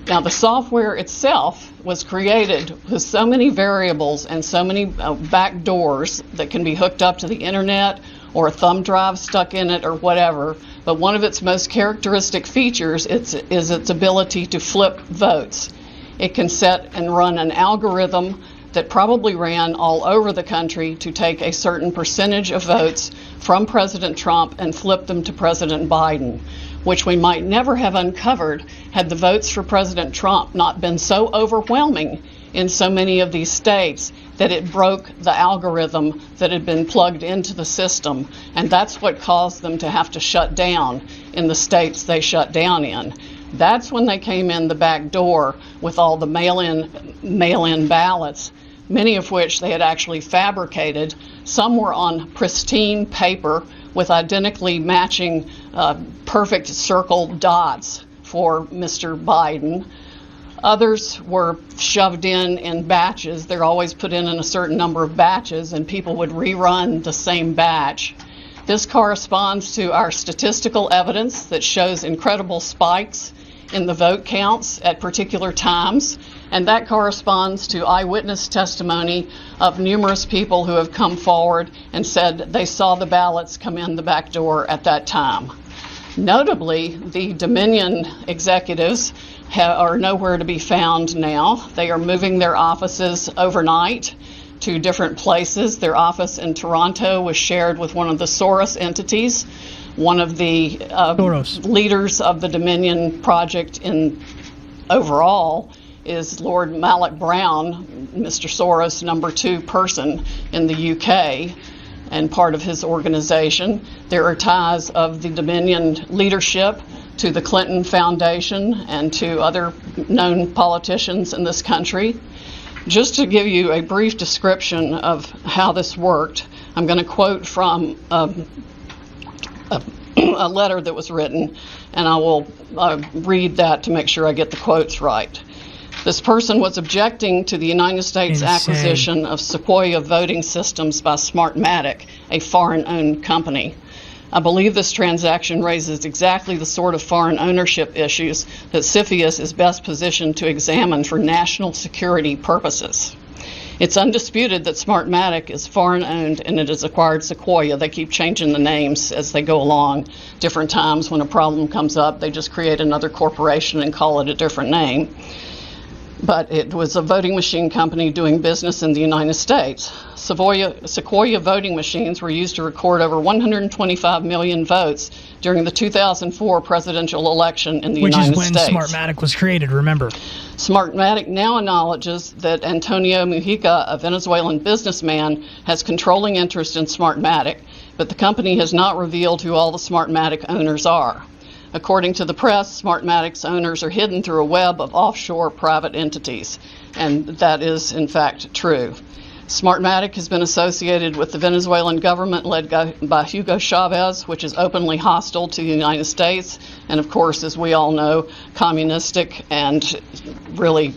[SPEAKER 11] Now, the software itself was created with so many variables and so many back doors that can be hooked up to the internet or a thumb drive stuck in it or whatever. But one of its most characteristic features is its ability to flip votes. It can set and run an algorithm that probably ran all over the country to take a certain percentage of votes from President Trump and flip them to President Biden, which we might never have uncovered had the votes for President Trump not been so overwhelming in so many of these states that it broke the algorithm that had been plugged into the system. And that's what caused them to have to shut down in the states they shut down in. That's when they came in the back door with all the mail-in ballots, many of which they had actually fabricated. Some were on pristine paper with identically matching perfect circle dots for Mr. Biden. Others were shoved in batches. They're always put in a certain number of batches, and people would rerun the same batch. This corresponds to our statistical evidence that shows incredible spikes in the vote counts at particular times, and that corresponds to eyewitness testimony of numerous people who have come forward and said they saw the ballots come in the back door at that time. Notably, the Dominion executives are nowhere to be found now. They are moving their offices overnight to different places. Their office in Toronto was shared with one of the Soros entities. One of the leaders of the Dominion project overall is Lord Malloch Brown, Mr. Soros' number 2 person in the UK, and part of his organization. There are ties of the Dominion leadership to the Clinton Foundation and to other known politicians in this country. Just to give you a brief description of how this worked, I'm going to quote from a letter that was written, and I will read that to make sure I get the quotes right. This person was objecting to the United States acquisition of Sequoia voting systems by Smartmatic, a foreign-owned company. I believe this transaction raises exactly the sort of foreign ownership issues that CFIUS is best positioned to examine for national security purposes. It's undisputed that Smartmatic is foreign-owned and it has acquired Sequoia. They keep changing the names as they go along. Different times when a problem comes up, they just create another corporation and call it a different name. But it was a voting machine company doing business in the United States. Sequoia voting machines were used to record over 125 million votes during the 2004 presidential election in the United States.
[SPEAKER 1] Which is when Smartmatic was created, remember.
[SPEAKER 11] Smartmatic now acknowledges that Antonio Mujica, a Venezuelan businessman, has controlling interest in Smartmatic, but the company has not revealed who all the Smartmatic owners are. According to the press, Smartmatic's owners are hidden through a web of offshore private entities, and that is, in fact, true. Smartmatic has been associated with the Venezuelan government led by Hugo Chavez, which is openly hostile to the United States, and of course, as we all know, communistic and really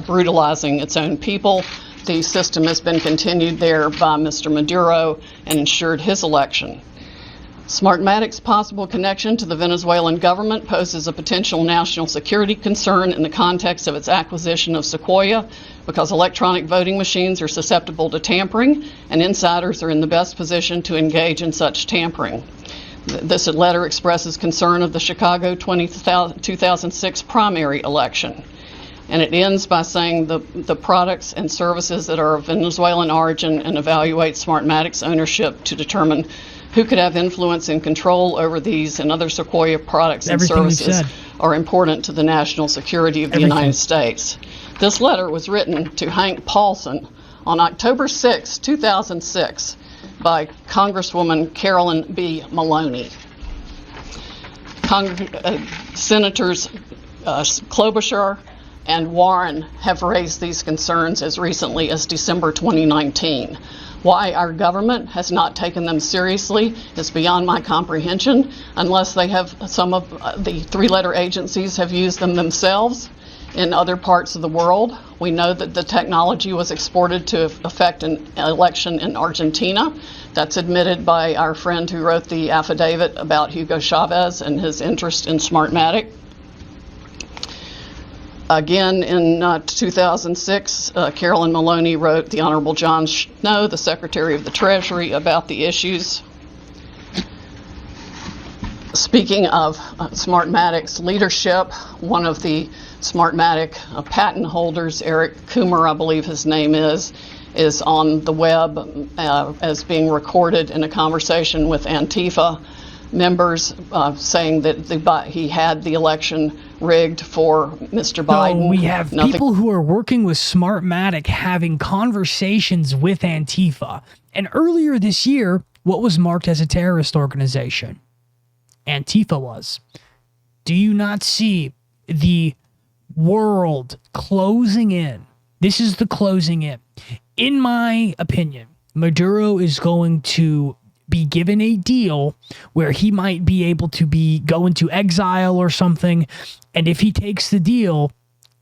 [SPEAKER 11] brutalizing its own people. The system has been continued there by Mr. Maduro and ensured his election. Smartmatic's possible connection to the Venezuelan government poses a potential national security concern in the context of its acquisition of Sequoia, because electronic voting machines are susceptible to tampering, and insiders are in the best position to engage in such tampering. This letter expresses concern of the Chicago 2006 primary election. And it ends by saying the products and services that are of Venezuelan origin, and evaluate Smartmatic's ownership to determine who could have influence and control over these and other Sequoia products and services are important to the national security of the United States. This letter was written to Hank Paulson on October 6, 2006 by Congresswoman Carolyn B. Maloney. Senators Klobuchar, and Warren have raised these concerns as recently as December 2019. Why our government has not taken them seriously is beyond my comprehension, unless they have, some of the three-letter agencies have used them themselves in other parts of the world. We know that the technology was exported to affect an election in Argentina. That's admitted by our friend who wrote the affidavit about Hugo Chavez and his interest in Smartmatic. Again, in 2006, Carolyn Maloney wrote the Honorable John Snow, the Secretary of the Treasury, about the issues. Speaking of Smartmatic's leadership, one of the Smartmatic patent holders, Eric Coomer, I believe his name is on the web as being recorded in a conversation with Antifa members saying that he had the election rigged for Mr. Biden.
[SPEAKER 1] So we have people who are working with Smartmatic having conversations with Antifa. And earlier this year, what was marked as a terrorist organization? Antifa was. Do you not see the world closing in? This is the closing in. In my opinion, Maduro is going to be given a deal where he might be able to go into exile or something. And if he takes the deal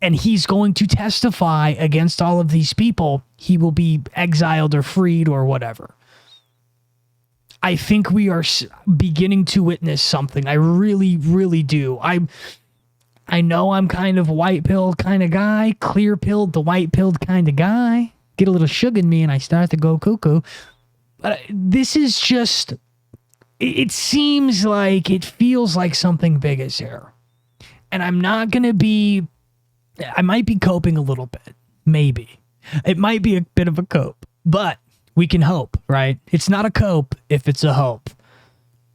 [SPEAKER 1] and he's going to testify against all of these people, he will be exiled or freed or whatever. I think we are beginning to witness something. I really, really do. I know I'm kind of white pill kind of guy, clear pilled to white pilled kind of guy. Get a little sugar in me and I start to go cuckoo. But this is just, it seems like, it feels like something big is here. And I'm not going to be, I might be coping a little bit. Maybe. It might be a bit of a cope. But we can hope, right? It's not a cope if it's a hope.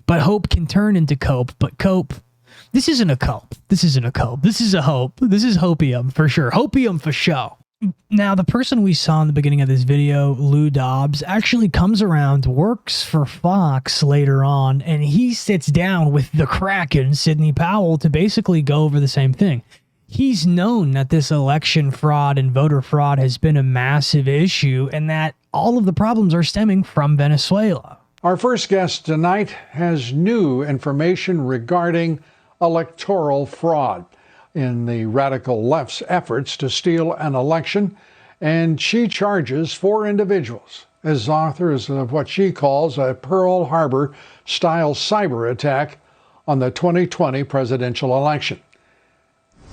[SPEAKER 1] But hope can turn into cope. But cope, this isn't a cope. This isn't a cope. This is a hope. This is hopium for sure. Hopium for show. Now, the person we saw in the beginning of this video, Lou Dobbs, actually comes around, works for Fox later on, and he sits down with the Kraken, Sidney Powell, to basically go over the same thing. He's known that this election fraud and voter fraud has been a massive issue and that all of the problems are stemming from Venezuela.
[SPEAKER 10] Our first guest tonight has new information regarding electoral fraud in the radical left's efforts to steal an election, and she charges 4 individuals as authors of what she calls a Pearl Harbor-style cyber attack on the 2020 presidential election.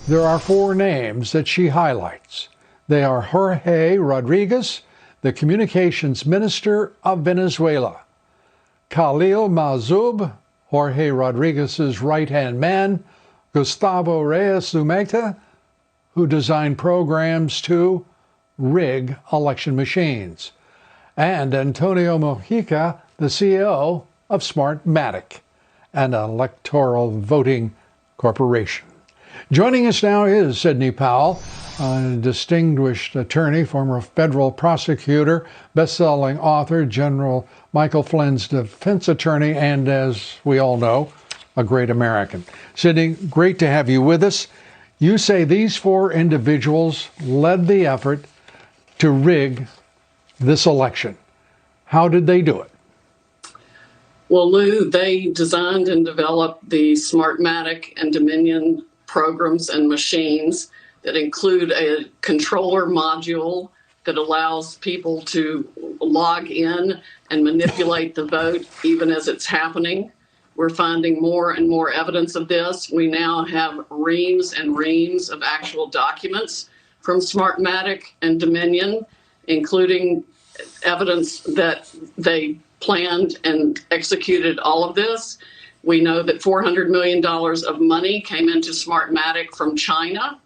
[SPEAKER 10] There are 4 names that she highlights. They are Jorge Rodriguez, the communications minister of Venezuela; Khalil Mazoub, Jorge Rodriguez's right-hand man; Gustavo Reyes Zumeta, who designed programs to rig election machines; and Antonio Mojica, the CEO of Smartmatic, an electoral voting corporation. Joining us now is Sidney Powell, a distinguished attorney, former federal prosecutor, best-selling author, General Michael Flynn's defense attorney, and, as we all know, a great American. Sidney, great to have you with us. You say these 4 individuals led the effort to rig this election. How did they do it?
[SPEAKER 11] Well, Lou, they designed and developed the Smartmatic and Dominion programs and machines that include a controller module that allows people to log in and manipulate the vote even as it's happening. We're finding more and more evidence of this. We now have reams and reams of actual documents from Smartmatic and Dominion, including evidence that they planned and executed all of this. We know that $400 million of money came into Smartmatic from China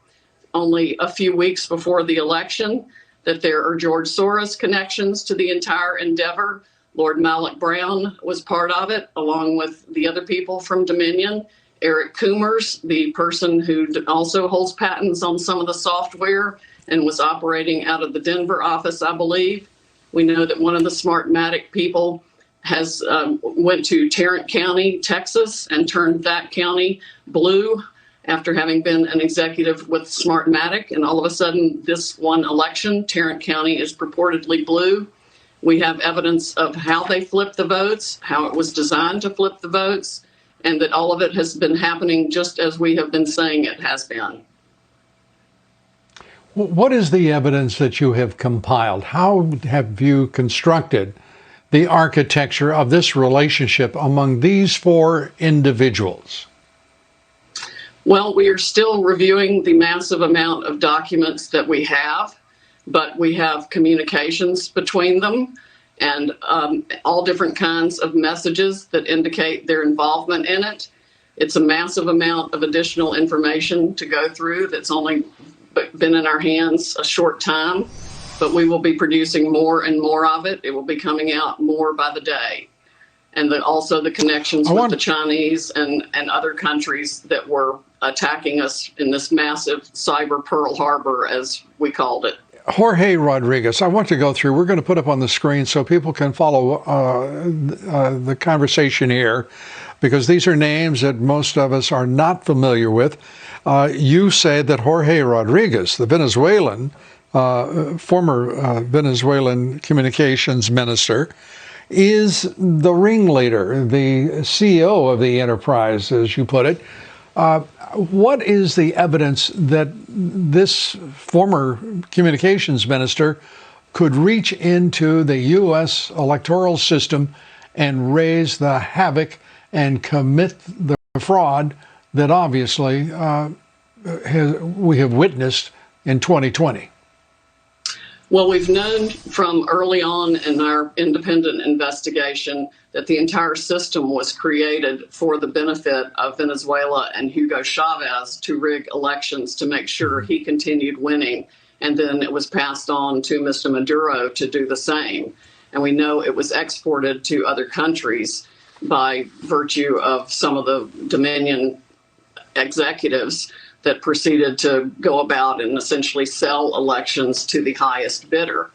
[SPEAKER 11] only a few weeks before the election, that there are George Soros connections to the entire endeavor. Lord Malik Brown was part of it, along with the other people from Dominion. Eric Coomers, the person who also holds patents on some of the software and was operating out of the Denver office, I believe. We know that one of the Smartmatic people has went to Tarrant County, Texas, and turned that county blue after having been an executive with Smartmatic, and all of a sudden this one election, Tarrant County is purportedly blue. We have evidence of how they flipped the votes, how it was designed to flip the votes, and that all of it has been happening just as we have been saying it has been.
[SPEAKER 10] What is the evidence that you have compiled? How have you constructed the architecture of this relationship among these four individuals?
[SPEAKER 11] Well, we are still reviewing the massive amount of documents that we have, but we have communications between them and all different kinds of messages that indicate their involvement in it. It's a massive amount of additional information to go through that's only been in our hands a short time, but we will be producing more and more of it. It will be coming out more by the day. And also the connections with the Chinese and other countries that were attacking us in this massive cyber Pearl Harbor, as we called it.
[SPEAKER 10] Jorge Rodriguez, I want to go through, we're going to put up on the screen so people can follow the conversation here, because these are names that most of us are not familiar with. You say that Jorge Rodriguez, the Venezuelan, former Venezuelan communications minister, is the ringleader, the CEO of the enterprise, as you put it. What is the evidence that this former communications minister could reach into the U.S. electoral system and raise the havoc and commit the fraud that obviously we have witnessed in 2020?
[SPEAKER 11] Well, we've known from early on in our independent investigation that the entire system was created for the benefit of Venezuela and Hugo Chavez to rig elections to make sure he continued winning. And then it was passed on to Mr. Maduro to do the same. And we know it was exported to other countries by virtue of some of the Dominion executives that proceeded to go about and essentially sell elections to the highest bidder.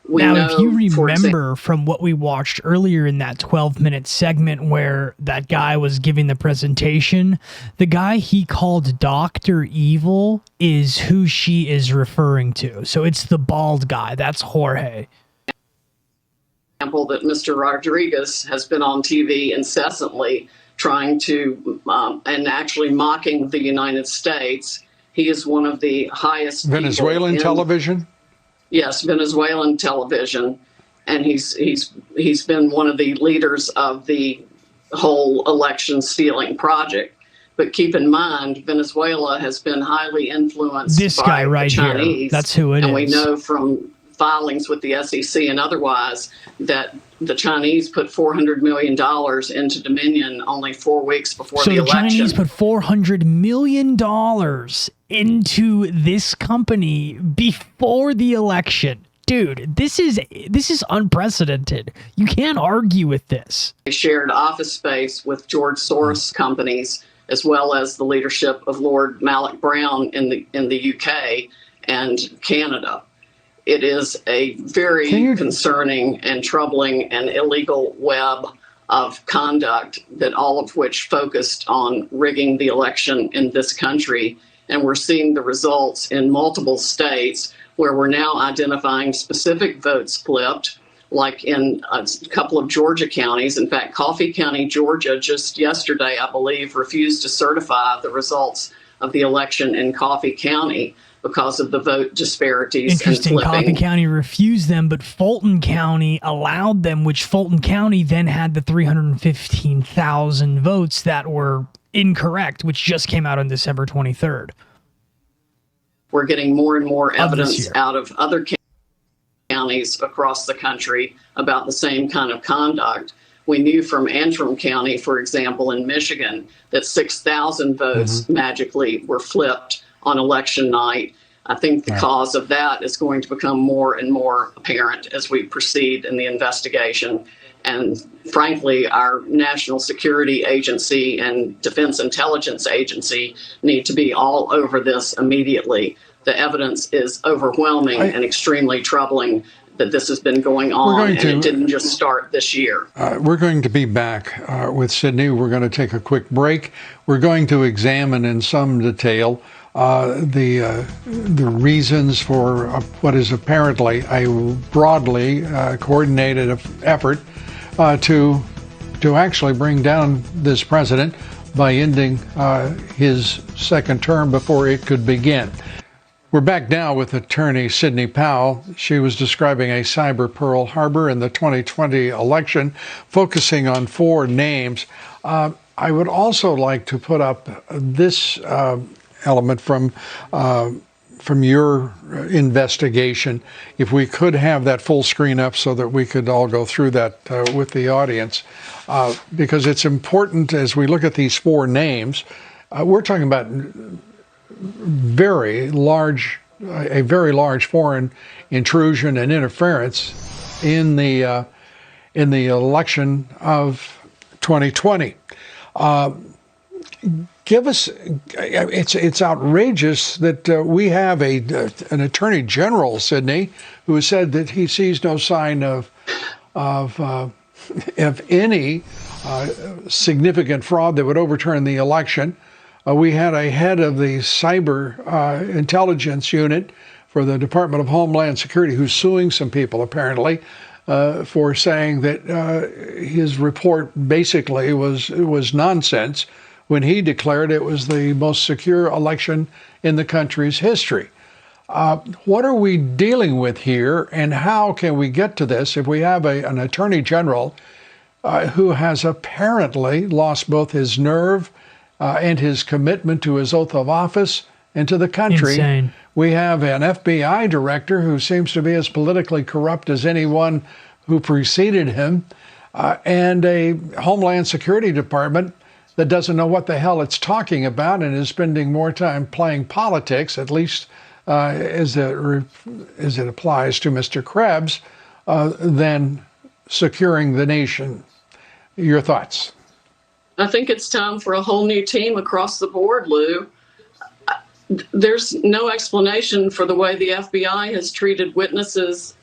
[SPEAKER 1] Now, if you remember from what we watched earlier in that 12-minute segment where that guy was giving the presentation, the guy he called Dr. Evil is who she is referring to. So it's the bald guy. That's Jorge.
[SPEAKER 11] Example that Mr. Rodriguez has been on TV incessantly trying to and actually mocking the United States. He is one of the highest
[SPEAKER 10] Venezuelan television?
[SPEAKER 11] Yes, Venezuelan television, and he's been one of the leaders of the whole election stealing project. But keep in mind, Venezuela has been highly influenced
[SPEAKER 1] this
[SPEAKER 11] by
[SPEAKER 1] guy right
[SPEAKER 11] the Chinese.
[SPEAKER 1] Here. That's who it is.
[SPEAKER 11] And we know from filings with the SEC and otherwise that the Chinese put $400 million into Dominion only 4 weeks before the election.
[SPEAKER 1] So the Chinese put $400 million into this company before the election. Dude, this is unprecedented. You can't argue with this.
[SPEAKER 11] They shared office space with George Soros companies, as well as the leadership of Lord Malloch Brown in the UK and Canada. It is a very concerning and troubling and illegal web of conduct that all of which focused on rigging the election in this country. And we're seeing the results in multiple states where we're now identifying specific votes flipped, like in a couple of Georgia counties. In fact, Coffee County, Georgia, just yesterday, I believe, refused to certify the results of the election in Coffee County because of the vote disparities.
[SPEAKER 1] Interesting.
[SPEAKER 11] And flipping.
[SPEAKER 1] Coffee County refused them, but Fulton County allowed them, which Fulton County then had the 315,000 votes that were incorrect, which just came out on December 23rd.
[SPEAKER 11] We're getting more and more evidence out of other counties across the country about the same kind of conduct. We knew from Antrim County, for example, in Michigan, that 6,000 votes magically were flipped on election night. I think the cause of that is going to become more and more apparent as we proceed in the investigation. And frankly, our National Security Agency and Defense Intelligence Agency need to be all over this immediately. The evidence is overwhelming and extremely troubling that this has been going on, and it didn't just start this year.
[SPEAKER 10] We're going to be back with Sydney. We're going to take a quick break. We're going to examine in some detail the reasons for what is apparently a broadly coordinated effort to actually bring down this president by ending his second term before it could begin. We're back now with attorney Sidney Powell. She was describing a cyber Pearl Harbor in the 2020 election, focusing on 4 names. I would also like to put up this element from your investigation. If we could have that full screen up so that we could all go through that with the audience, because it's important as we look at these 4 names. We're talking about a very large foreign intrusion and interference in the election of 2020. It's outrageous that we have an attorney general, Sidney, who has said that he sees no sign of any significant fraud that would overturn the election. We had a head of the cyber intelligence unit for the Department of Homeland Security who's suing some people, apparently, for saying that his report basically was nonsense when he declared it was the most secure election in the country's history. What are we dealing with here, and how can we get to this if we have an attorney general who has apparently lost both his nerve and his commitment to his oath of office and to the country?
[SPEAKER 1] Insane.
[SPEAKER 10] We have an FBI director who seems to be as politically corrupt as anyone who preceded him, and a Homeland Security Department that doesn't know what the hell it's talking about and is spending more time playing politics, at least as it applies to Mr. Krebs, than securing the nation. Your thoughts?
[SPEAKER 11] I think it's time for a whole new team across the board, Lou. There's no explanation for the way the FBI has treated witnesses,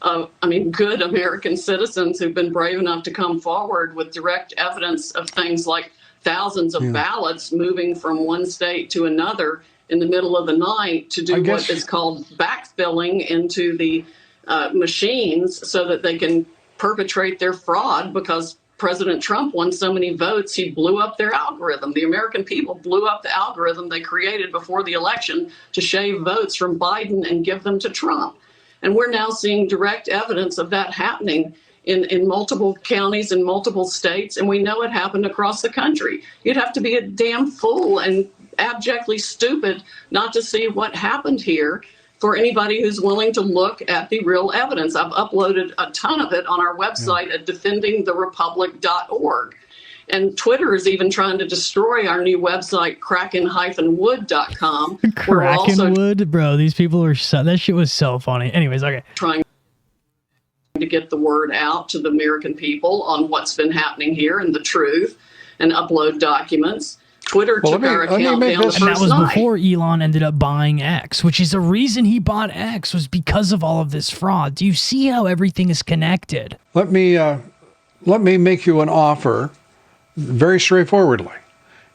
[SPEAKER 11] good American citizens who've been brave enough to come forward with direct evidence of things like thousands of ballots moving from one state to another in the middle of the night to do what is called backfilling into the machines so that they can perpetrate their fraud, because President Trump won so many votes, he blew up their algorithm. The American people blew up the algorithm they created before the election to shave votes from Biden and give them to Trump. And we're now seeing direct evidence of that happening in multiple counties in multiple states, and we know it happened across the country. You'd have to be a damn fool and abjectly stupid not to see what happened here for anybody who's willing to look at the real evidence. I've uploaded a ton of it on our website at defendingtherepublic.org. And Twitter is even trying to destroy our new website, kraken-wood.com.
[SPEAKER 1] Krakenwood? Bro, these people are that shit was so funny. Anyways, okay.
[SPEAKER 11] Trying to get the word out to the American people on what's been happening here and the truth, and upload documents. Twitter took our account down the first night.
[SPEAKER 1] And that was before Elon ended up buying X, which is the reason he bought X was because of all of this fraud. Do you see how everything is connected?
[SPEAKER 10] Let me make you an offer very straightforwardly.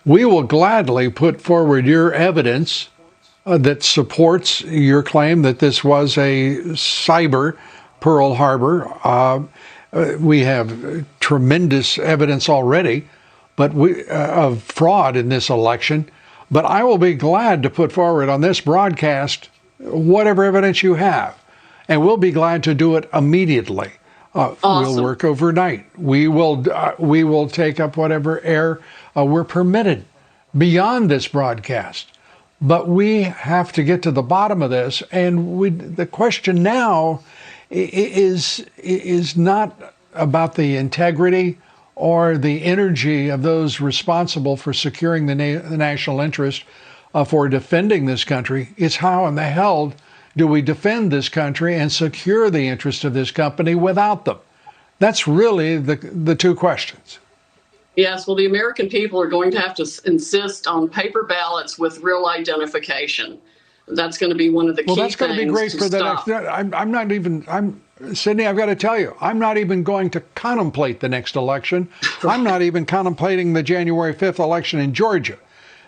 [SPEAKER 10] We will gladly put forward your evidence that supports your claim that this was a cyber Pearl Harbor. We have tremendous evidence already of fraud in this election. But I will be glad to put forward on this broadcast whatever evidence you have. And we'll be glad to do it immediately.
[SPEAKER 11] Awesome.
[SPEAKER 10] We'll work overnight. We will take up whatever air we're permitted beyond this broadcast. But we have to get to the bottom of this. And the question now is not about the integrity or the energy of those responsible for securing the national interest for defending this country. It's how in the hell do we defend this country and secure the interest of this company without them? That's really the two questions.
[SPEAKER 11] Yes, well, the American people are going to have to insist on paper ballots with real identification. That's going to be one of the key things.
[SPEAKER 10] Well, that's going to be great for the
[SPEAKER 11] stop.
[SPEAKER 10] next. Sidney, I've got to tell you, I'm not even going to contemplate the next election. I'm not even contemplating the January 5th election in Georgia.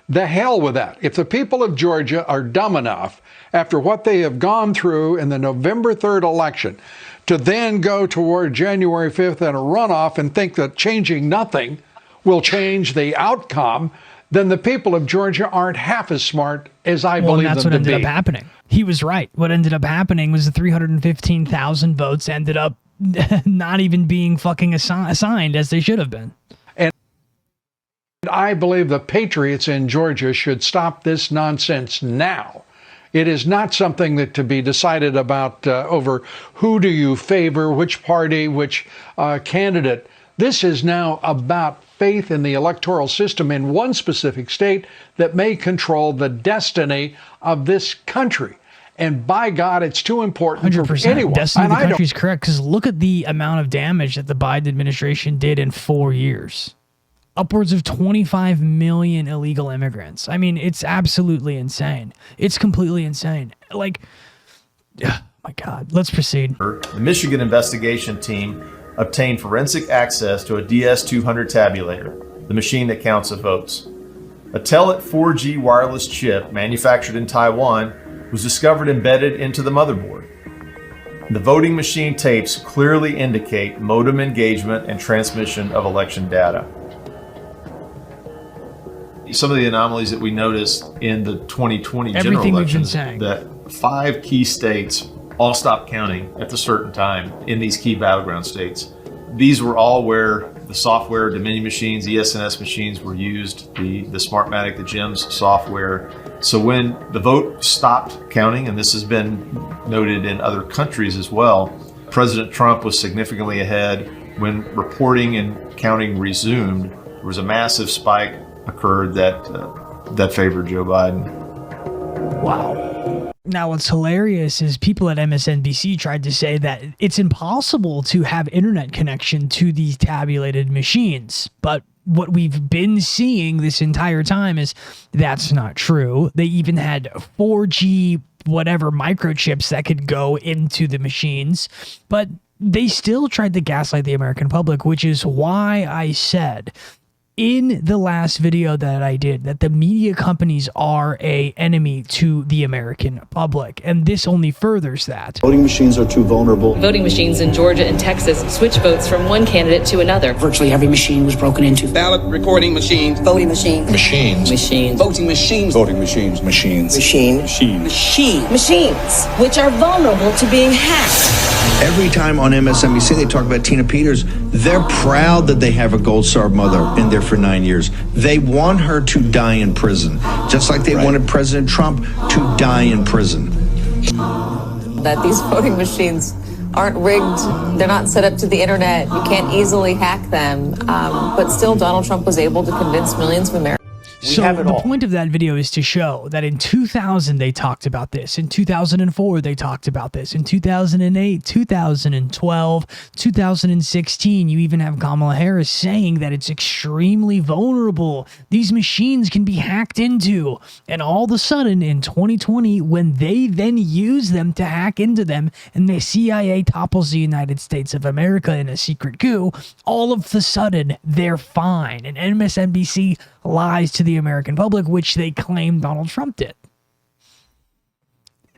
[SPEAKER 10] The hell with that. If the people of Georgia are dumb enough, after what they have gone through in the November 3rd election, to then go toward January 5th and a runoff and think that changing nothing will change the outcome, then the people of Georgia aren't half as smart as I believe them to be.
[SPEAKER 1] Well, that's what ended up happening. He was right. What ended up happening was the 315,000 votes ended up not even being fucking assigned as they should have been.
[SPEAKER 10] And I believe the patriots in Georgia should stop this nonsense now. It is not something that to be decided about over who do you favor, which party, which candidate. This is now about faith in the electoral system in one specific state that may control the destiny of this country. And by God, it's too important
[SPEAKER 1] 100%.
[SPEAKER 10] for anyone.
[SPEAKER 1] Destiny of the country is correct, because look at the amount of damage that the Biden administration did in 4 years. Upwards of 25 million illegal immigrants. I mean, it's absolutely insane. It's completely insane. Like, oh my God. Let's proceed.
[SPEAKER 12] The Michigan investigation team obtained forensic access to a DS-200 tabulator, the machine that counts the votes. A Telit 4G wireless chip manufactured in Taiwan was discovered embedded into the motherboard. The voting machine tapes clearly indicate modem engagement and transmission of election data. Some of the anomalies that we noticed in the 2020 general elections, that 5 key states all stopped counting at a certain time in these key battleground states. These were all where the software, Dominion machines, ESNS machines were used, the Smartmatic, the GEMS software. So when the vote stopped counting, and this has been noted in other countries as well, President Trump was significantly ahead. When reporting and counting resumed, there was a massive spike occurred that favored Joe Biden.
[SPEAKER 1] Wow. Now, what's hilarious is people at MSNBC tried to say that it's impossible to have internet connection to these tabulated machines. But what we've been seeing this entire time is that's not true. They even had 4G whatever microchips that could go into the machines, but they still tried to gaslight the American public, which is why I said in the last video that I did that the media companies are an enemy to the American public, and this only furthers that.
[SPEAKER 15] Voting machines are too vulnerable.
[SPEAKER 4] Voting machines in Georgia and Texas switch votes from one candidate to another.
[SPEAKER 16] Virtually every machine was broken into.
[SPEAKER 24] Ballot recording machines.
[SPEAKER 16] Voting machines.
[SPEAKER 24] Machines.
[SPEAKER 16] Machines.
[SPEAKER 24] Voting machines.
[SPEAKER 15] Voting machines. Machines.
[SPEAKER 16] Machine.
[SPEAKER 15] Machines.
[SPEAKER 16] Machine.
[SPEAKER 25] Machines, which are vulnerable to being hacked.
[SPEAKER 26] Every time on MSNBC they talk about Tina Peters, they're proud that they have a Gold Star mother in there for 9 years. They want her to die in prison, just like they wanted President Trump to die in prison.
[SPEAKER 27] That these voting machines aren't rigged, they're not set up to the internet, you can't easily hack them, but still Donald Trump was able to convince millions of Americans.
[SPEAKER 1] So the point of that video is to show that in 2000 they talked about this, in 2004 they talked about this, in 2008, 2012, 2016, you even have Kamala Harris saying that it's extremely vulnerable. These machines can be hacked into. And all of a sudden in 2020, when they then use them to hack into them and the CIA topples the United States of America in a secret coup, all of a sudden they're fine. And MSNBC lies to the American public, which they claim Donald Trump did.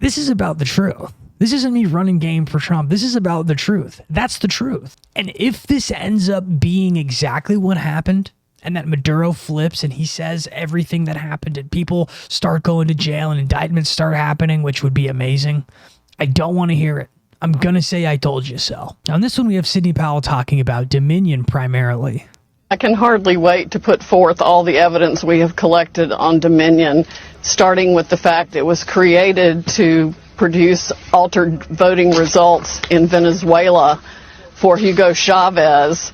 [SPEAKER 1] This is about the truth. This isn't me running game for Trump. This is about the truth. That's the truth. And if this ends up being exactly what happened, and that Maduro flips and he says everything that happened and people start going to jail and indictments start happening, which would be amazing, I don't want to hear it. I'm going to say I told you so. Now, in this one, we have Sidney Powell talking about Dominion primarily.
[SPEAKER 11] I can hardly wait to put forth all the evidence we have collected on Dominion, starting with the fact it was created to produce altered voting results in Venezuela for Hugo Chavez,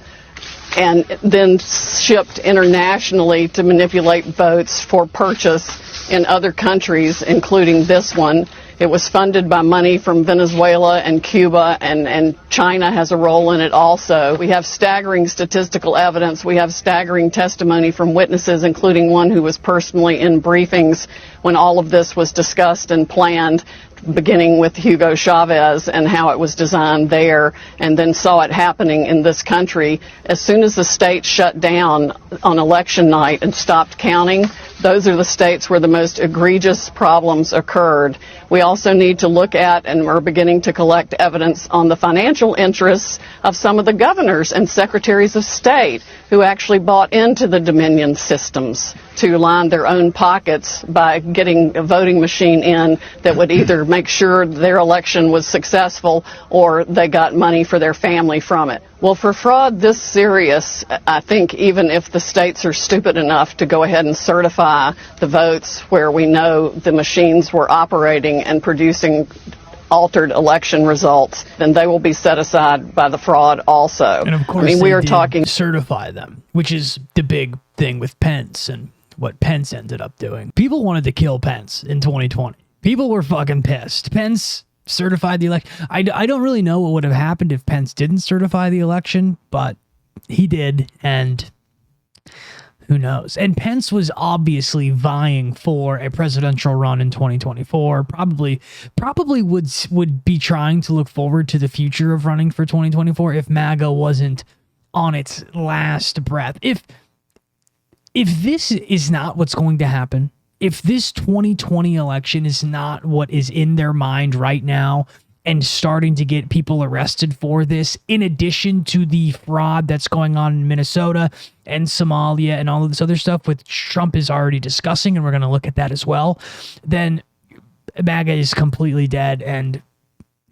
[SPEAKER 11] and then shipped internationally to manipulate votes for purchase in other countries, including this one, It was funded by money from Venezuela and Cuba, and China has a role in it also. We have staggering statistical evidence. We have staggering testimony from witnesses, including one who was personally in briefings when all of this was discussed and planned, beginning with Hugo Chavez and how it was designed there, and then saw it happening in this country. As soon as the state shut down on election night and stopped counting, those are the states where the most egregious problems occurred. We also need to look at, and we're beginning to collect evidence on the financial interests of some of the governors and secretaries of state who actually bought into the Dominion systems to line their own pockets by getting a voting machine in that would either make sure their election was successful or they got money for their family from it. Well, for fraud this serious, I think even if the states are stupid enough to go ahead and certify the votes where we know the machines were operating and producing altered election results, then they will be set aside by the fraud also.
[SPEAKER 1] And of course,
[SPEAKER 11] I mean, we are talking
[SPEAKER 1] certify them, which is the big thing with Pence and what Pence ended up doing. People wanted to kill Pence in 2020. People were fucking pissed. Pence certified the election. I don't really know what would have happened if Pence didn't certify the election, but he did, and who knows? And Pence was obviously vying for a presidential run in 2024. Probably would be trying to look forward to the future of running for 2024 if MAGA wasn't on its last breath. If this is not what's going to happen, if this 2020 election is not what is in their mind right now and starting to get people arrested for this, in addition to the fraud that's going on in Minnesota and Somalia and all of this other stuff, which Trump is already discussing, and we're going to look at that as well, then MAGA is completely dead, and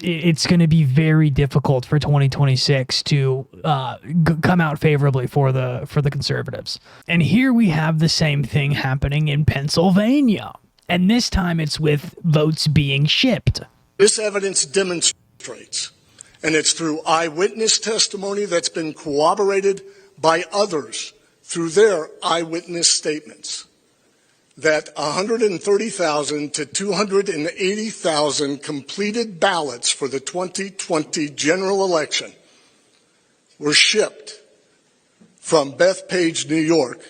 [SPEAKER 1] it's going to be very difficult for 2026 to come out favorably for the conservatives. And here we have the same thing happening in Pennsylvania, and this time it's with votes being shipped.
[SPEAKER 13] This evidence demonstrates, and it's through eyewitness testimony that's been corroborated by others through their eyewitness statements, that 130,000 to 280,000 completed ballots for the 2020 general election were shipped from Bethpage, New York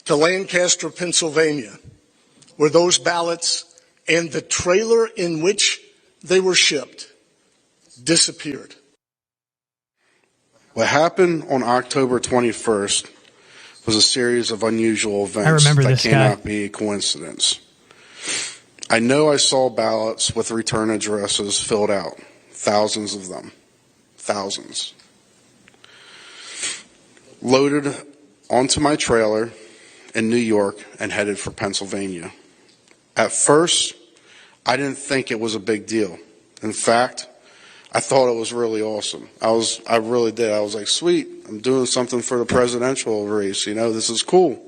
[SPEAKER 13] to Lancaster, Pennsylvania, where those ballots and the trailer in which they were shipped disappeared.
[SPEAKER 14] What happened on October 21st was a series of unusual events
[SPEAKER 1] I remember
[SPEAKER 14] that
[SPEAKER 1] this
[SPEAKER 14] cannot
[SPEAKER 1] guy.
[SPEAKER 14] be a coincidence. I know I saw ballots with return addresses filled out, thousands of them, thousands, loaded onto my trailer in New York and headed for Pennsylvania. At first, I didn't think it was a big deal. In fact, I thought it was really awesome. I really did. I was like, sweet, I'm doing something for the presidential race. You know, this is cool.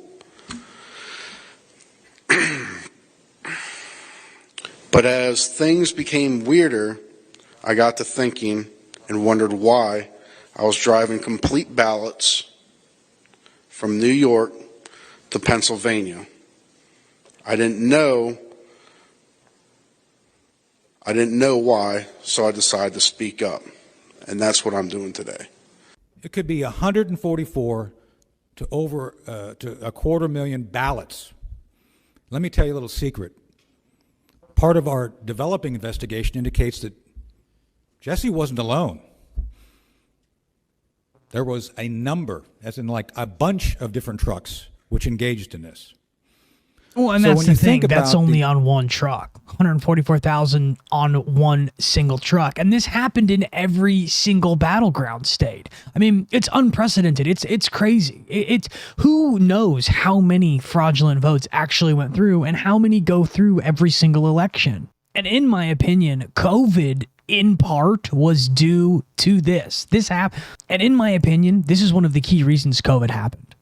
[SPEAKER 14] But as things became weirder, I got to thinking and wondered why I was driving complete ballots from New York to Pennsylvania. I didn't know why, so I decided to speak up. And that's what I'm doing today.
[SPEAKER 17] It could be 144 to over to 250,000 ballots. Let me tell you a little secret. Part of our developing investigation indicates that Jesse wasn't alone. There was a number, as in like a bunch of different trucks, which engaged in this.
[SPEAKER 1] Well, and
[SPEAKER 17] So
[SPEAKER 1] that's
[SPEAKER 17] when
[SPEAKER 1] the
[SPEAKER 17] you
[SPEAKER 1] thing.
[SPEAKER 17] think
[SPEAKER 1] That's
[SPEAKER 17] about
[SPEAKER 1] only on one truck. 144,000 on one single truck. And this happened in every single battleground state. I mean, it's unprecedented. It's crazy. It's who knows how many fraudulent votes actually went through and how many go through every single election. And in my opinion, COVID in part was due to this. This happened. And in my opinion, this is one of the key reasons COVID happened.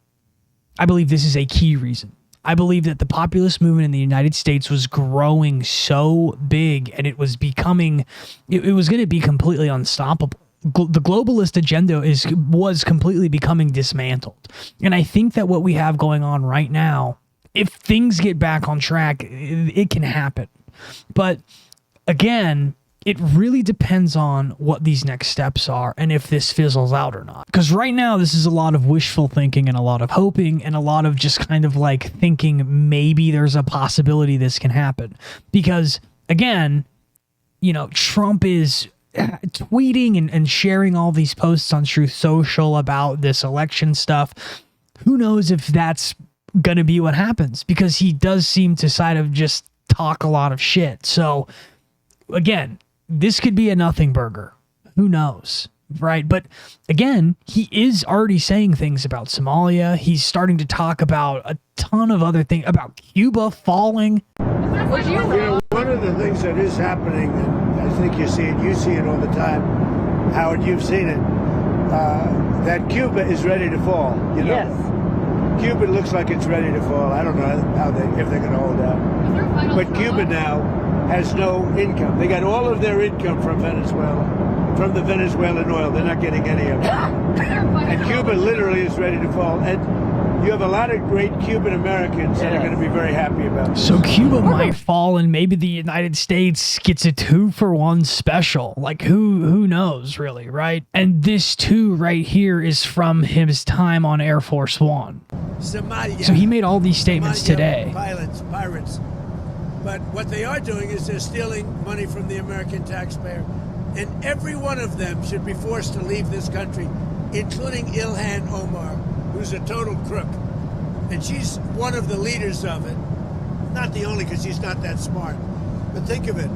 [SPEAKER 1] I believe this is a key reason. I believe that the populist movement in the United States was growing so big and it was becoming, it was going to be completely unstoppable. The globalist agenda was completely becoming dismantled. And I think that what we have going on right now, if things get back on track, it can happen. But again, it really depends on what these next steps are and if this fizzles out or not. Because right now, this is a lot of wishful thinking and a lot of hoping and a lot of just kind of like thinking maybe there's a possibility this can happen. Because again, you know, Trump is tweeting and sharing all these posts on Truth Social about this election stuff. Who knows if that's going to be what happens, because he does seem to side of just talk a lot of shit. So again, this could be a nothing burger. Who knows? Right. But again, he is already saying things about Somalia. He's starting to talk about a ton of other things, about Cuba falling.
[SPEAKER 2] One of the things that is happening, and I think you see it all the time, Howard, you've seen it, that Cuba is ready to fall. You know? Yes. Cuba looks like it's ready to fall. I don't know if they're going to hold out. But Cuba now has no income. They got all of their income from Venezuela, from the Venezuelan oil. They're not getting any of it. And Cuba literally is ready to fall. And you have a lot of great Cuban Americans that are going to be very happy about this.
[SPEAKER 1] So Cuba might fall, and maybe the United States gets a 2-for-1 special. Like who knows, really, right? And this too right here is from his time on Air Force One.
[SPEAKER 2] Somalia.
[SPEAKER 1] So he made all these statements today.
[SPEAKER 2] Pirates. But what they are doing is they're stealing money from the American taxpayer. And every one of them should be forced to leave this country, including Ilhan Omar, who's a total crook. And she's one of the leaders of it. Not the only, because she's not that smart. But think of it.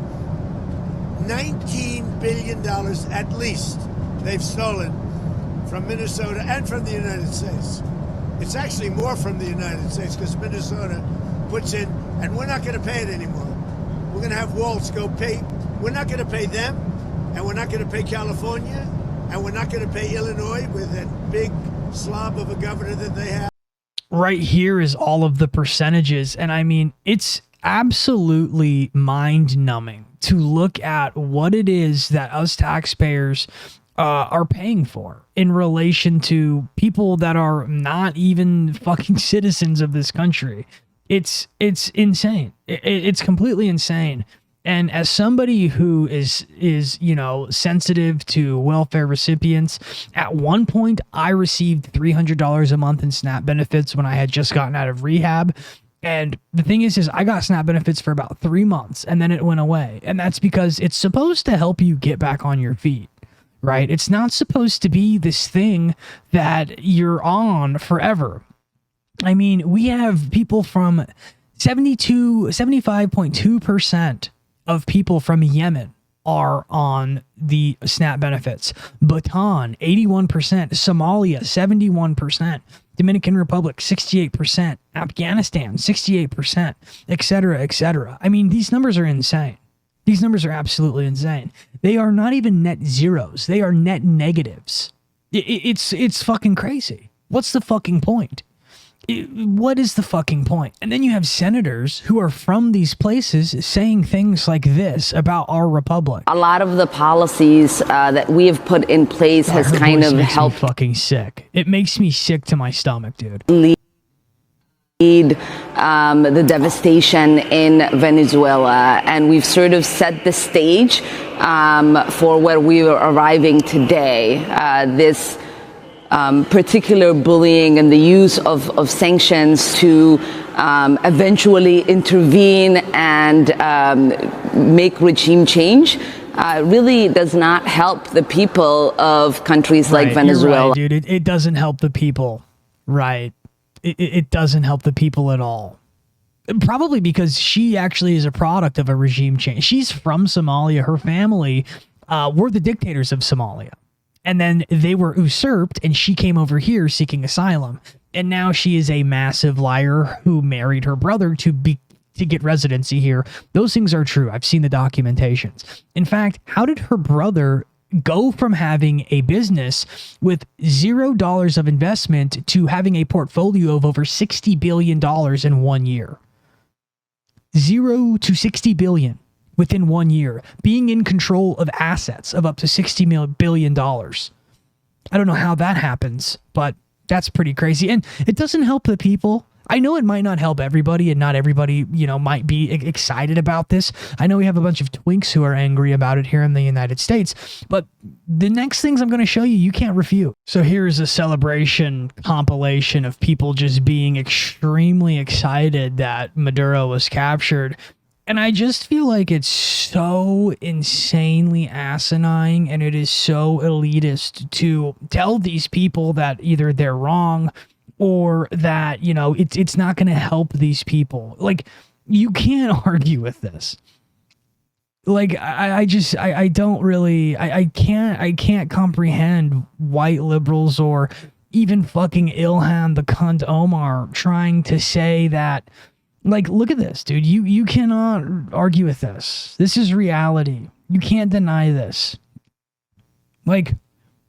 [SPEAKER 2] $19 billion at least they've stolen from Minnesota and from the United States. It's actually more from the United States, because Minnesota puts in, and we're not going to pay it anymore. We're going to have Waltz go pay. We're not going to pay them, and we're not going to pay California, and we're not going to pay Illinois with that big slob of a governor that they have.
[SPEAKER 1] Right here is all of the percentages. And I mean, it's absolutely mind-numbing to look at what it is that us taxpayers are paying for in relation to people that are not even fucking citizens of this country. It's insane. It's completely insane. And as somebody who is, you know, sensitive to welfare recipients, at one point I received $300 a month in SNAP benefits when I had just gotten out of rehab. And the thing is I got SNAP benefits for about 3 months and then it went away. And that's because it's supposed to help you get back on your feet, right? It's not supposed to be this thing that you're on forever. I mean, we have people from 75.2% of people from Yemen are on the SNAP benefits. Bhutan, 81%. Somalia, 71%. Dominican Republic, 68%. Afghanistan, 68%, et cetera, et cetera. I mean, these numbers are insane. These numbers are absolutely insane. They are not even net zeros. They are net negatives. It's fucking crazy. What's the fucking point? What is the fucking point? And then you have senators who are from these places saying things like this about our republic.
[SPEAKER 18] A lot of the policies that we have put in place has kind of helped.
[SPEAKER 1] Me fucking sick. It makes me sick to my stomach, dude.
[SPEAKER 18] Lead the devastation in Venezuela, and we've sort of set the stage for where we are arriving today. This particular bullying and the use of sanctions to eventually intervene and make regime change really does not help the people of countries like Venezuela.
[SPEAKER 1] Right, dude. It doesn't help the people. Right. It doesn't help the people at all. Probably because she actually is a product of a regime change. She's from Somalia. Her family were the dictators of Somalia. And then they were usurped, and she came over here seeking asylum. And now she is a massive liar who married her brother to get residency here. Those things are true. I've seen the documentations. In fact, how did her brother go from having a business with $0 of investment to having a portfolio of over $60 billion in 1 year? 0 to 60 billion. Within 1 year, being in control of assets of up to $60 billion. I don't know how that happens, but that's pretty crazy. And it doesn't help the people I know it might not help everybody, and not everybody, might be excited about this. I know we have a bunch of twinks who are angry about it here in the United States, but the next things I'm going to show you, you can't refute. So here's a celebration compilation of people just being extremely excited that Maduro was captured. And I just feel like it's so insanely asinine, and it is so elitist to tell these people that either they're wrong or that, it's not going to help these people. Like, you can't argue with this. Like, I can't comprehend white liberals or even fucking Ilhan the cunt Omar trying to say that, like, look at this, dude. You cannot argue with this. This is reality. You can't deny this. Like,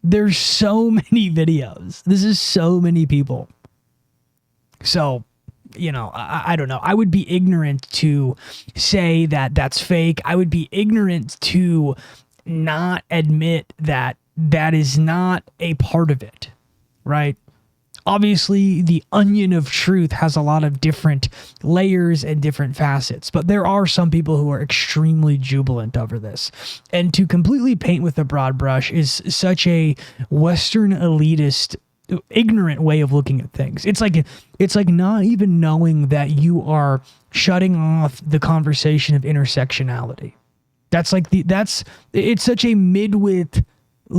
[SPEAKER 1] there's so many videos. This is so many people. So, I don't know. I would be ignorant to say that that's fake. I would be ignorant to not admit that that is not a part of it, right? Obviously, the onion of truth has a lot of different layers and different facets, but there are some people who are extremely jubilant over this. And to completely paint with a broad brush is such a Western elitist, ignorant way of looking at things. It's like not even knowing that you are shutting off the conversation of intersectionality. It's such a midwit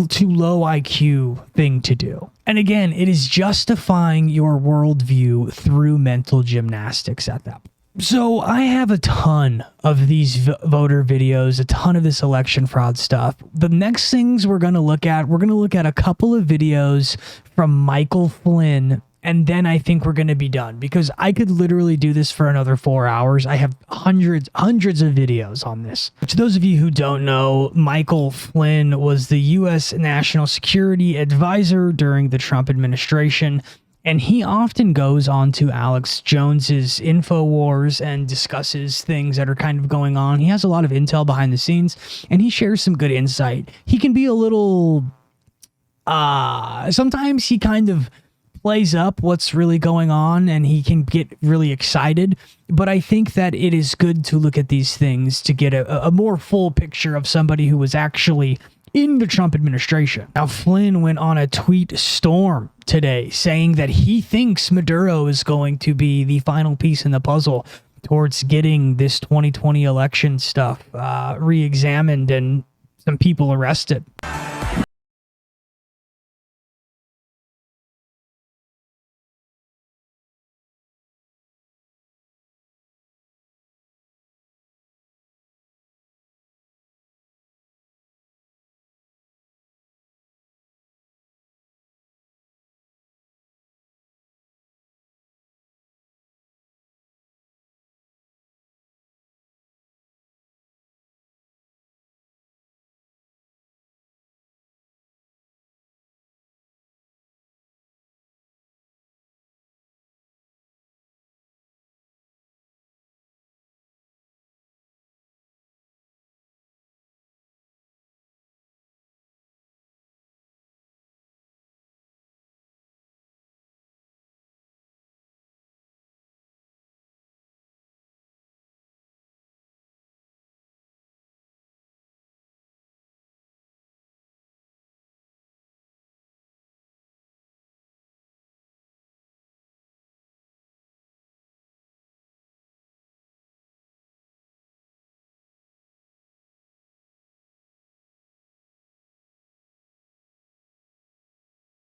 [SPEAKER 1] to low IQ thing to do. And again, it is justifying your worldview through mental gymnastics at that point. So I have a ton of these voter videos, a ton of this election fraud stuff. The next things we're going to look at a couple of videos from Michael Flynn, and then I think we're going to be done, because I could literally do this for another 4 hours. I have hundreds of videos on this. To those of you who don't know, Michael Flynn was the U.S. National Security Advisor during the Trump administration, and he often goes on to Alex Jones's InfoWars and discusses things that are kind of going on. He has a lot of intel behind the scenes, and he shares some good insight. He can be a little, sometimes he kind of plays up what's really going on, and he can get really excited. But I think that it is good to look at these things to get a more full picture of somebody who was actually in the Trump administration. Now, Flynn went on a tweet storm today saying that he thinks Maduro is going to be the final piece in the puzzle towards getting this 2020 election stuff re-examined and some people arrested.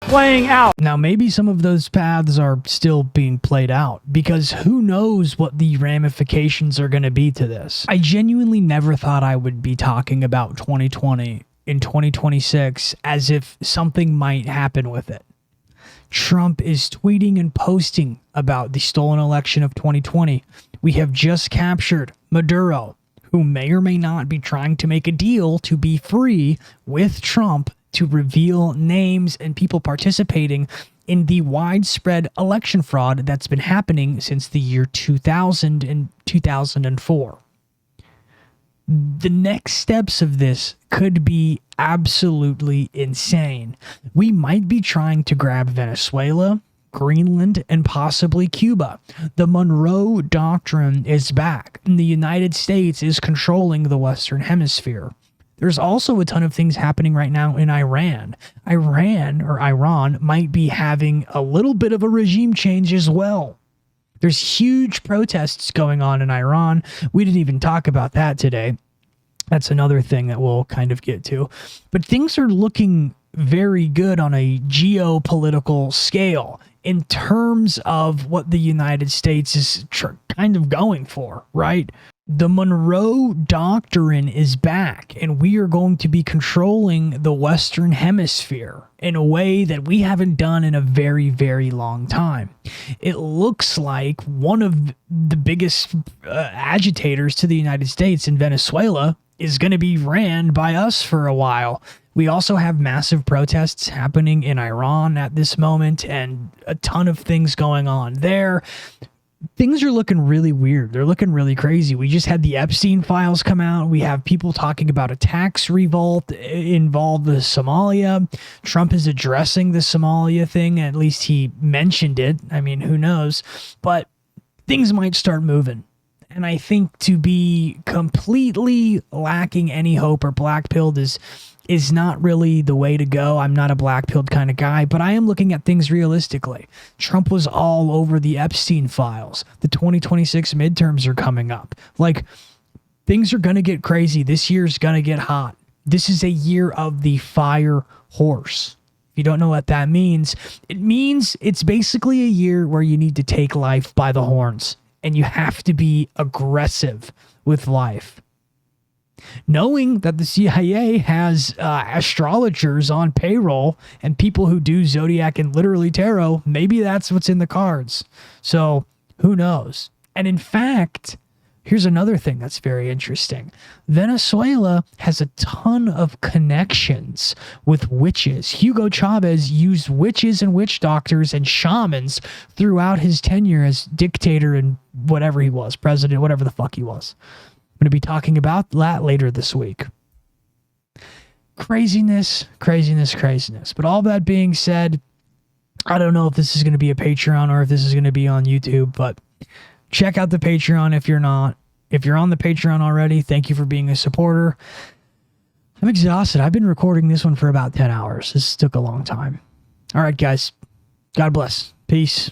[SPEAKER 1] Playing out. Now, maybe some of those paths are still being played out, because who knows what the ramifications are going to be to this. I genuinely never thought I would be talking about 2020 in 2026 as if something might happen with it. Trump is tweeting and posting about the stolen election of 2020. We have just captured Maduro, who may or may not be trying to make a deal to be free with Trump to reveal names and people participating in the widespread election fraud that's been happening since the year 2000 and 2004. The next steps of this could be absolutely insane. We might be trying to grab Venezuela, Greenland, and possibly Cuba. The Monroe Doctrine is back, and the United States is controlling the Western Hemisphere. There's also a ton of things happening right now in Iran. Iran might be having a little bit of a regime change as well. There's huge protests going on in Iran. We didn't even talk about that today. That's another thing that we'll kind of get to. But things are looking very good on a geopolitical scale in terms of what the United States is kind of going for, right? The Monroe Doctrine is back, and we are going to be controlling the Western Hemisphere in a way that we haven't done in a very, very long time. It looks like one of the biggest agitators to the United States in Venezuela is going to be ran by us for a while. We also have massive protests happening in Iran at this moment and a ton of things going on there. Things are looking really weird. They're looking really crazy. We just had the Epstein files come out. We have people talking about a tax revolt involved with Somalia. Trump is addressing the Somalia thing. At least he mentioned it. I mean, who knows? But things might start moving. And I think to be completely lacking any hope or black-pilled is not really the way to go. I'm not a black-pilled kind of guy, but I am looking at things realistically. Trump was all over the Epstein files. The 2026 midterms are coming up. Like, things are going to get crazy. This year's going to get hot. This is a year of the fire horse. If you don't know what that means, it means it's basically a year where you need to take life by the horns. And you have to be aggressive with life. Knowing that the CIA has astrologers on payroll and people who do zodiac and literally tarot, maybe that's what's in the cards. So who knows? And in fact, here's another thing that's very interesting. Venezuela has a ton of connections with witches. Hugo Chavez used witches and witch doctors and shamans throughout his tenure as dictator and whatever he was, president, whatever the fuck he was. I'm going to be talking about that later this week. Craziness. But all that being said, I don't know if this is going to be a Patreon or if this is going to be on YouTube, but check out the Patreon if you're not. If you're on the Patreon already, thank you for being a supporter. I'm exhausted. I've been recording this one for about 10 hours. This took a long time. All right, guys. God bless. Peace.